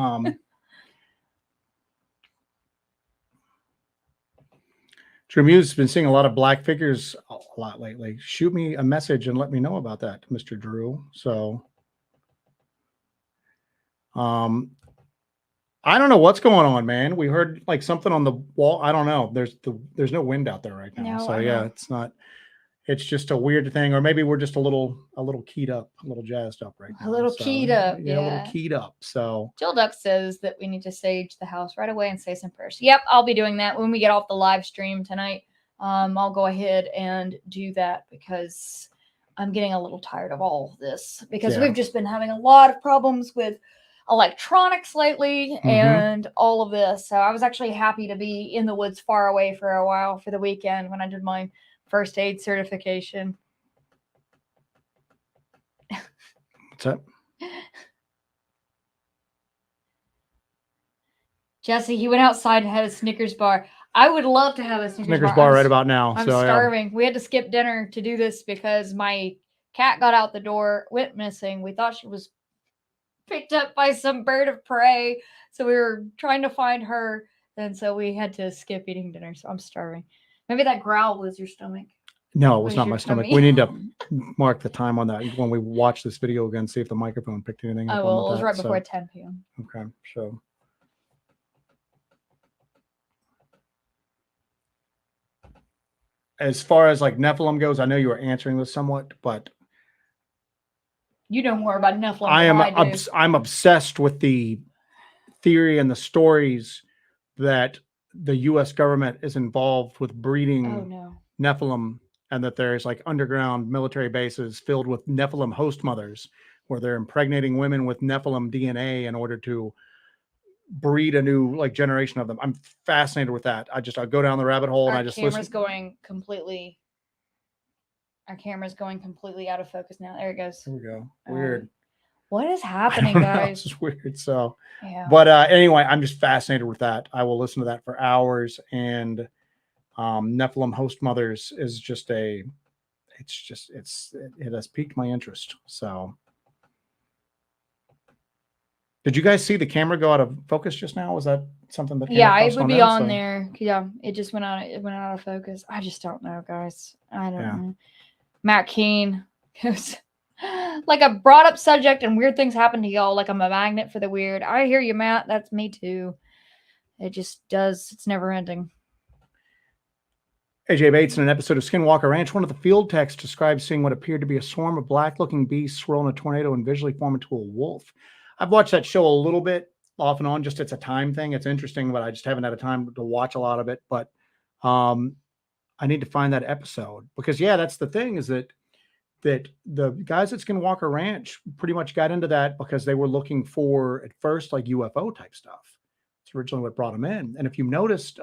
True Muse has been seeing a lot of black figures a lot lately. Shoot me a message and let me know about that, Mr. Drew. So, I don't know what's going on, man. We heard like something on the wall. I don't know. There's no wind out there right now. No, so yeah, it's not. It's just a weird thing, or maybe we're just a little keyed up, a little jazzed up right now. A little keyed up, yeah, a little keyed up. So Jill Duck says that we need to sage the house right away and say some prayers. Yep, I'll be doing that when we get off the live stream tonight. I'll go ahead and do that because I'm getting a little tired of all of this because we've just been having a lot of problems with electronics lately and all of this. So I was actually happy to be in the woods far away for a while for the weekend when I did my first aid certification. What's up? Jesse, he went outside and had a Snickers bar. I would love to have a Snickers bar right about now. I'm starving. Yeah. We had to skip dinner to do this because my cat got out the door, went missing. We thought she was picked up by some bird of prey. So we were trying to find her. And so we had to skip eating dinner. So I'm starving. Maybe that growl was your stomach. No, it was not my stomach. We need to mark the time on that when we watch this video again, see if the microphone picked anything up. Oh, well, it was right before 10 p.m. Okay, so. As far as like Nephilim goes, I know you were answering this somewhat, but you know more about Nephilim. I'm obsessed with the theory and the stories that the U.S. government is involved with breeding Nephilim, and that there's like underground military bases filled with Nephilim host mothers where they're impregnating women with Nephilim DNA in order to breed a new like generation of them. I'm fascinated with that. I'll go down the rabbit hole and I just listen. Our camera's going completely out of focus now. There it goes. There we go. Weird. What is happening, guys? It's weird. So, yeah. But anyway, I'm just fascinated with that. I will listen to that for hours. And Nephilim host mothers is just it has piqued my interest. So, did you guys see the camera go out of focus just now? Was that something that? Yeah, it would be on there. Yeah, it just went out. It went out of focus. I just don't know, guys. I don't know. Matt Keene goes. Like a brought up subject and weird things happen to y'all. Like I'm a magnet for the weird. I hear you, Matt. That's me too. It just does. It's never ending. AJ Bates, in an episode of Skinwalker Ranch, one of the field techs describes seeing what appeared to be a swarm of black-looking beasts swirl in a tornado and visually form into a wolf. I've watched that show a little bit off and on. Just it's a time thing. It's interesting, but I just haven't had a time to watch a lot of it. But I need to find that episode because yeah, that's the thing is that the guys at Skinwalker Ranch pretty much got into that because they were looking for at first like UFO type stuff. It's originally what brought them in. And if you noticed,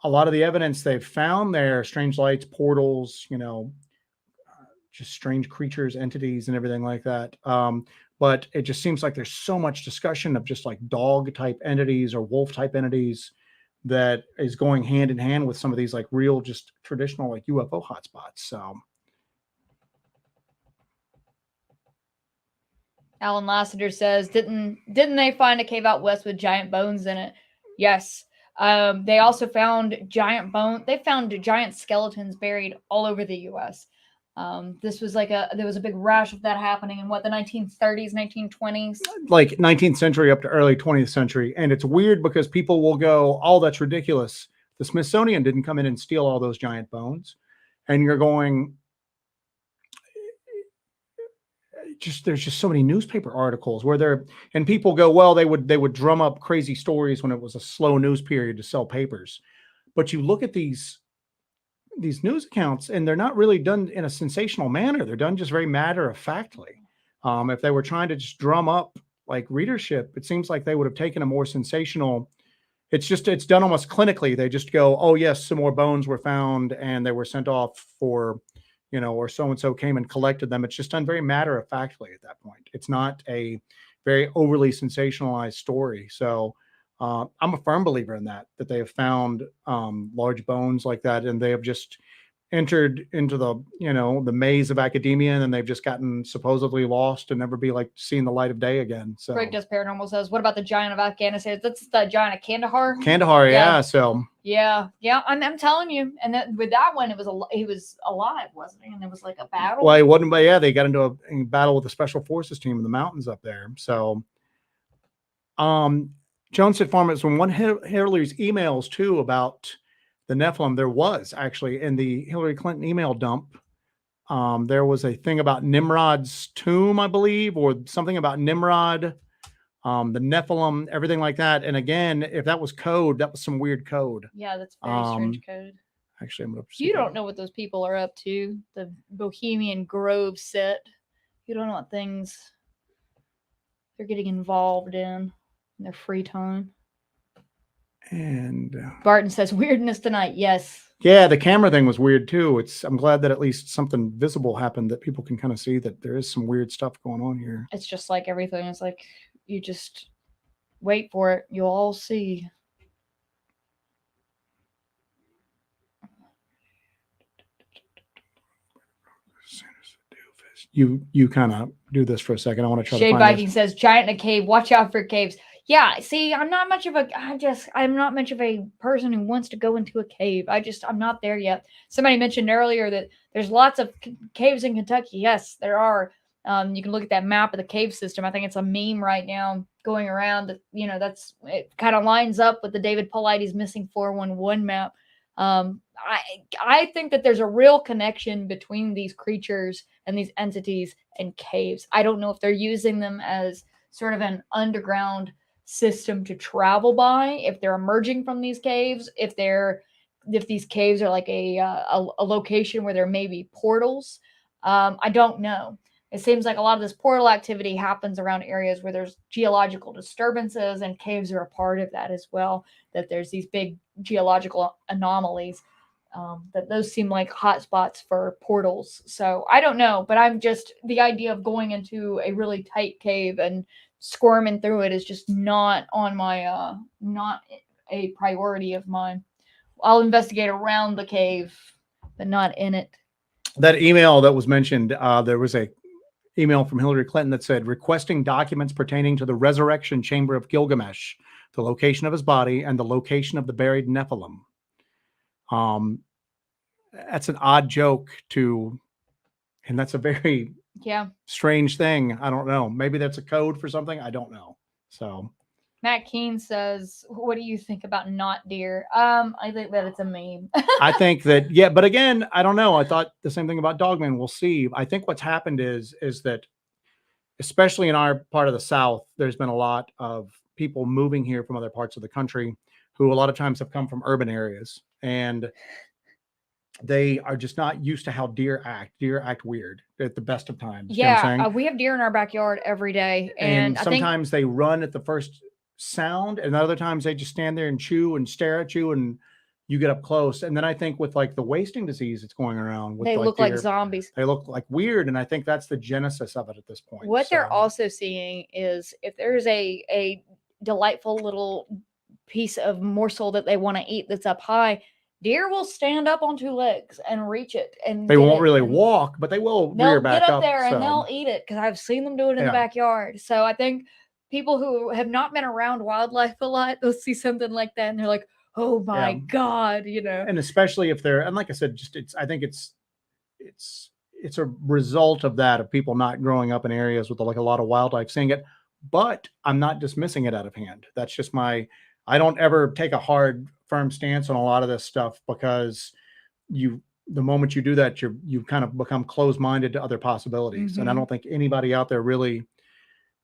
a lot of the evidence they've found there, strange lights, portals, just strange creatures, entities, and everything like that. But it just seems like there's so much discussion of just like dog type entities or wolf type entities that is going hand in hand with some of these like real, just traditional like UFO hotspots. So. Alan Lassiter says, didn't they find a cave out west with giant bones in it? Yes. They also found They found giant skeletons buried all over the U.S. This was there was a big rash of that happening in the 1930s, 1920s, like 19th century up to early 20th century. And it's weird because people will go, "Oh, that's ridiculous. The Smithsonian didn't come in and steal all those giant bones." And you're going, there's just so many newspaper articles where and people go, well, they would drum up crazy stories when it was a slow news period to sell papers. But you look at these news accounts and they're not really done in a sensational manner. They're done just very matter of factly. If they were trying to just drum up like readership, it seems like they would have taken a more sensational. It's done almost clinically. They just go, oh yes, some more bones were found and they were sent off for, or so-and-so came and collected them. It's just done very matter of factly at that point. It's not a very overly sensationalized story. So I'm a firm believer in that they have found large bones like that, and they have just entered into the, the maze of academia, and then they've just gotten supposedly lost and never be like seeing the light of day again. So Greg Does Paranormal says, what about the giant of Afghanistan? That's the giant of Kandahar. Yeah. So yeah, I'm telling you. And with that one, he was alive, wasn't he? And there was like a battle. Well, he wasn't, but yeah, they got into a battle with the special forces team in the mountains up there. So, Jones said, "Farmers, from one Hillary's emails too about the Nephilim, there was actually in the Hillary Clinton email dump. There was a thing about Nimrod's tomb, I believe, or something about Nimrod, the Nephilim, everything like that. And again, if that was code, that was some weird code. Yeah, that's very strange code. Actually, I'm going to. You don't know what those people are up to. The Bohemian Grove set. You don't know what things they're getting involved in their free time." And Barton says, weirdness tonight. Yes. Yeah, the camera thing was weird too. I'm glad that at least something visible happened that people can kind of see that there is some weird stuff going on here. It's just like everything. It's like you just wait for it. You'll all see. You kind of do this for a second. I want to try Shade to find Viking says, giant in a cave. Watch out for caves. Yeah, see, I'm not much of a person who wants to go into a cave. I'm not there yet. Somebody mentioned earlier that there's lots of caves in Kentucky. Yes, there are. You can look at that map of the cave system. I think it's a meme right now going around. It kind of lines up with the David Paulides missing 411 map. I think that there's a real connection between these creatures and these entities and caves. I don't know if they're using them as sort of an underground system to travel by, if they're emerging from these caves, if these caves are like a location where there may be portals. I don't know. It seems like a lot of this portal activity happens around areas where there's geological disturbances, and caves are a part of that as well, that there's these big geological anomalies, that those seem like hotspots for portals. So I don't know, but the idea of going into a really tight cave and squirming through it is just not on my, not a priority of mine. I'll investigate around the cave, but not in it. That email that was mentioned, there was a email from Hillary Clinton that said, requesting documents pertaining to the resurrection chamber of Gilgamesh, the location of his body, and the location of the buried Nephilim. That's an odd joke and that's a very strange thing. I don't know. Maybe that's a code for something. I don't know. So Matt Keene says, what do you think about not deer? I think that it's a meme. I think that, yeah, but again, I don't know. I thought the same thing about Dogman. We'll see. I think what's happened is that, especially in our part of the South, there's been a lot of people moving here from other parts of the country who a lot of times have come from urban areas, and they are just not used to how deer act. Deer act weird at the best of times. You know what I'm saying? We have deer in our backyard every day, And and I think sometimes they run at the first sound, and other times they just stand there and chew and stare at you, and you get up close. And then I think with like the wasting disease that's going around with they like look like deer, zombies. they look like weird, and I think that's the genesis of it at this point. What they're So, also seeing is if there's a delightful little piece of morsel that they want to eat that's up high, deer will stand up on two legs and reach it, and they get won't it, really and walk, but they will they'll rear get back up up. there and So, they'll eat it because I've seen them do it in the Yeah. backyard. So I think people who have not been around wildlife a lot, they'll see something like that and they're like, "Oh my Yeah. God," you know. and especially if they're, and like I said, just I think it's a result of that, of people not growing up in areas with like a lot of wildlife seeing it. But I'm not dismissing it out of hand. That's just I don't ever take a hard, firm stance on a lot of this stuff, because the moment you do that, you kind of become closed-minded to other possibilities. And I Mhm. don't think anybody out there really,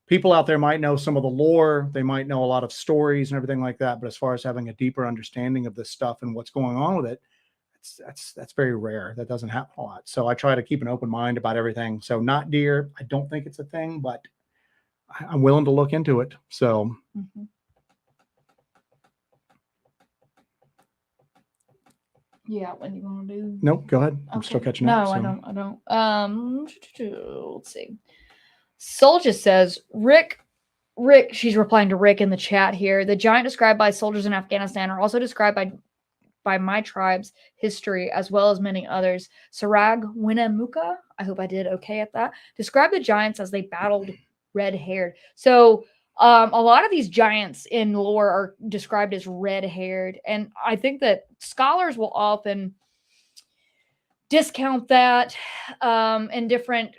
people out there might know some of the lore, they might know a lot of stories and everything like that, but as far as having a deeper understanding of this stuff and what's going on with it, that's very rare. That doesn't happen a lot. So I try to keep an open mind about everything. So not deer, I don't think it's a thing, but I'm willing to look into it. So Mhm. Yeah, what do you want to do? nope, go ahead. I'm still catching no, up. I So. don't. Let's see. Soldier says, Rick, she's replying to Rick in the chat here. The giant described by soldiers in Afghanistan are also described by my tribe's history, as well as many others. Sarag Winnemucca, I hope I did okay at that, described the giants as they battled red-haired. So a lot of these giants in lore are described as red-haired, and I think that scholars will often discount that in different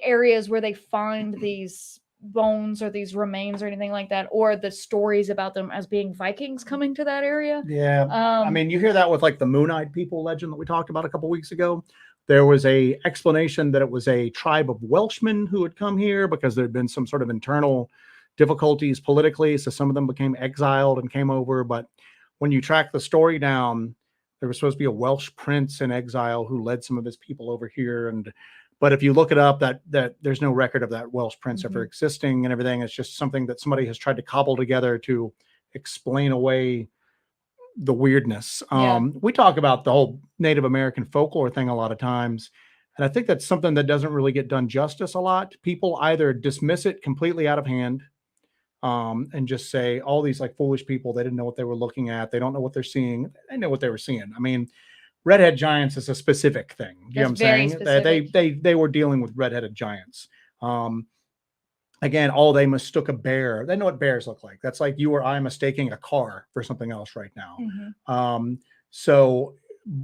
areas where they find these bones or these remains or anything like that, or the stories about them as being Vikings coming to that area. Yeah, I mean, you hear that with like the Moon-Eyed People legend that we talked about a couple weeks ago. There was a explanation that it was a tribe of Welshmen who had come here because there had been some sort of internal difficulties politically, so some of them became exiled and came over. But when you track the story down, there was supposed to be a Welsh prince in exile who led some of his people over here. And but if you look it up, that there's no record of that Welsh prince ever existing and everything. It's just something that somebody has tried to cobble together to explain away the weirdness. We talk about the whole Native American folklore thing a lot of times, and I think that's something that doesn't really get done justice a lot. People either dismiss it completely out of hand, and just say all these like foolish people, they didn't know what they were looking at, they don't know what they're seeing. They know what they were seeing. I mean, redhead giants is a specific thing. You know what I'm saying? They were dealing with redheaded giants. Again, they mistook a bear. They know what bears look like. That's like you or I mistaking a car for something else right now. So,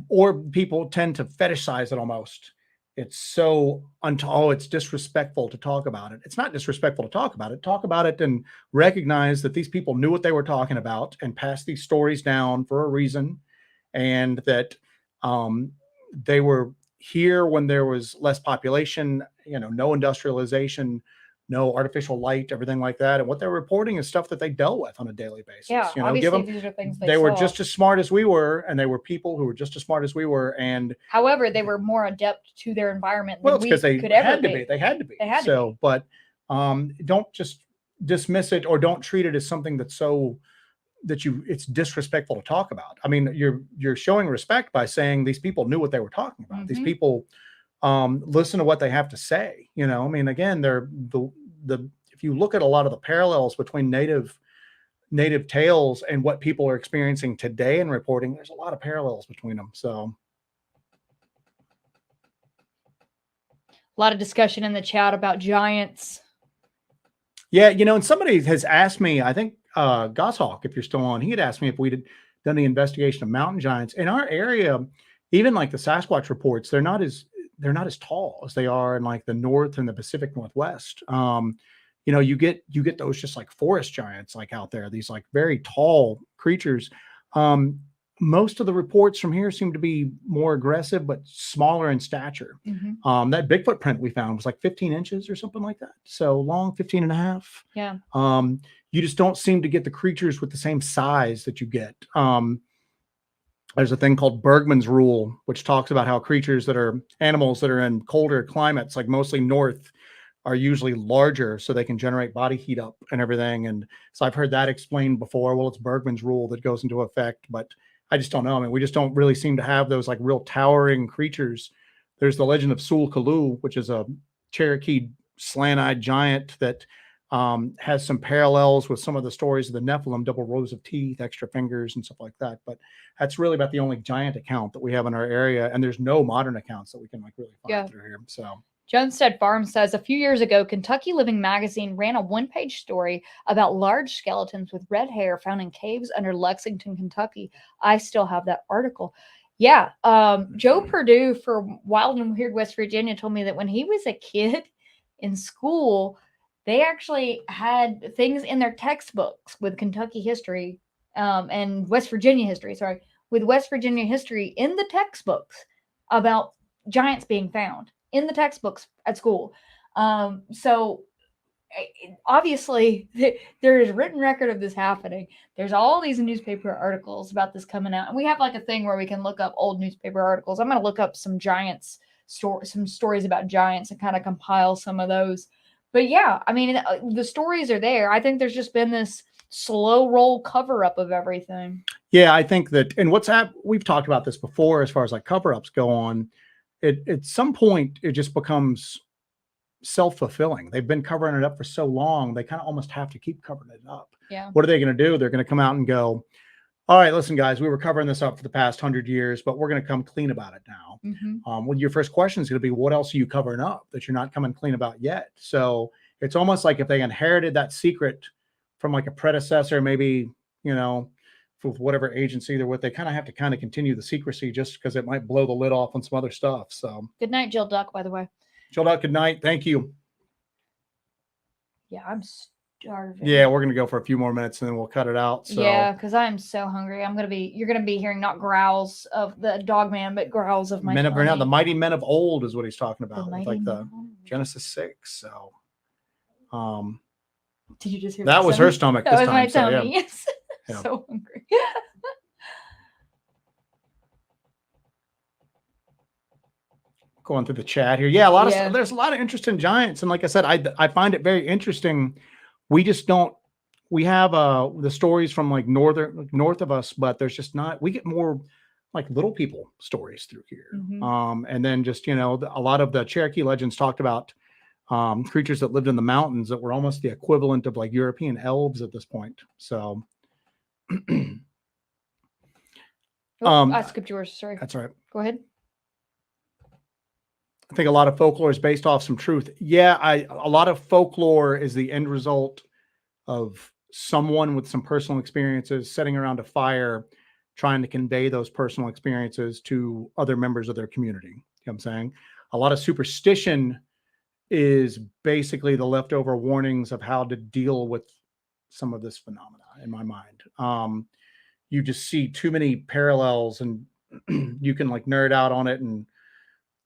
or people tend to fetishize it almost. It's so it's disrespectful to talk about it. It's not disrespectful to talk about it. Talk about it and recognize that these people knew what they were talking about and passed these stories down for a reason, and that they were here when there was less population, no industrialization, no artificial light, everything like that. And what they're reporting is stuff that they dealt with on a daily basis. Yeah, obviously these are things they were just as smart as we were, and they were people who were just as smart as we were. And however, they were more adept to their environment than it's because they could ever had to be. be. They had to be. So, but don't just dismiss it, or don't treat it as something that's so that it's disrespectful to talk about. I mean, you're showing respect by saying these people knew what they were talking about. These people listen to what they have to say. I mean, again, they're if you look at a lot of the parallels between native tales and what people are experiencing today and reporting, there's a lot of parallels between them. So a lot of discussion in the chat about giants. Yeah, and somebody has asked me, I think Goshawk, if you're still on, he had asked me if we'd done the investigation of mountain giants in our area. Even like the Sasquatch reports, they're not as tall as they are in like the North and the Pacific Northwest. You get those just like forest giants like out there, these like very tall creatures. Most of the reports from here seem to be more aggressive, but smaller in stature. That Bigfoot print we found was like 15 inches or something like that. So long, 15 and a half. Yeah. you just don't seem to get the creatures with the same size that you get. There's a thing called Bergman's rule, which talks about how creatures that are animals that are in colder climates, like mostly north, are usually larger so they can generate body heat up and everything. And so I've heard that explained before. Well, it's Bergman's rule that goes into effect, but I just don't know. I mean, we just don't really seem to have those like real towering creatures. There's the legend of Sul Kalu, which is a Cherokee slant-eyed giant that has some parallels with some of the stories of the Nephilim, double rows of teeth, extra fingers, and stuff like that. But that's really about the only giant account that we have in our area. And there's no modern accounts that we can like really find through here. So Jonestead Farm says, a few years ago, Kentucky Living Magazine ran a one-page story about large skeletons with red hair found in caves under Lexington, Kentucky. I still have that article. Yeah. Joe Purdue for Wild and Weird West Virginia told me that when he was a kid in school, they actually had things in their textbooks with Kentucky history and West Virginia history, with West Virginia history in the textbooks about giants being found in the textbooks at school. So obviously there is written record of this happening. There's all these newspaper articles about this coming out. And we have like a thing where we can look up old newspaper articles. I'm going to look up some giants, some stories about giants and kind of compile some of those. But yeah, I mean, the stories are there. I think there's just been this slow roll cover up of everything. Yeah, I think that, and we've talked about this before as far as like cover ups go on. At some point, it just becomes self-fulfilling. They've been covering it up for so long, they kind of almost have to keep covering it up. Yeah. What are they going to do? They're going to come out and go, all right, listen, guys, we were covering this up for the past 100 years, but we're going to come clean about it now. Well, your first question is going to be, what else are you covering up that you're not coming clean about yet? So it's almost like if they inherited that secret from like a predecessor, maybe, you know, with whatever agency they're with, they kind of have to kind of continue the secrecy just because it might blow the lid off on some other stuff. So good night, Jill Duck, by the way. Jill Duck, good night. Thank you. Yeah, I'm starving. Yeah, we're gonna go for a few more minutes and then we'll cut it out. So yeah, because I'm so hungry. You're gonna be hearing not growls of the Dogman, but growls of my men of renown. The mighty men of old is what he's talking about, with like the Genesis 6. So did you just hear that was her stomach? That this was time, my so, tummy. yeah. Yes. Yeah. So hungry. Going through the chat here. Yeah, there's a lot of interest in giants. And like I said, I find it very interesting. We just don't, we have the stories from like north of us, but there's just not, we get more like little people stories through here. And then just, you know, a lot of the Cherokee legends talked about creatures that lived in the mountains that were almost the equivalent of like European elves at this point. So I skipped yours. Sorry. That's all right. Go ahead. I think a lot of folklore is based off some truth. Yeah, a lot of folklore is the end result of someone with some personal experiences sitting around a fire trying to convey those personal experiences to other members of their community. You know what I'm saying? A lot of superstition is basically the leftover warnings of how to deal with some of this phenomena in my mind. You just see too many parallels and you can like nerd out on it and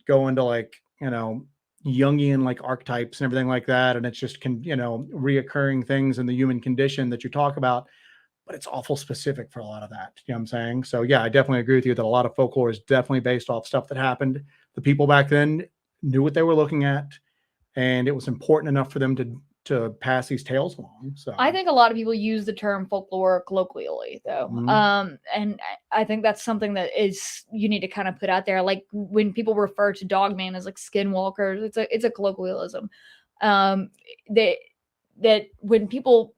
go into like, you know, Jungian like archetypes and everything like that. And it's just reoccurring things in the human condition that you talk about, but it's awful specific for a lot of that. You know what I'm saying? So yeah, I definitely agree with you that a lot of folklore is definitely based off stuff that happened. The people back then knew what they were looking at, and it was important enough for them to pass these tales along. So I think a lot of people use the term folklore colloquially though. And I think that's something that you need to kind of put out there. Like when people refer to Dogman as like skinwalkers, it's a colloquialism. That when people,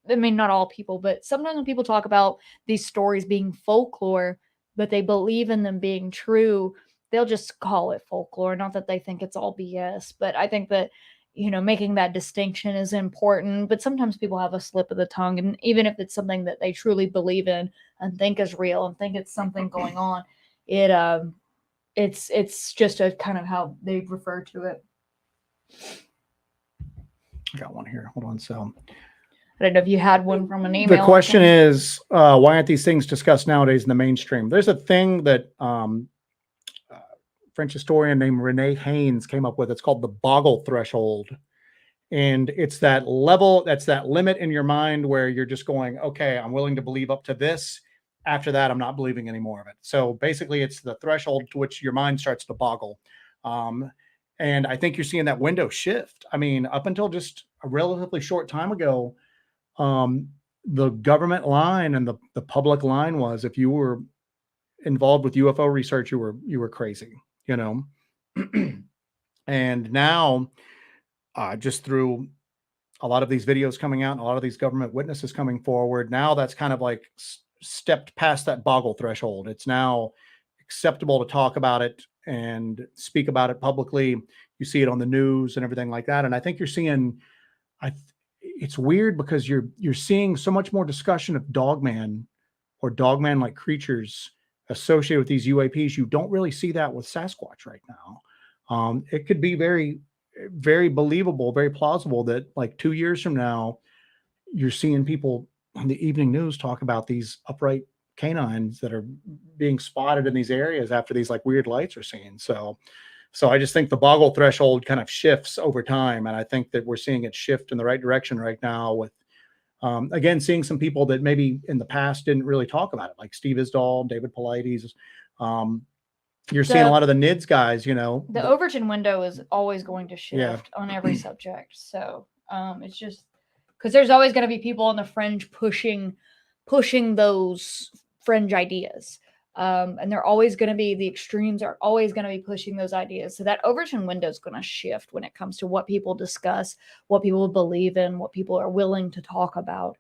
I mean, not all people, but sometimes when people talk about these stories being folklore, but they believe in them being true, they'll just call it folklore. Not that they think it's all BS, but I think that, you know, making that distinction is important, but sometimes people have a slip of the tongue. And even if it's something that they truly believe in and think is real and think it's something going on, it's just a kind of how they refer to it. I got one here. Hold on. So I don't know if you had one from an email. The question is, why aren't these things discussed nowadays in the mainstream? There's a thing that French historian named Renee Haynes came up with. It's called the Boggle threshold. And it's that level, that's that limit in your mind where you're just going, okay, I'm willing to believe up to this. After that, I'm not believing any more of it. So basically, it's the threshold to which your mind starts to boggle. Um, and I think you're seeing that window shift. I mean, up until just a relatively short time ago, um, the government line and the public line was, if you were involved with UFO research, you were crazy, you know. And now, just through a lot of these videos coming out and a lot of these government witnesses coming forward, now that's kind of like stepped past that boggle threshold. It's now acceptable to talk about it and speak about it publicly. You see it on the news and everything like that. And I think you're seeing, it's weird because you're seeing so much more discussion of Dogman or Dogman like creatures associated with these UAPs. You don't really see that with Sasquatch right now. It could be very, very believable, very plausible that like 2 years from now, you're seeing people on the evening news talk about these upright canines that are being spotted in these areas after these like weird lights are seen. So I just think the boggle threshold kind of shifts over time. And I think that we're seeing it shift in the right direction right now with, again, seeing some people that maybe in the past didn't really talk about it, like Steve Isdall, David Paulides. You're seeing a lot of the NIDS guys, you know. The Overton window is always going to shift on every subject. So it's just because there's always going to be people on the fringe pushing those fringe ideas. And they're always going to be, the extremes are always going to be pushing those ideas. So that Overton window is going to shift when it comes to what people discuss, what people believe in, what people are willing to talk about.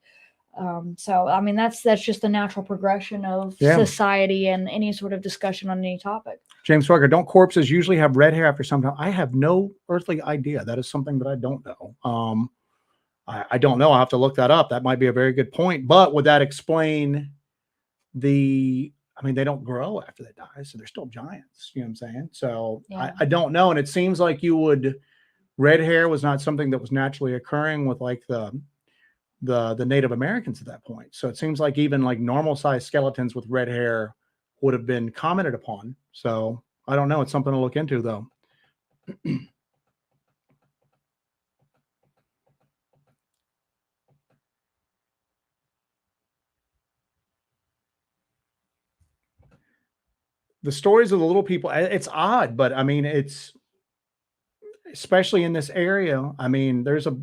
So, I mean, that's just the natural progression of society and any sort of discussion on any topic. James Swagger, don't corpses usually have red hair after some time? I have no earthly idea. That is something that I don't know. I don't know. I'll have to look that up. That might be a very good point. But would that explain I mean, they don't grow after they die, so they're still giants. You know what I'm saying? So I don't know. And it seems like red hair was not something that was naturally occurring with like the Native Americans at that point. So it seems like even like normal sized skeletons with red hair would have been commented upon. So I don't know. It's something to look into though. The stories of the little people, it's odd, but I mean, it's especially in this area. I mean, there's a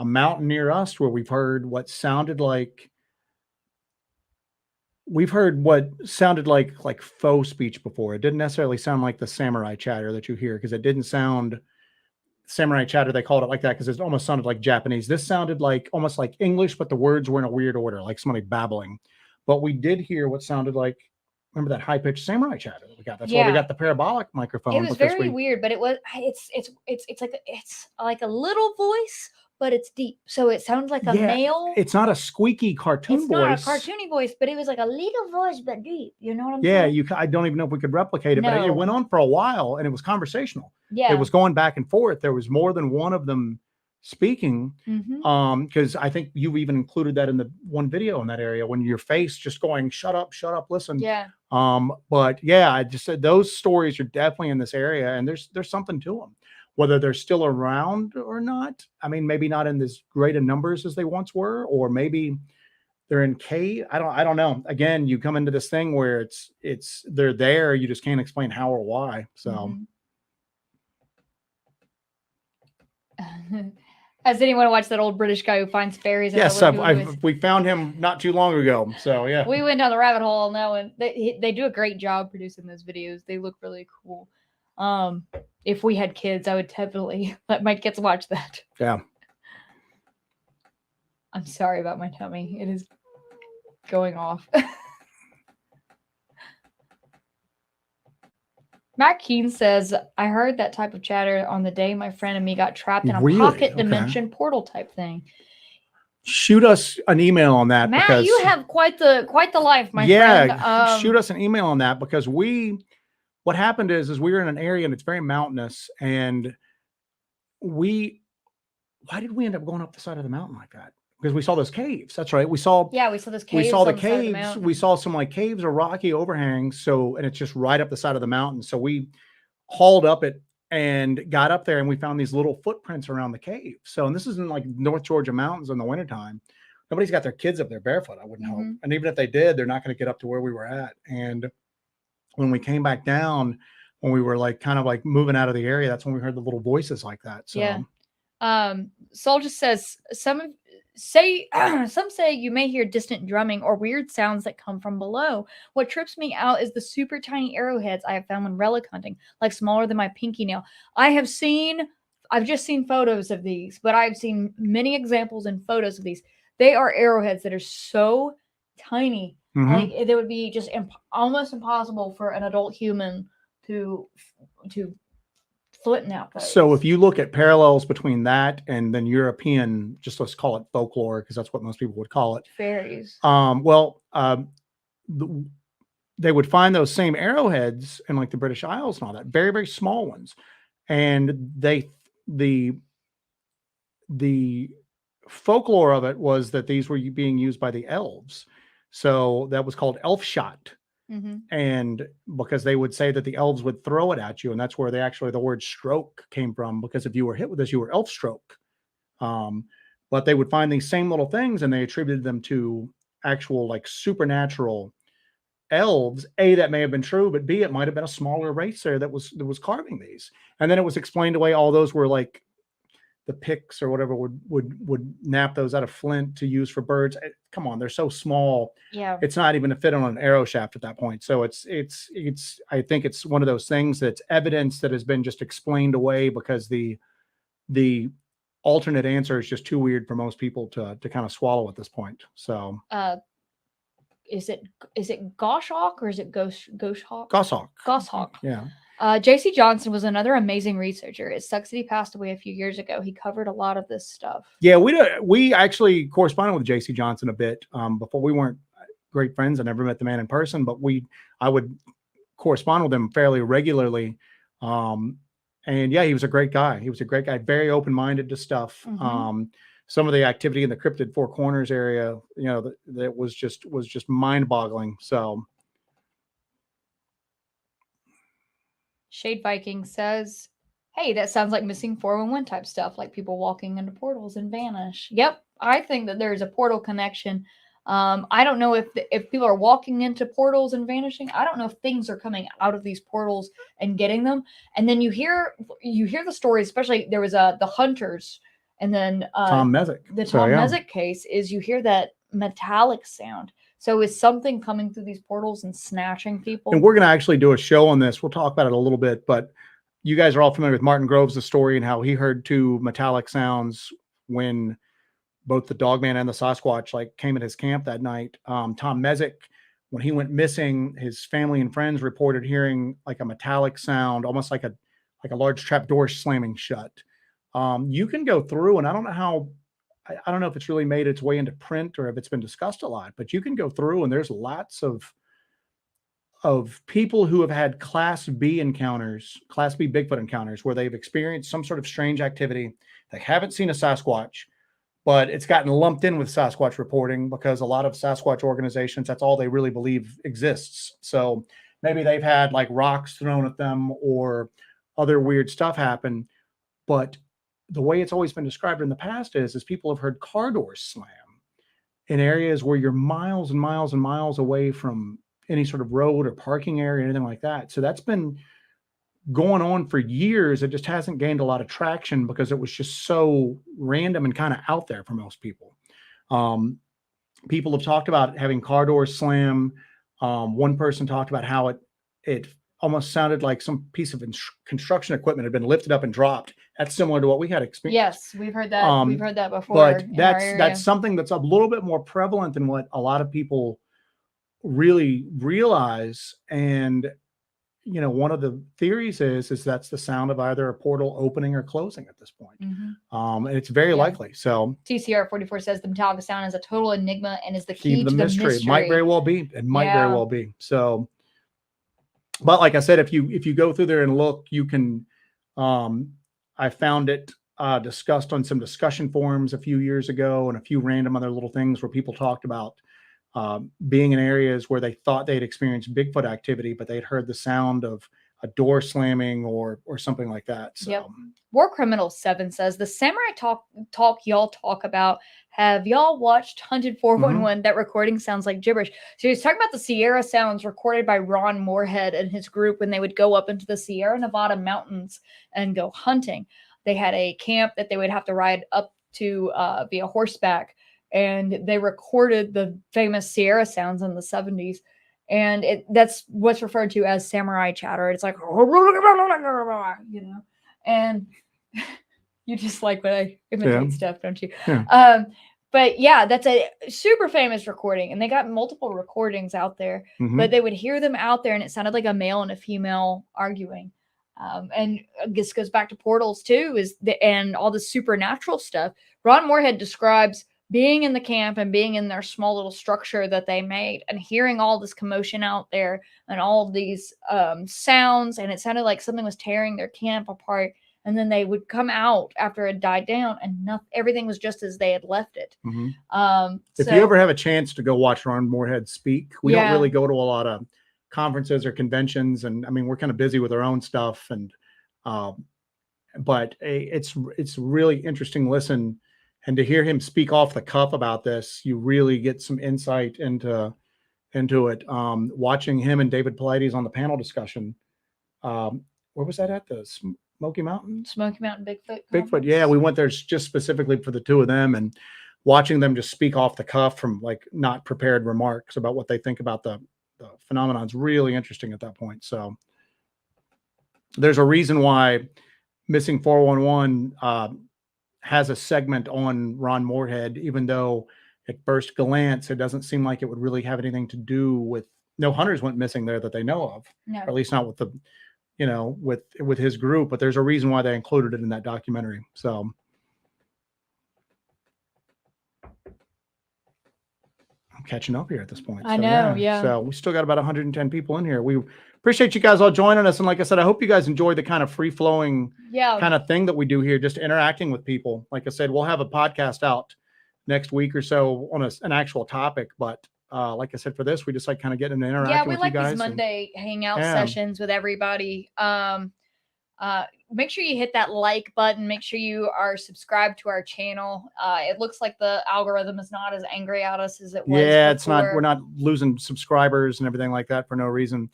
mountain near us where we've heard what sounded like faux speech before. It didn't necessarily sound like the samurai chatter that you hear, because it didn't sound samurai chatter. They called it like that because it almost sounded like Japanese. This sounded like almost like English, but the words were in a weird order, like somebody babbling. But we did hear what sounded like, remember that high-pitched samurai chatter that we got? That's why we got the parabolic microphone. It was very weird, but it's like a little voice, but it's deep. So it sounds like a male. It's not a squeaky cartoon voice. It's not a cartoony voice, but it was like a little voice, but deep. You know what I'm saying? Yeah, I don't even know if we could replicate it, but it went on for a while and it was conversational. Yeah. It was going back and forth. There was more than one of them speaking. Because I think you even included that in the one video in that area when your face just going, shut up, listen. Yeah. But yeah, I just said those stories are definitely in this area, and there's something to them. Whether they're still around or not, I mean, maybe not in as great a numbers as they once were, or maybe they're in cave. I don't know. Again, you come into this thing where they're there, you just can't explain how or why. So. Has anyone watched that old British guy who finds fairies? Yes, we found him not too long ago. So yeah, we went down the rabbit hole on that one. They do a great job producing those videos. They look really cool. If we had kids, I would definitely let my kids watch that. Yeah. I'm sorry about my tummy. It is going off. Matt Keen says, I heard that type of chatter on the day my friend and me got trapped in a pocket dimension portal type thing. Shoot us an email on that. Matt, because, you have quite the life, my friend. Yeah, shoot us an email on that, because what happened is we were in an area and it's very mountainous, and why did we end up going up the side of the mountain like that? Because we saw those caves. That's right. We saw those caves. We saw the caves. We saw some like caves or rocky overhangs. And it's just right up the side of the mountain. So we hauled up at and got up there, and we found these little footprints around the cave. So, and this is in like North Georgia mountains in the wintertime. Nobody's got their kids up there barefoot, I wouldn't hope. And even if they did, they're not going to get up to where we were at. And when we came back down, when we were like kind of like moving out of the area, that's when we heard the little voices like that. So yeah. Soul just says some say you may hear distant drumming or weird sounds that come from below. What trips me out is the super tiny arrowheads I have found when relic hunting, like smaller than my pinky nail. I've just seen photos of these, but I've seen many examples and photos of these. They are arrowheads that are so tiny. Like it would be just almost impossible for an adult human to flip out those. So if you look at parallels between that and then European, just let's call it folklore, because that's what most people would call it. Fairies. They would find those same arrowheads in like the British Isles and all that, very, very small ones. And the folklore of it was that these were being used by the elves. So that was called elf shot. And because they would say that the elves would throw it at you, and that's where the word stroke came from, because if you were hit with this, you were elf stroke. But they would find these same little things and they attributed them to actual like supernatural elves. A, that may have been true, but B, it might have been a smaller race there that was carving these. And then it was explained away all those were like the picks or whatever would nap those out of flint to use for birds. Come on, they're so small. Yeah, it's not even a fit on an arrow shaft at that point. So it's I think it's one of those things that's evidence that has been just explained away because the alternate answer is just too weird for most people to kind of swallow at this point. So is it goshawk or is it goshawk? Goshawk. Yeah. J.C. Johnson was another amazing researcher. It sucks that he passed away a few years ago. He covered a lot of this stuff. Yeah, we actually corresponded with J.C. Johnson a bit before. We weren't great friends. I never met the man in person, but I would correspond with him fairly regularly. And yeah, he was a great guy. Very open-minded to stuff. Some of the activity in the Cryptid Four Corners area, that was just mind-boggling. So. Shade Viking says, hey, that sounds like missing 411 type stuff, like people walking into portals and vanish. Yep, I think that there's a portal connection. I don't know if people are walking into portals and vanishing. I don't know if things are coming out of these portals and getting them. And then you hear the story, especially there was the Hunters, and then Tom Mezek. The Tom Mezek case is you hear that metallic sound. So is something coming through these portals and snatching people? And we're going to actually do a show on this. We'll talk about it a little bit, but you guys are all familiar with Martin Groves' story and how he heard two metallic sounds when both the Dogman and the Sasquatch came at his camp that night. Tom Mezek, when he went missing, his family and friends reported hearing like a metallic sound, almost like a large trap door slamming shut. You can go through, and I don't know if it's really made its way into print or if it's been discussed a lot, but you can go through and there's lots of people who have had Class B Bigfoot encounters where they've experienced some sort of strange activity. They haven't seen a Sasquatch, but it's gotten lumped in with Sasquatch reporting because a lot of Sasquatch organizations, that's all they really believe exists. So maybe they've had like rocks thrown at them or other weird stuff happen, but the way it's always been described in the past is people have heard car doors slam in areas where you're miles and miles and miles away from any sort of road or parking area or anything like that. So that's been going on for years. It just hasn't gained a lot of traction because it was just so random and kind of out there for most people. People have talked about having car doors slam. One person talked about how it almost sounded like some piece of construction equipment had been lifted up and dropped. That's similar to what we had experienced. Yes, we've heard that. We've heard that before. But that's something that's a little bit more prevalent than what a lot of people really realize. And one of the theories is that's the sound of either a portal opening or closing at this point. And it's very likely. So TCR 44 says the metallic sound is a total enigma and is the key to the mystery. It might very well be. It might very well be. So. But like I said, if you go through there and look, you can, I found it discussed on some discussion forums a few years ago and a few random other little things where people talked about being in areas where they thought they'd experienced Bigfoot activity, but they'd heard the sound of door slamming or something like that. So. Yep. War Criminal 7 says the samurai talk y'all talk about. Have y'all watched Hunted 411? That recording sounds like gibberish. So he's talking about the Sierra sounds recorded by Ron Moorhead and his group when they would go up into the Sierra Nevada mountains and go hunting. They had a camp that they would have to ride up to via horseback, and they recorded the famous Sierra sounds in the 70s. And that's what's referred to as samurai chatter. It's like, you know, and you just like when I imitate stuff, don't you? Yeah. But yeah, that's a super famous recording, and they got multiple recordings out there, but they would hear them out there, and it sounded like a male and a female arguing. And this goes back to portals too, and all the supernatural stuff. Ron Moorhead describes being in the camp and being in their small little structure that they made and hearing all this commotion out there and all these sounds. And it sounded like something was tearing their camp apart. And then they would come out after it died down and everything was just as they had left it. If you ever have a chance to go watch Ron Moorhead speak, we don't really go to a lot of conferences or conventions. And I mean, we're kind of busy with our own stuff. And but it's really interesting to listen. And to hear him speak off the cuff about this, you really get some insight into it. Watching him and David Pilates on the panel discussion. Where was that at? The Smoky Mountain? Smoky Mountain Bigfoot. Bigfoot, yeah. We went there just specifically for the two of them, and watching them just speak off the cuff from like not prepared remarks about what they think about the phenomenon is really interesting at that point. So there's a reason why Missing 411 has a segment on Ron Moorhead, even though at first glance, it doesn't seem like it would really have anything to do with, no hunters went missing there that they know of, or at least not with the, you know, with his group, but there's a reason why they included it in that documentary. So I'm catching up here at this point. I know. Yeah. So we still got about 110 people in here. We appreciate you guys all joining us. And like I said, I hope you guys enjoy the kind of free flowing kind of thing that we do here, just interacting with people. Like I said, we'll have a podcast out next week or so on an actual topic. But like I said, for this, we just like kind of getting into interacting with you guys. Yeah, we like these Monday hangout sessions with everybody. Make sure you hit that like button. Make sure you are subscribed to our channel. It looks like the algorithm is not as angry at us as it was. Yeah, before. It's not. We're not losing subscribers and everything like that for no reason.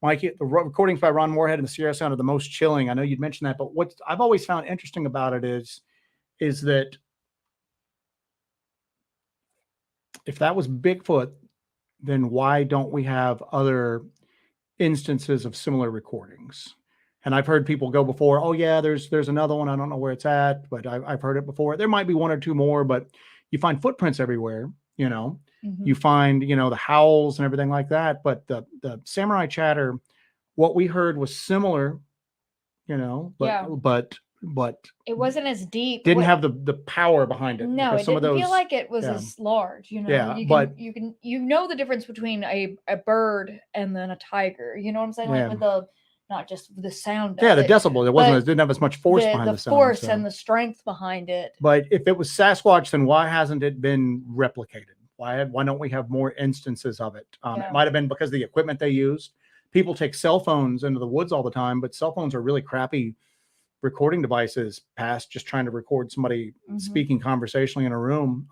Mikey, the recordings by Ron Moorhead and the Sierra Sound are the most chilling. I know you'd mentioned that, but what I've always found interesting about it is that if that was Bigfoot, then why don't we have other instances of similar recordings? And I've heard people go before, oh yeah, there's another one. I don't know where it's at, but I've heard it before. There might be one or two more, but you find footprints everywhere, you know. You find, you know, the howls and everything like that. But the samurai chatter, what we heard was similar, you know, but it wasn't as deep. Didn't have the power behind it. No, it didn't feel like it was as large, you know. Yeah, you know the difference between a bird and then a tiger. You know what I'm saying? Like with the not just the sound. Yeah, the decibel. It didn't have as much force behind the sound. Force and the strength behind it. But if it was Sasquatch, then why hasn't it been replicated? Why don't we have more instances of it? It might have been because of the equipment they used. People take cell phones into the woods all the time, but cell phones are really crappy recording devices past just trying to record somebody speaking conversationally in a room.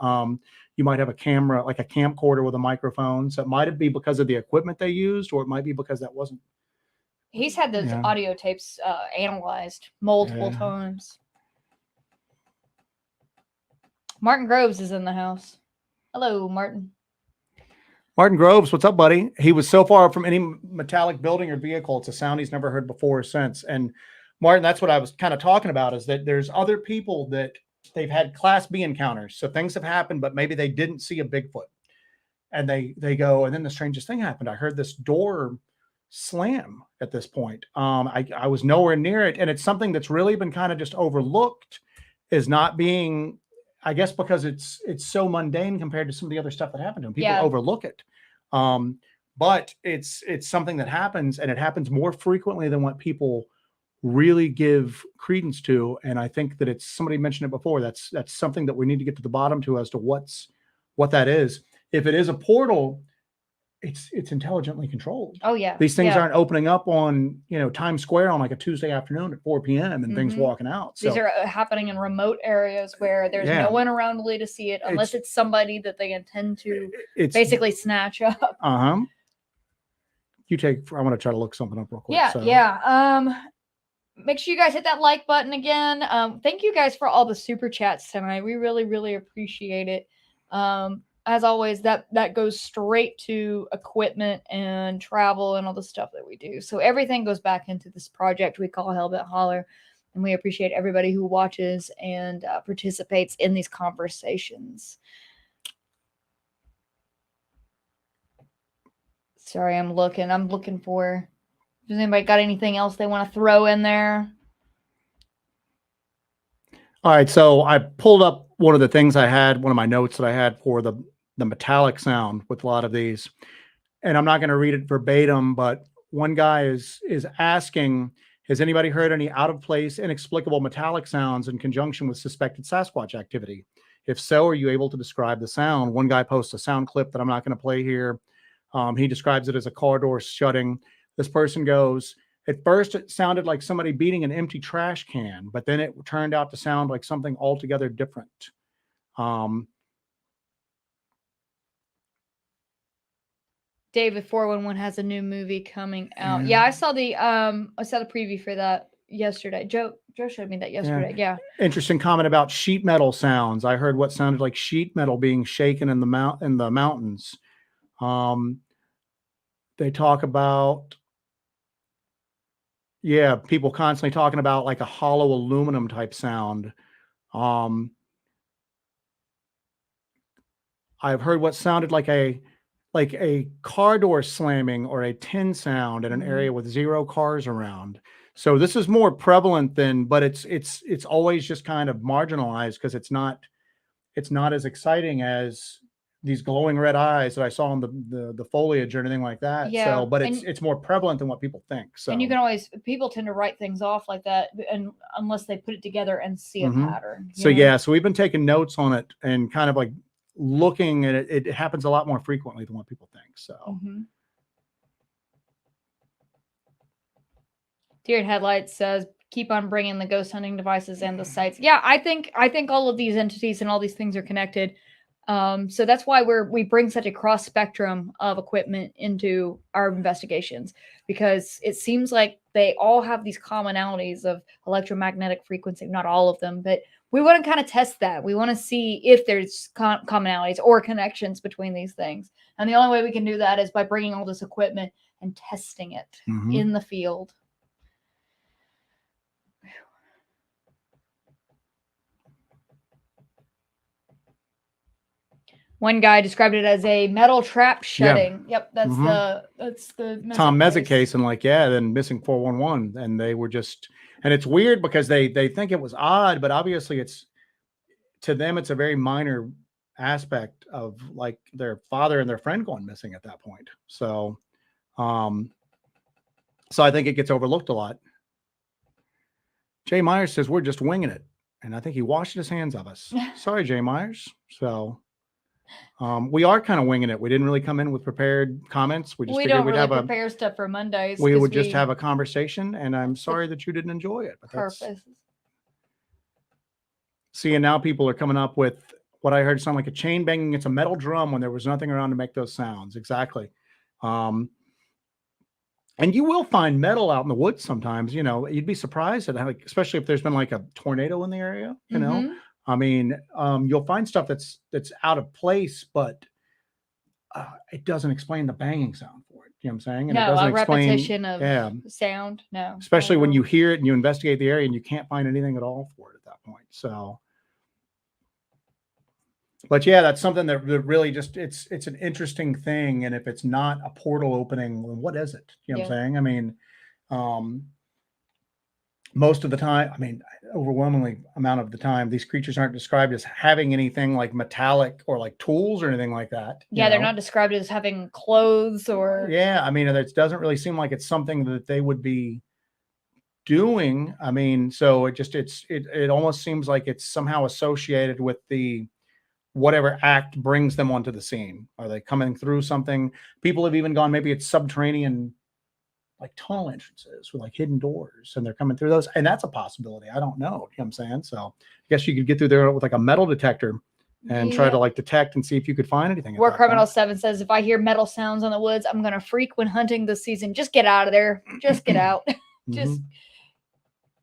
You might have a camera, like a camcorder with a microphone. So it might be because of the equipment they used, or it might be because that wasn't. He's had those audio tapes analyzed multiple times. Martin Groves is in the house. Hello, Martin. Martin Groves, what's up, buddy? He was so far from any metallic building or vehicle. It's a sound he's never heard before or since. And Martin, that's what I was kind of talking about, is that there's other people that they've had Class B encounters. So things have happened, but maybe they didn't see a Bigfoot. And they go, and then the strangest thing happened. I heard this door slam at this point. I was nowhere near it. And it's something that's really been kind of just overlooked, is not being, I guess, because it's so mundane compared to some of the other stuff that happened to him. People overlook it. But it's something that happens, and it happens more frequently than what people really give credence to. And I think that it's, somebody mentioned it before, that's something that we need to get to the bottom to as to what that is. If it is a portal, it's intelligently controlled. Oh yeah. These things Yeah. aren't opening up on, Times Square on like a Tuesday afternoon at 4 p.m. and things walking out. These So are happening in remote areas where there's Yeah. no one around really to see it, unless it's somebody that they intend to it's basically snatch up. You take. I want to try to look something up real quick. Yeah, so. yeah. Make sure you guys hit that like button again. Thank you guys for all the super chats tonight. We really, really appreciate it. As always, that goes straight to equipment and travel and all the stuff that we do. So everything goes back into this project we call Hellbent Holler, and we appreciate everybody who watches and participates in these conversations. Sorry, I'm looking for. Does anybody got anything else they want to throw in there? All right, so I pulled up one of the things I had, one of my notes that I had for the metallic sound with a lot of these, and I'm not going to read it verbatim, but one guy is asking, has anybody heard any out of place, inexplicable metallic sounds in conjunction with suspected Sasquatch activity? If so, are you able to describe the sound? One guy posts a sound clip that I'm not going to play here. He describes it as a car door shutting. This person goes, at first it sounded like somebody beating an empty trash can, but then it turned out to sound like something altogether different. David 411 has a new movie coming out. Yeah, I saw the preview for that yesterday. Joe showed me that yesterday. Yeah. Interesting comment about sheet metal sounds. I heard what sounded like sheet metal being shaken in the mountains. They talk about people constantly talking about like a hollow aluminum type sound. I've heard what sounded like a car door slamming or a tin sound in an area with 0 cars around. So this is more prevalent but it's always just kind of marginalized because it's not as exciting as these glowing red eyes that I saw in the foliage or anything like that. Yeah. So, but it's more prevalent than what people think. So, and you can people tend to write things off like that, and unless they put it together and see a pattern. So so we've been taking notes on it and kind of like looking at it. It happens a lot more frequently than what people think. So. Deer in Headlights says, keep on bringing the ghost hunting devices and the sites. Yeah, I think all of these entities and all these things are connected. So that's why we bring such a cross spectrum of equipment into our investigations, because it seems like they all have these commonalities of electromagnetic frequency. Not all of them, but we want to kind of test that. We want to see if there's commonalities or connections between these things. And the only way we can do that is by bringing all this equipment and testing it in the field. One guy described it as a metal trap shutting. Yeah. Yep, that's the Tom Mezek case, and then missing 411, and they were just, and it's weird because they think it was odd, but obviously to them it's a very minor aspect of like their father and their friend going missing at that point. So, so I think it gets overlooked a lot. Jay Myers says we're just winging it, and I think he washed his hands of us. Sorry, Jay Myers. So. We are kind of winging it. We didn't really come in with prepared comments. We don't really prepare stuff for Mondays. We would just have a conversation, and I'm sorry that you didn't enjoy it. But purpose. See, and now people are coming up with what I heard sound like a chain banging. It's a metal drum when there was nothing around to make those sounds. Exactly. And you will find metal out in the woods sometimes. You'd be surprised at how, especially if there's been like a tornado in the area. I mean, you'll find stuff that's out of place, but it doesn't explain the banging sound for it. You know what I'm saying? And no, it doesn't a repetition of sound. No, especially when you hear it and you investigate the area and you can't find anything at all for it at that point. So, but yeah, that's something that really just it's an interesting thing. And if it's not a portal opening, then what is it? You know what I'm saying? I mean, most of the time, I mean, overwhelmingly amount of the time, these creatures aren't described as having anything like metallic or like tools or anything like that. Yeah, they're not described as having clothes or. Yeah, I mean, it doesn't really seem like it's something that they would be doing. I mean, so it almost seems like it's somehow associated with the whatever act brings them onto the scene. Are they coming through something? People have even gone, maybe it's subterranean, like tunnel entrances with like hidden doors, and they're coming through those. And that's a possibility. I don't know. You know what I'm saying? So I guess you could get through there with like a metal detector and try to like detect and see if you could find anything. War Criminal 7 says, if I hear metal sounds in the woods, I'm going to freak when hunting this season. Just get out of there. Just get out. Just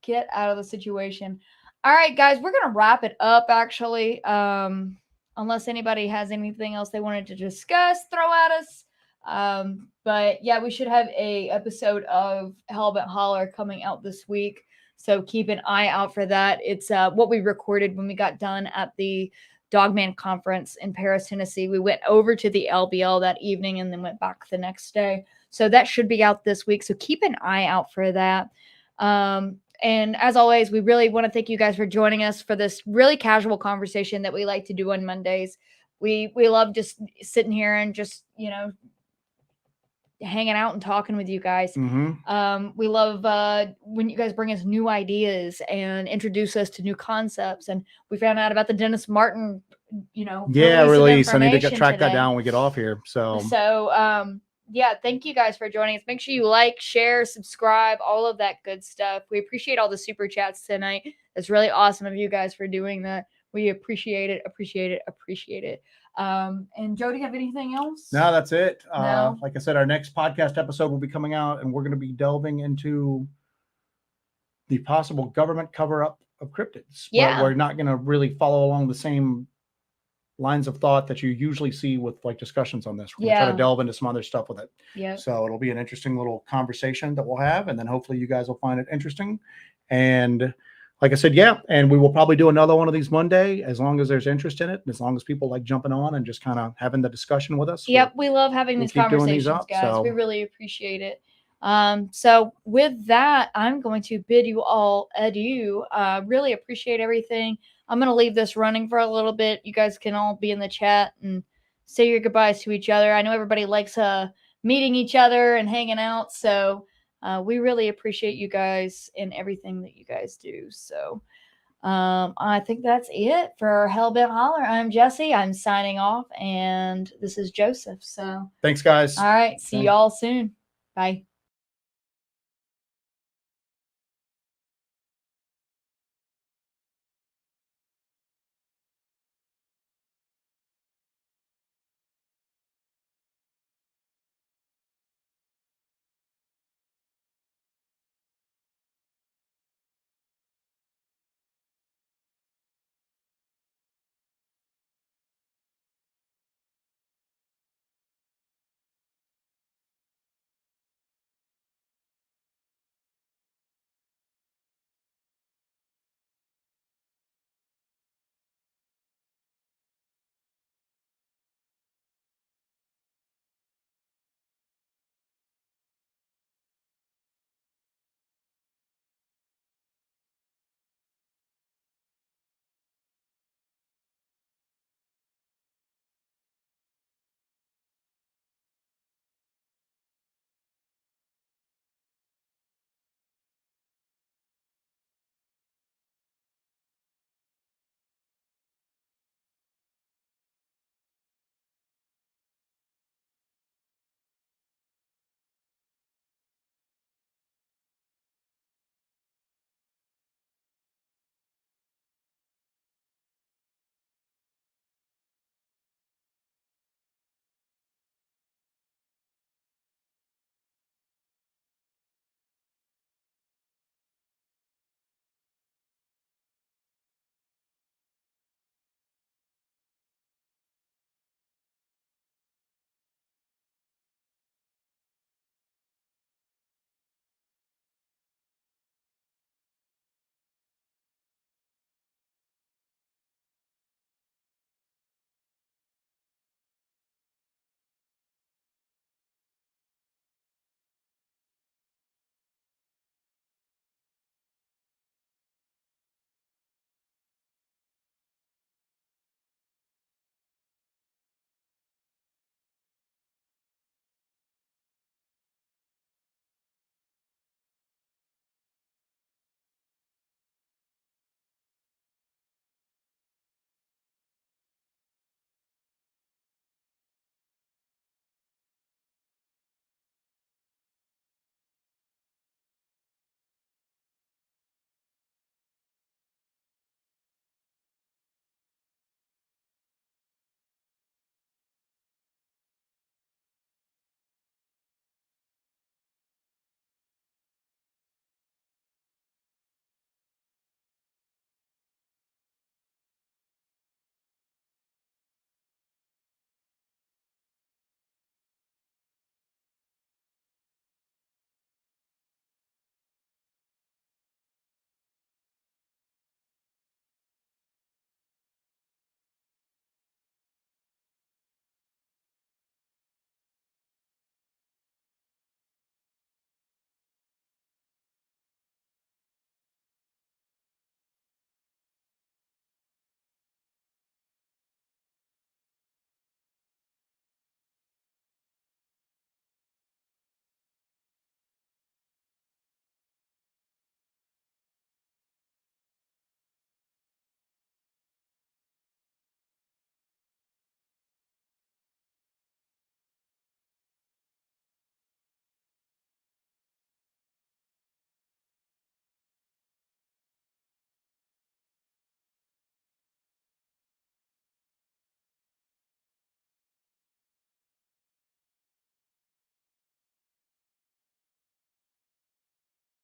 get out of the situation. All right, guys, we're going to wrap it up, actually. Unless anybody has anything else they wanted to discuss, throw at us. But yeah, we should have a episode of Hellbent Holler coming out this week. So keep an eye out for that. It's what we recorded when we got done at the Dogman conference in Paris, Tennessee. We went over to the LBL that evening and then went back the next day. So that should be out this week. So keep an eye out for that. And as always, we really want to thank you guys for joining us for this really casual conversation that we like to do on Mondays. We love just sitting here and just, you know, hanging out and talking with you guys. We love when you guys bring us new ideas and introduce us to new concepts. And we found out about the Dennis Martin, you know, release. I need to track that down when we get off here. So yeah, thank you guys for joining us. Make sure you like, share, subscribe, all of that good stuff. We appreciate all the super chats tonight. It's really awesome of you guys for doing that. We appreciate it. And Joe, do you have anything else? No, that's it. No? Like I said, our next podcast episode will be coming out, and we're going to be delving into the possible government cover-up of cryptids. Yeah. But we're not going to really follow along the same lines of thought that you usually see with like discussions on this. We're going to try to delve into some other stuff with it. Yeah. So it'll be an interesting little conversation that we'll have, and then hopefully you guys will find it interesting. And like I said, yeah, and we will probably do another one of these Monday as long as there's interest in it, and as long as people like jumping on and just kind of having the discussion with us. Yep, we love having these conversations, guys. So we really appreciate it. So with that, I'm going to bid you all adieu. Really appreciate everything. I'm going to leave this running for a little bit. You guys can all be in the chat and say your goodbyes to each other. I know everybody likes meeting each other and hanging out. So we really appreciate you guys and everything that you guys do. So I think that's it for Hellbent Holler. I'm Jesse. I'm signing off, and this is Joseph. So thanks, guys. All right. See y'all soon. Bye.